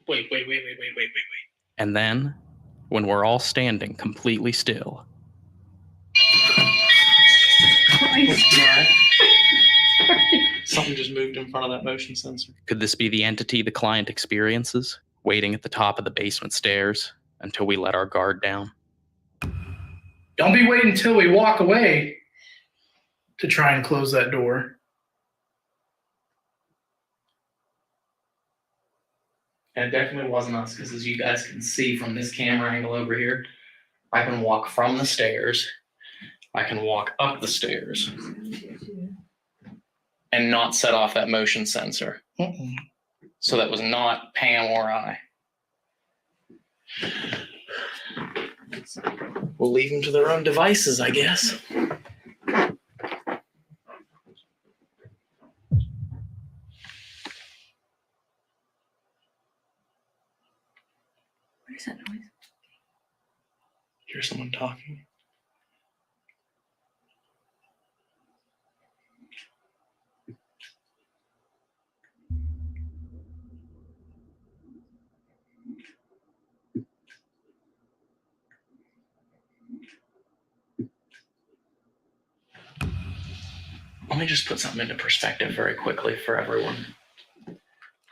Wait. And then, when we're all standing completely still, something just moved in front of that motion sensor. Could this be the entity the client experiences, waiting at the top of the basement stairs until we let our guard down? Don't be waiting until we walk away to try and close that door. And it definitely wasn't us, because as you guys can see from this camera angle over here, I can walk from the stairs, I can walk up the stairs, and not set off that motion sensor. Mm-mm. So that was not Pam or I. We'll leave them to their own devices, I guess. What is that noise? Hear someone talking. Let me just put something into perspective very quickly for everyone.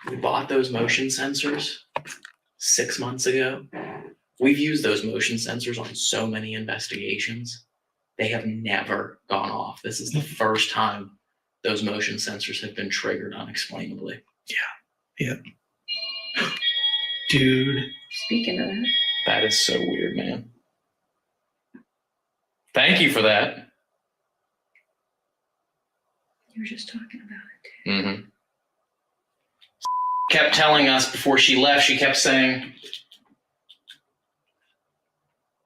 We bought those motion sensors 6 months ago. We've used those motion sensors on so many investigations. They have never gone off. This is the first time those motion sensors have been triggered unexplainably. Yeah. Dude. Speaking of that. That is so weird, man. Thank you for that. You were just talking about it. Mm-hmm. Kept telling us before she left, she kept saying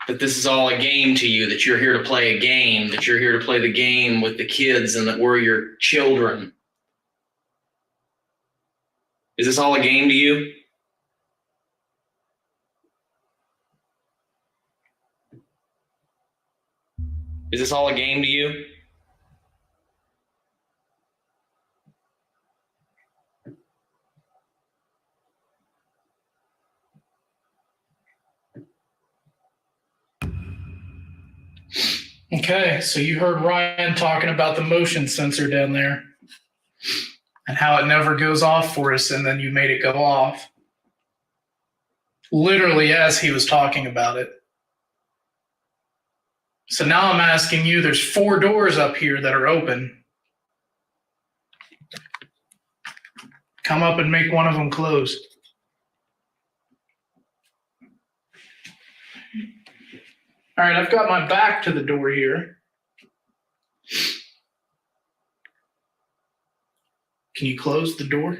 that this is all a game to you, that you're here to play a game, that you're here to play the game with the kids and that we're your children. Is this all a game to you? Is this all a game to you? Okay, so you heard Ryan talking about the motion sensor down there and how it never goes off for us, and then you made it go off. Literally as he was talking about it. So now I'm asking you, there's 4 doors up here that are open. Come up and make one of them close. All right, I've got my back to the door here. Can you close the door?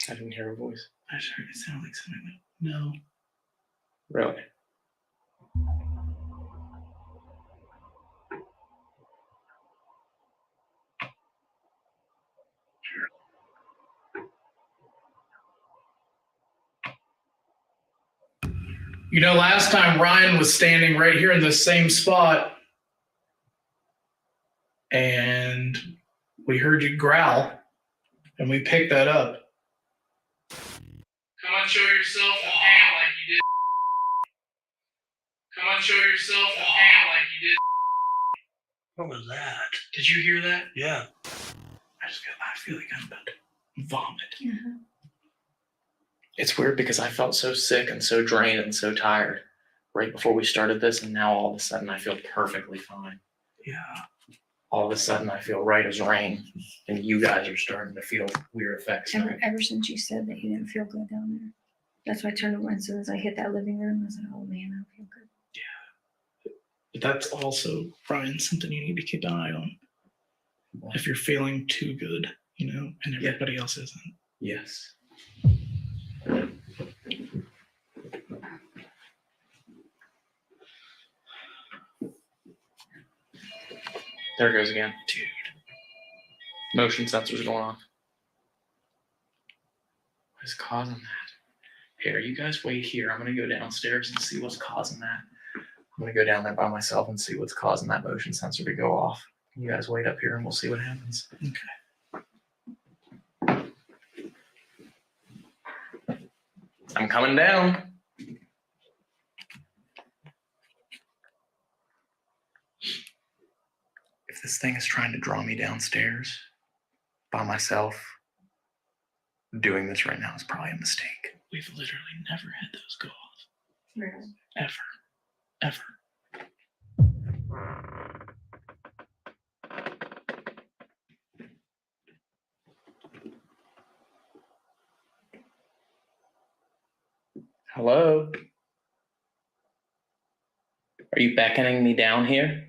I didn't hear a voice. I just heard it sound like something. No. Really? You know, last time Ryan was standing right here in the same spot, and we heard you growl, and we picked that up. Come on, show yourself and hand like you did. Come on, show yourself and hand like you did. What was that? Did you hear that? Yeah. I feel like I'm about to vomit. Uh-huh. It's weird because I felt so sick and so drained and so tired right before we started this, and now all of a sudden I feel perfectly fine. Yeah. All of a sudden I feel right as rain, and you guys are starting to feel weird effects. Ever since you said that you didn't feel good down there. That's why I turned around as soon as I hit that living room. I was like, oh man, I don't feel good. But that's also, Ryan, something you need to keep an eye on. If you're feeling too good, you know, and everybody else isn't. Yes. There it goes again. Dude. Motion sensors going off. What is causing that? Here, you guys wait here. I'm going to go downstairs and see what's causing that. I'm going to go down there by myself and see what's causing that motion sensor to go off. You guys wait up here and we'll see what happens. Okay. I'm coming down. If this thing is trying to draw me downstairs by myself, doing this right now is probably a mistake. We've literally never had those go off. Really? Ever. Hello? Are you beckoning me down here?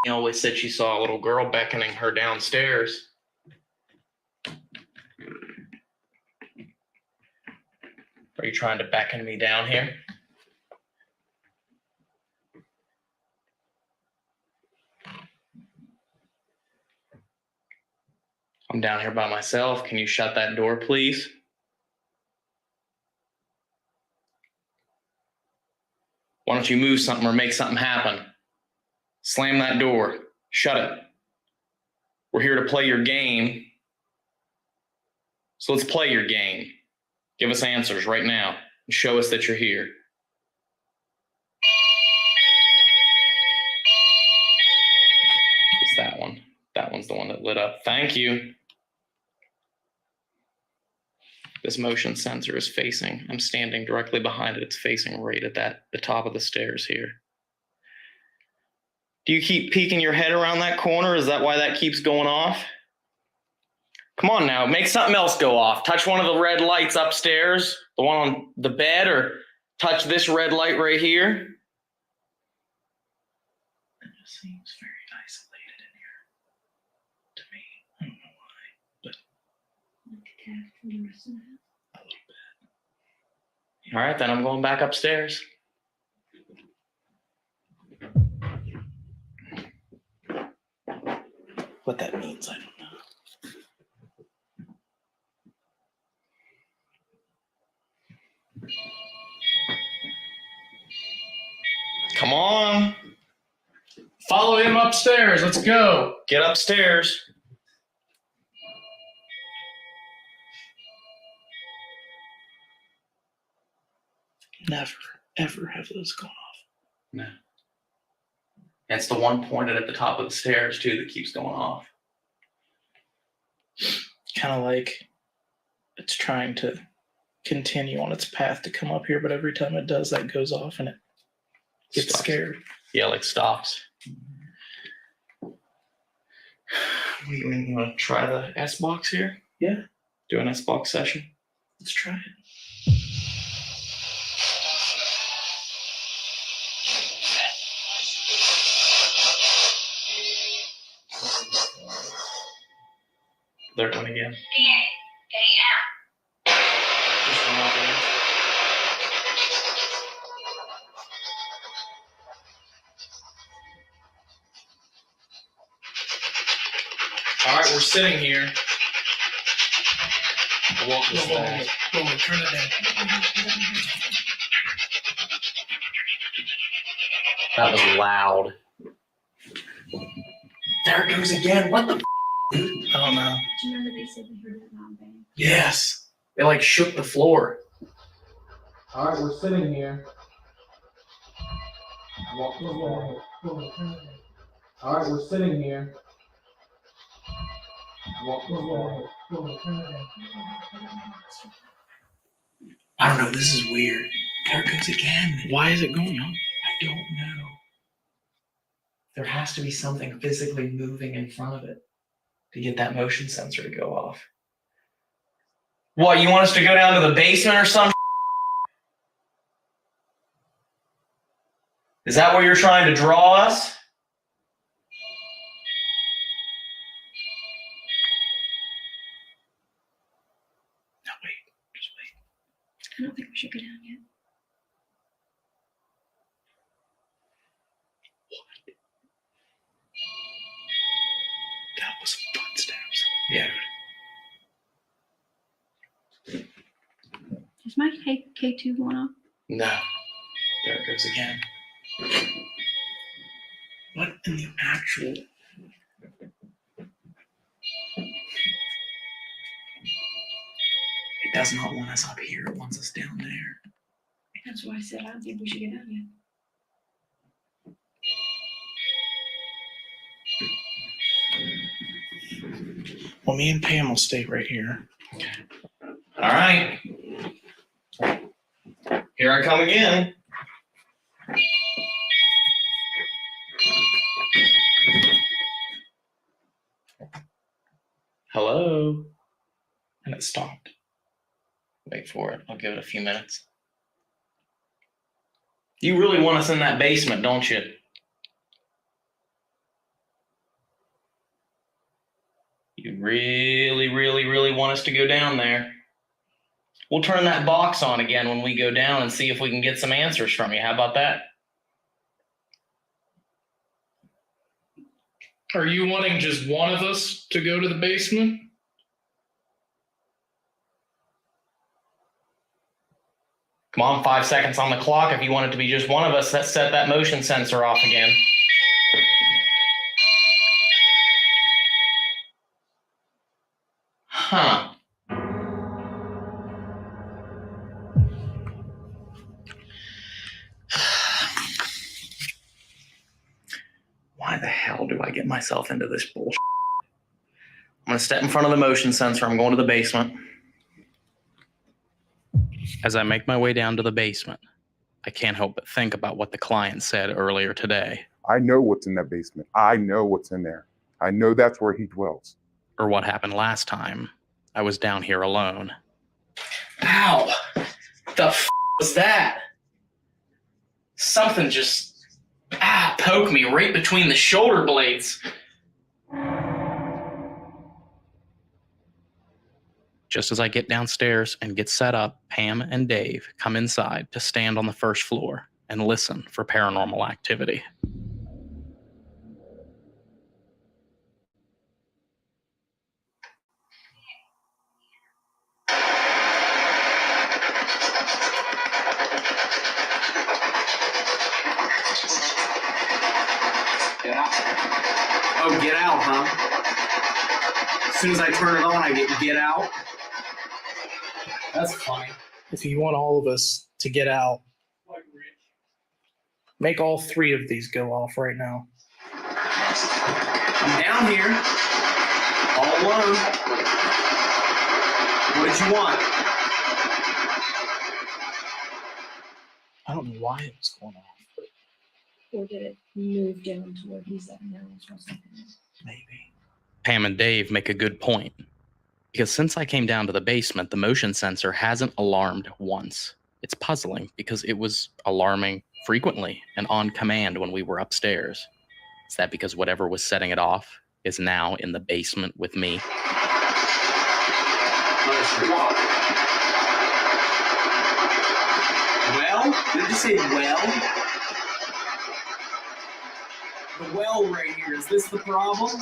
She always said she saw a little girl beckoning her downstairs. Are you trying to beckon me down here? I'm down here by myself. Can you shut that door, please? Why don't you move something or make something happen? Slam that door. Shut it. We're here to play your game. So let's play your game. Give us answers right now and show us that you're here. It's that one. That one's the one that lit up. Thank you. This motion sensor is facing, I'm standing directly behind it. It's facing right at the top of the stairs here. Do you keep peeking your head around that corner? Is that why that keeps going off? Come on now, make something else go off. Touch one of the red lights upstairs, the one on the bed, or touch this red light right here. It just seems very isolated in here to me. I don't know why, but a little bit. All right, then I'm going back upstairs. What that means, I don't know. Come on. Follow him upstairs. Let's go. Get upstairs. Never, ever have those gone off. No. And it's the one pointed at the top of the stairs, too, that keeps going off. kind of like it's trying to continue on its path to come up here, but every time it does, that goes off and it gets scared. Yeah, like stops. What do you mean? You want to try the S box here? Yeah. Do an S box session? Let's try it. There one again. All right, we're sitting here. Walk this back. Turn it down. That was loud. There it goes again. What the f? I don't know. Do you remember they said they heard that loud bang? Yes. It like shook the floor. All right, we're sitting here. All right, we're sitting here. I don't know. This is weird. There it goes again. Why is it going on? I don't know. There has to be something physically moving in front of it to get that motion sensor to go off. What, you want us to go down to the basement or something? Is that where you're trying to draw us? No, wait. Just wait. I don't think we should go down yet. That was some footsteps. Yeah. Is my K2 going off? No. There it goes again. What in the actual? It does not want us up here. It wants us down there. That's why I said I don't think we should go down yet. Well, me and Pam will stay right here. All right. Here I come again. Hello? And it stopped. Wait for it. I'll give it a few minutes. You really want us in that basement, don't you? You really, really, really want us to go down there. We'll turn that box on again when we go down and see if we can get some answers from you. How about that? Are you wanting just one of us to go to the basement? Come on, 5 seconds on the clock. If you want it to be just one of us, let's set that motion sensor off again. Huh. Why the hell do I get myself into this bullshit? I'm going to step in front of the motion sensor. I'm going to the basement. As I make my way down to the basement, I can't help but think about what the client said earlier today. I know what's in that basement. I know what's in there. I know that's where he dwells. Or what happened last time I was down here alone. Ow! The f was that? Something just poked me right between the shoulder blades. Just as I get downstairs and get set up, Pam and Dave come inside to stand on the first floor and listen for paranormal activity. Oh, get out, huh? As soon as I turn it on, I get out. That's funny. If you want all of us to get out, make all 3 of these go off right now. I'm down here, all alone. What did you want? I don't know why it was going off. Or did it move down to where he's at now or something? Maybe. Pam and Dave make a good point. Because since I came down to the basement, the motion sensor hasn't alarmed once. It's puzzling because it was alarming frequently and on command when we were upstairs. Is that because whatever was setting it off is now in the basement with me? Well? Did you say well? The well right here, is this the problem?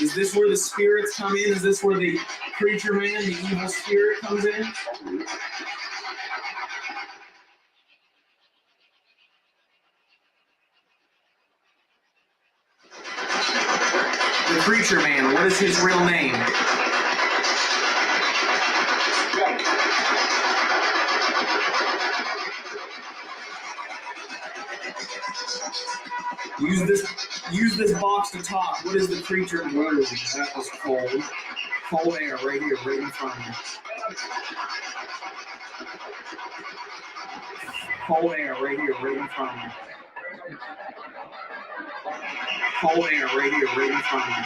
Is this where the spirits come in? Is this where the creature man, the evil spirit comes in? The creature man, what is his real name? Use this box to talk. What is the creature? Whoa, that was cold. Cold air right here, right in front of me. Cold air right here, right in front of me. Cold air right here, right in front of me.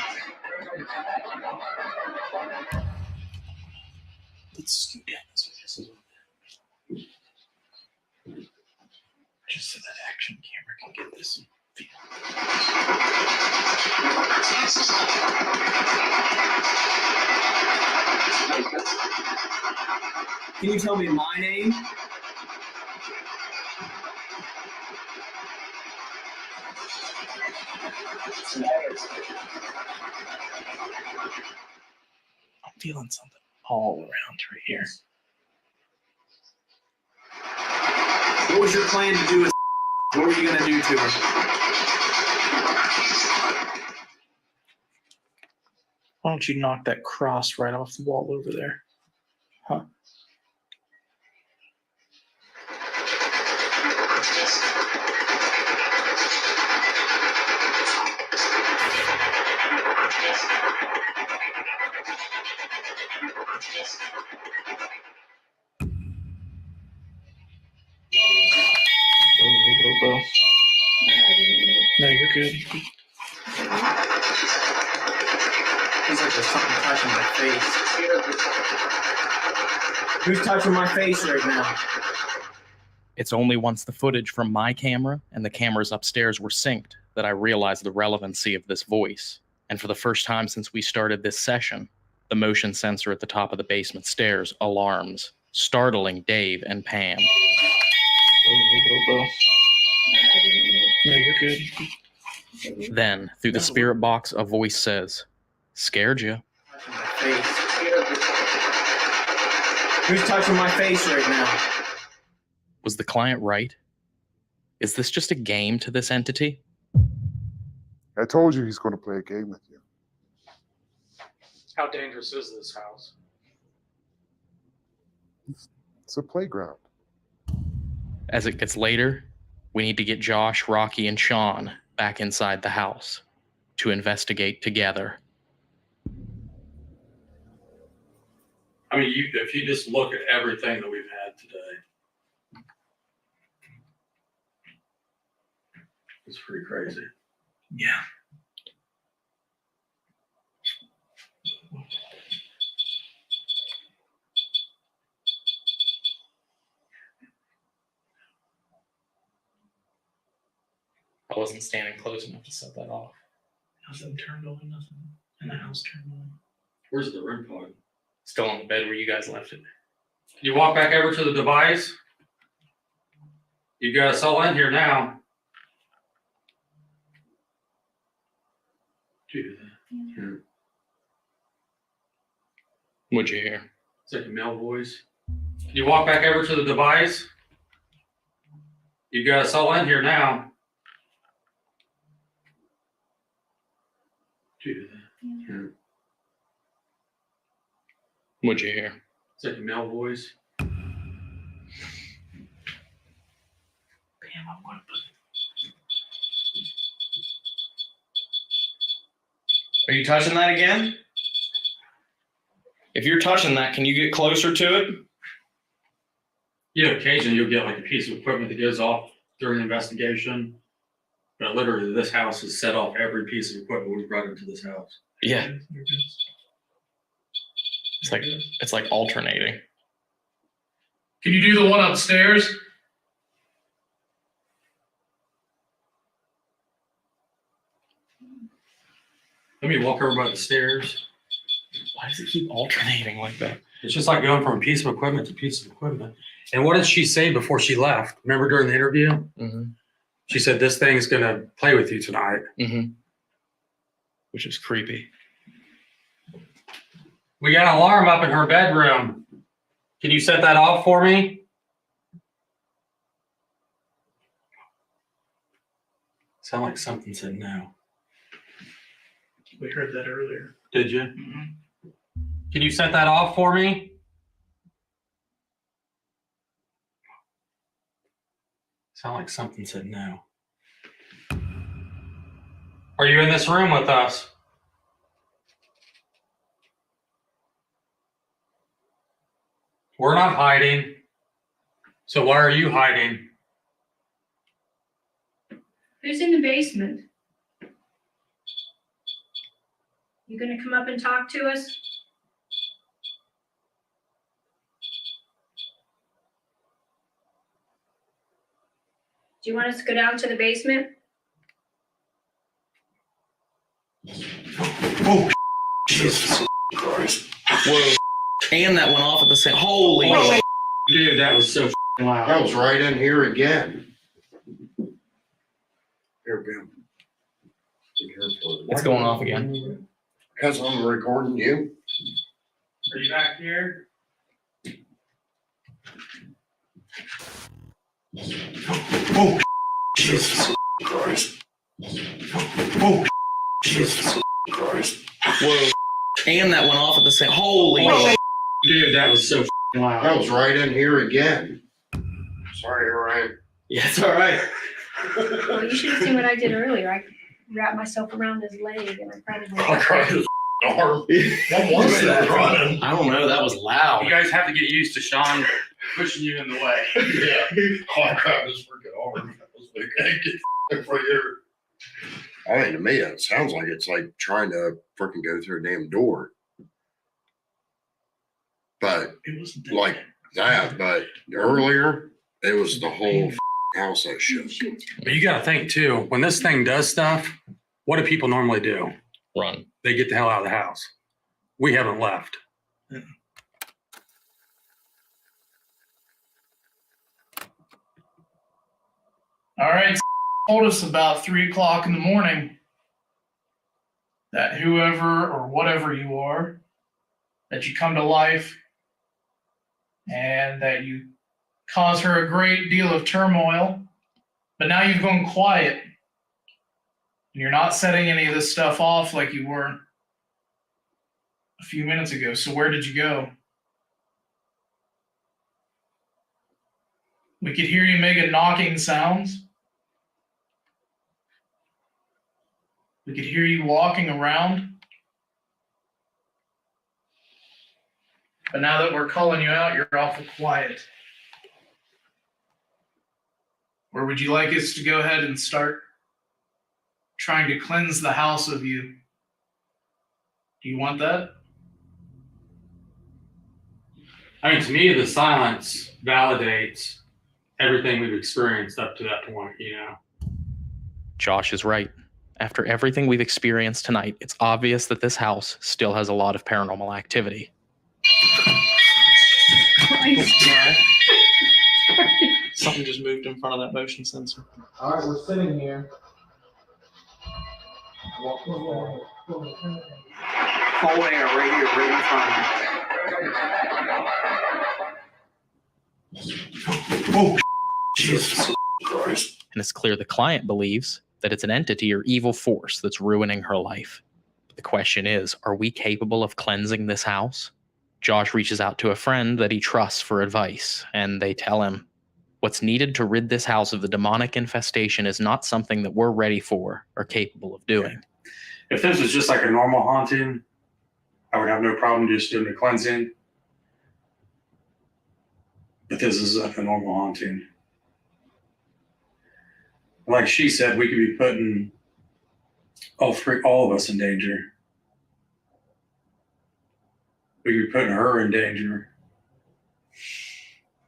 Let's scoot down this way just a little bit. Just so that action camera can get this feel. Can you tell me my name? I'm feeling something all around right here. What was your plan to do with what were you going to do to her? Why don't you knock that cross right off the wall over there? Huh? No, you're good. Feels like there's something touching my face. Who's touching my face right now? It's only once the footage from my camera and the cameras upstairs were synced that I realized the relevancy of this voice. And for the first time since we started this session, the motion sensor at the top of the basement stairs alarms, startling Dave and Pam. No, you're good. Then, through the spirit box, a voice says, "Scared you." Who's touching my face right now? Was the client right? Is this just a game to this entity? I told you he's going to play a game with you. How dangerous is this house? It's a playground. As it gets later, we need to get Josh, Rocky, and Sean back inside the house to investigate together. I mean, if you just look at everything that we've had today, it's pretty crazy. Yeah. I wasn't standing close enough to set that off. Nothing turned on, nothing in the house turned on. Where's the REM pod? Still on the bed where you guys left it. You walk back over to the device. You got us all in here now. Do that. What'd you hear? It's like a male voice. You walk back over to the device. You got us all in here now. Do that. What'd you hear? It's like a male voice. Bam, I'm gonna put Are you touching that again? If you're touching that, can you get closer to it? Yeah, occasionally you'll get like a piece of equipment that goes off during the investigation. But literally, this house has set off every piece of equipment we've brought into this house. Yeah. It's like alternating. Can you do the one upstairs? Let me walk over by the stairs. Why does it keep alternating like that? It's just like going from a piece of equipment to piece of equipment. And what did she say before she left? Remember during the interview? Mm-hmm. She said, this thing is going to play with you tonight. Mm-hmm. Which is creepy. We got an alarm up in her bedroom. Can you set that off for me? Sound like something said no. We heard that earlier. Did you? Mm-hmm. Can you set that off for me? Sound like something said no. Are you in this room with us? We're not hiding. So why are you hiding? Who's in the basement? You gonna come up and talk to us? Do you want us to go down to the basement? Oh, Jesus Christ. Whoa. And that went off at the same. Holy. Dude, that was so loud. That was right in here again. Here, Bill. It's going off again. Because I'm recording you. Are you back here? Oh, Jesus Christ. Oh, Jesus Christ. Whoa. And that went off at the same. Holy. Dude, that was so loud. That was right in here again. Sorry, Ryan. Yeah, it's all right. Well, you should have seen what I did earlier. I wrapped myself around his leg and I probably. I tried his arm. What was that? Running. I don't know. That was loud. You guys have to get used to Sean pushing you in the way. Yeah. I grabbed his freaking arm. I was like, hey, get in front of here. I mean, to me, it sounds like it's like trying to freaking go through a damn door. But like that, but earlier, it was the whole house that shook. But you got to think too, when this thing does stuff, what do people normally do? Run. They get the hell out of the house. We haven't left. All right. Told us about 3 o'clock in the morning that whoever or whatever you are, that you come to life and that you cause her a great deal of turmoil, but now you've gone quiet and you're not setting any of this stuff off like you were a few minutes ago. So where did you go? We could hear you making knocking sounds. We could hear you walking around. But now that we're calling you out, you're awful quiet. Or would you like us to go ahead and start trying to cleanse the house of you? Do you want that? I mean, to me, the silence validates everything we've experienced up to that point, you know? Josh is right. After everything we've experienced tonight, it's obvious that this house still has a lot of paranormal activity. Something just moved in front of that motion sensor. All right, we're sitting here. Cold air right here, right in front of you. Oh, Jesus Christ. And it's clear the client believes that it's an entity or evil force that's ruining her life. But the question is, are we capable of cleansing this house? Josh reaches out to a friend that he trusts for advice, and they tell him, what's needed to rid this house of the demonic infestation is not something that we're ready for or capable of doing. If this was just like a normal haunting, I would have no problem just doing the cleansing. But this is a normal haunting. Like she said, we could be putting all of us in danger. We could be putting her in danger.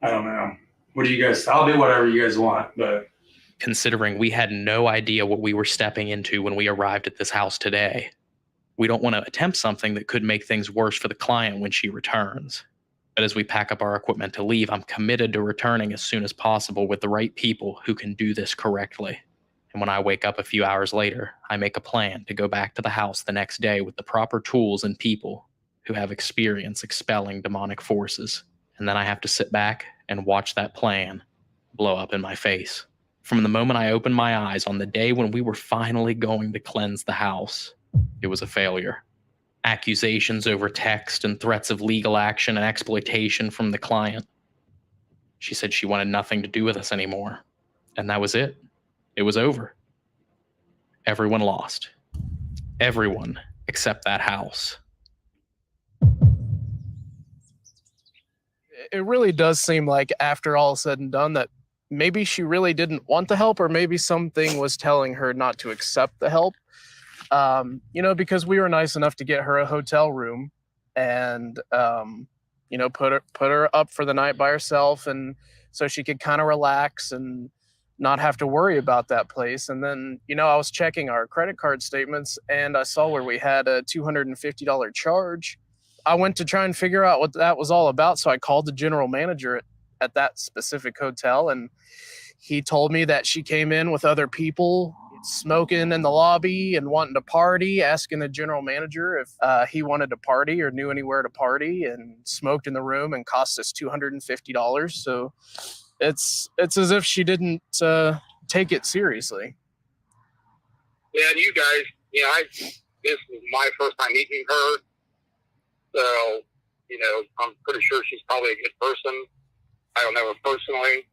I don't know. What do you guys? I'll do whatever you guys want, but considering we had no idea what we were stepping into when we arrived at this house today, we don't want to attempt something that could make things worse for the client when she returns. But as we pack up our equipment to leave, I'm committed to returning as soon as possible with the right people who can do this correctly. And when I wake up a few hours later, I make a plan to go back to the house the next day with the proper tools and people who have experience expelling demonic forces. And then I have to sit back and watch that plan blow up in my face. From the moment I opened my eyes on the day when we were finally going to cleanse the house, it was a failure. Accusations over text and threats of legal action and exploitation from the client. She said she wanted nothing to do with us anymore. And that was it. It was over. Everyone lost. Everyone except that house. It really does seem like after all is said and done that maybe she really didn't want the help, or maybe something was telling her not to accept the help. Because we were nice enough to get her a hotel room and, put her up for the night by herself, and so she could kind of relax and not have to worry about that place. And then, I was checking our credit card statements and I saw where we had a $250 charge. I went to try and figure out what that was all about. So I called the general manager at that specific hotel, and he told me that she came in with other people smoking in the lobby and wanting to party, asking the general manager if he wanted to party or knew anywhere to party, and smoked in the room and cost us $250. So it's as if she didn't take it seriously. Yeah, and you guys, this is my first time meeting her. So, I'm pretty sure she's probably a good person. I don't know her personally.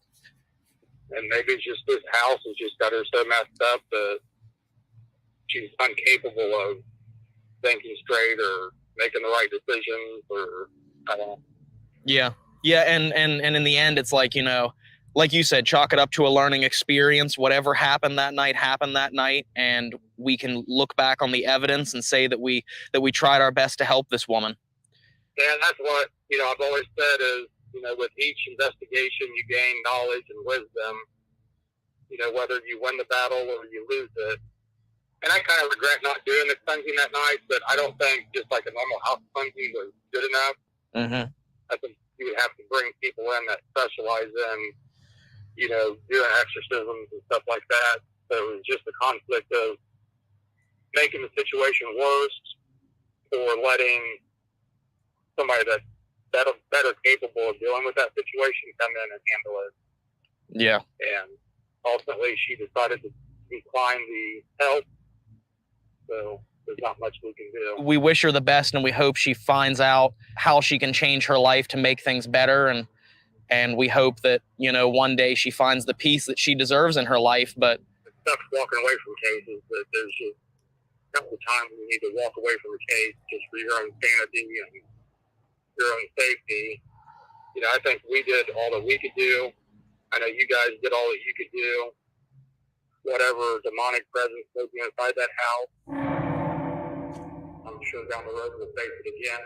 And maybe it's just this house has just got her so messed up that she's incapable of thinking straight or making the right decisions, or I don't know. Yeah. Yeah. And in the end, it's like, like you said, chalk it up to a learning experience. Whatever happened that night. And we can look back on the evidence and say that we tried our best to help this woman. Yeah, and that's what, I've always said is, with each investigation, you gain knowledge and wisdom, whether you win the battle or you lose it. And I kind of regret not doing the cleansing that night, but I don't think just like a normal house cleansing was good enough. Mm-hmm. I think you would have to bring people in that specialize in, doing exorcisms and stuff like that. So it was just a conflict of making the situation worse or letting somebody that's better capable of dealing with that situation come in and handle it. Yeah. And ultimately, she decided to decline the help. So there's not much we can do. We wish her the best, and we hope she finds out how she can change her life to make things better. And we hope that, one day she finds the peace that she deserves in her life. But it's tough walking away from cases, but there's just a couple of times you need to walk away from a case just for your own sanity and your own safety. I think we did all that we could do. I know you guys did all that you could do. Whatever demonic presence may be inside that house, I'm sure down the road we'll face it again.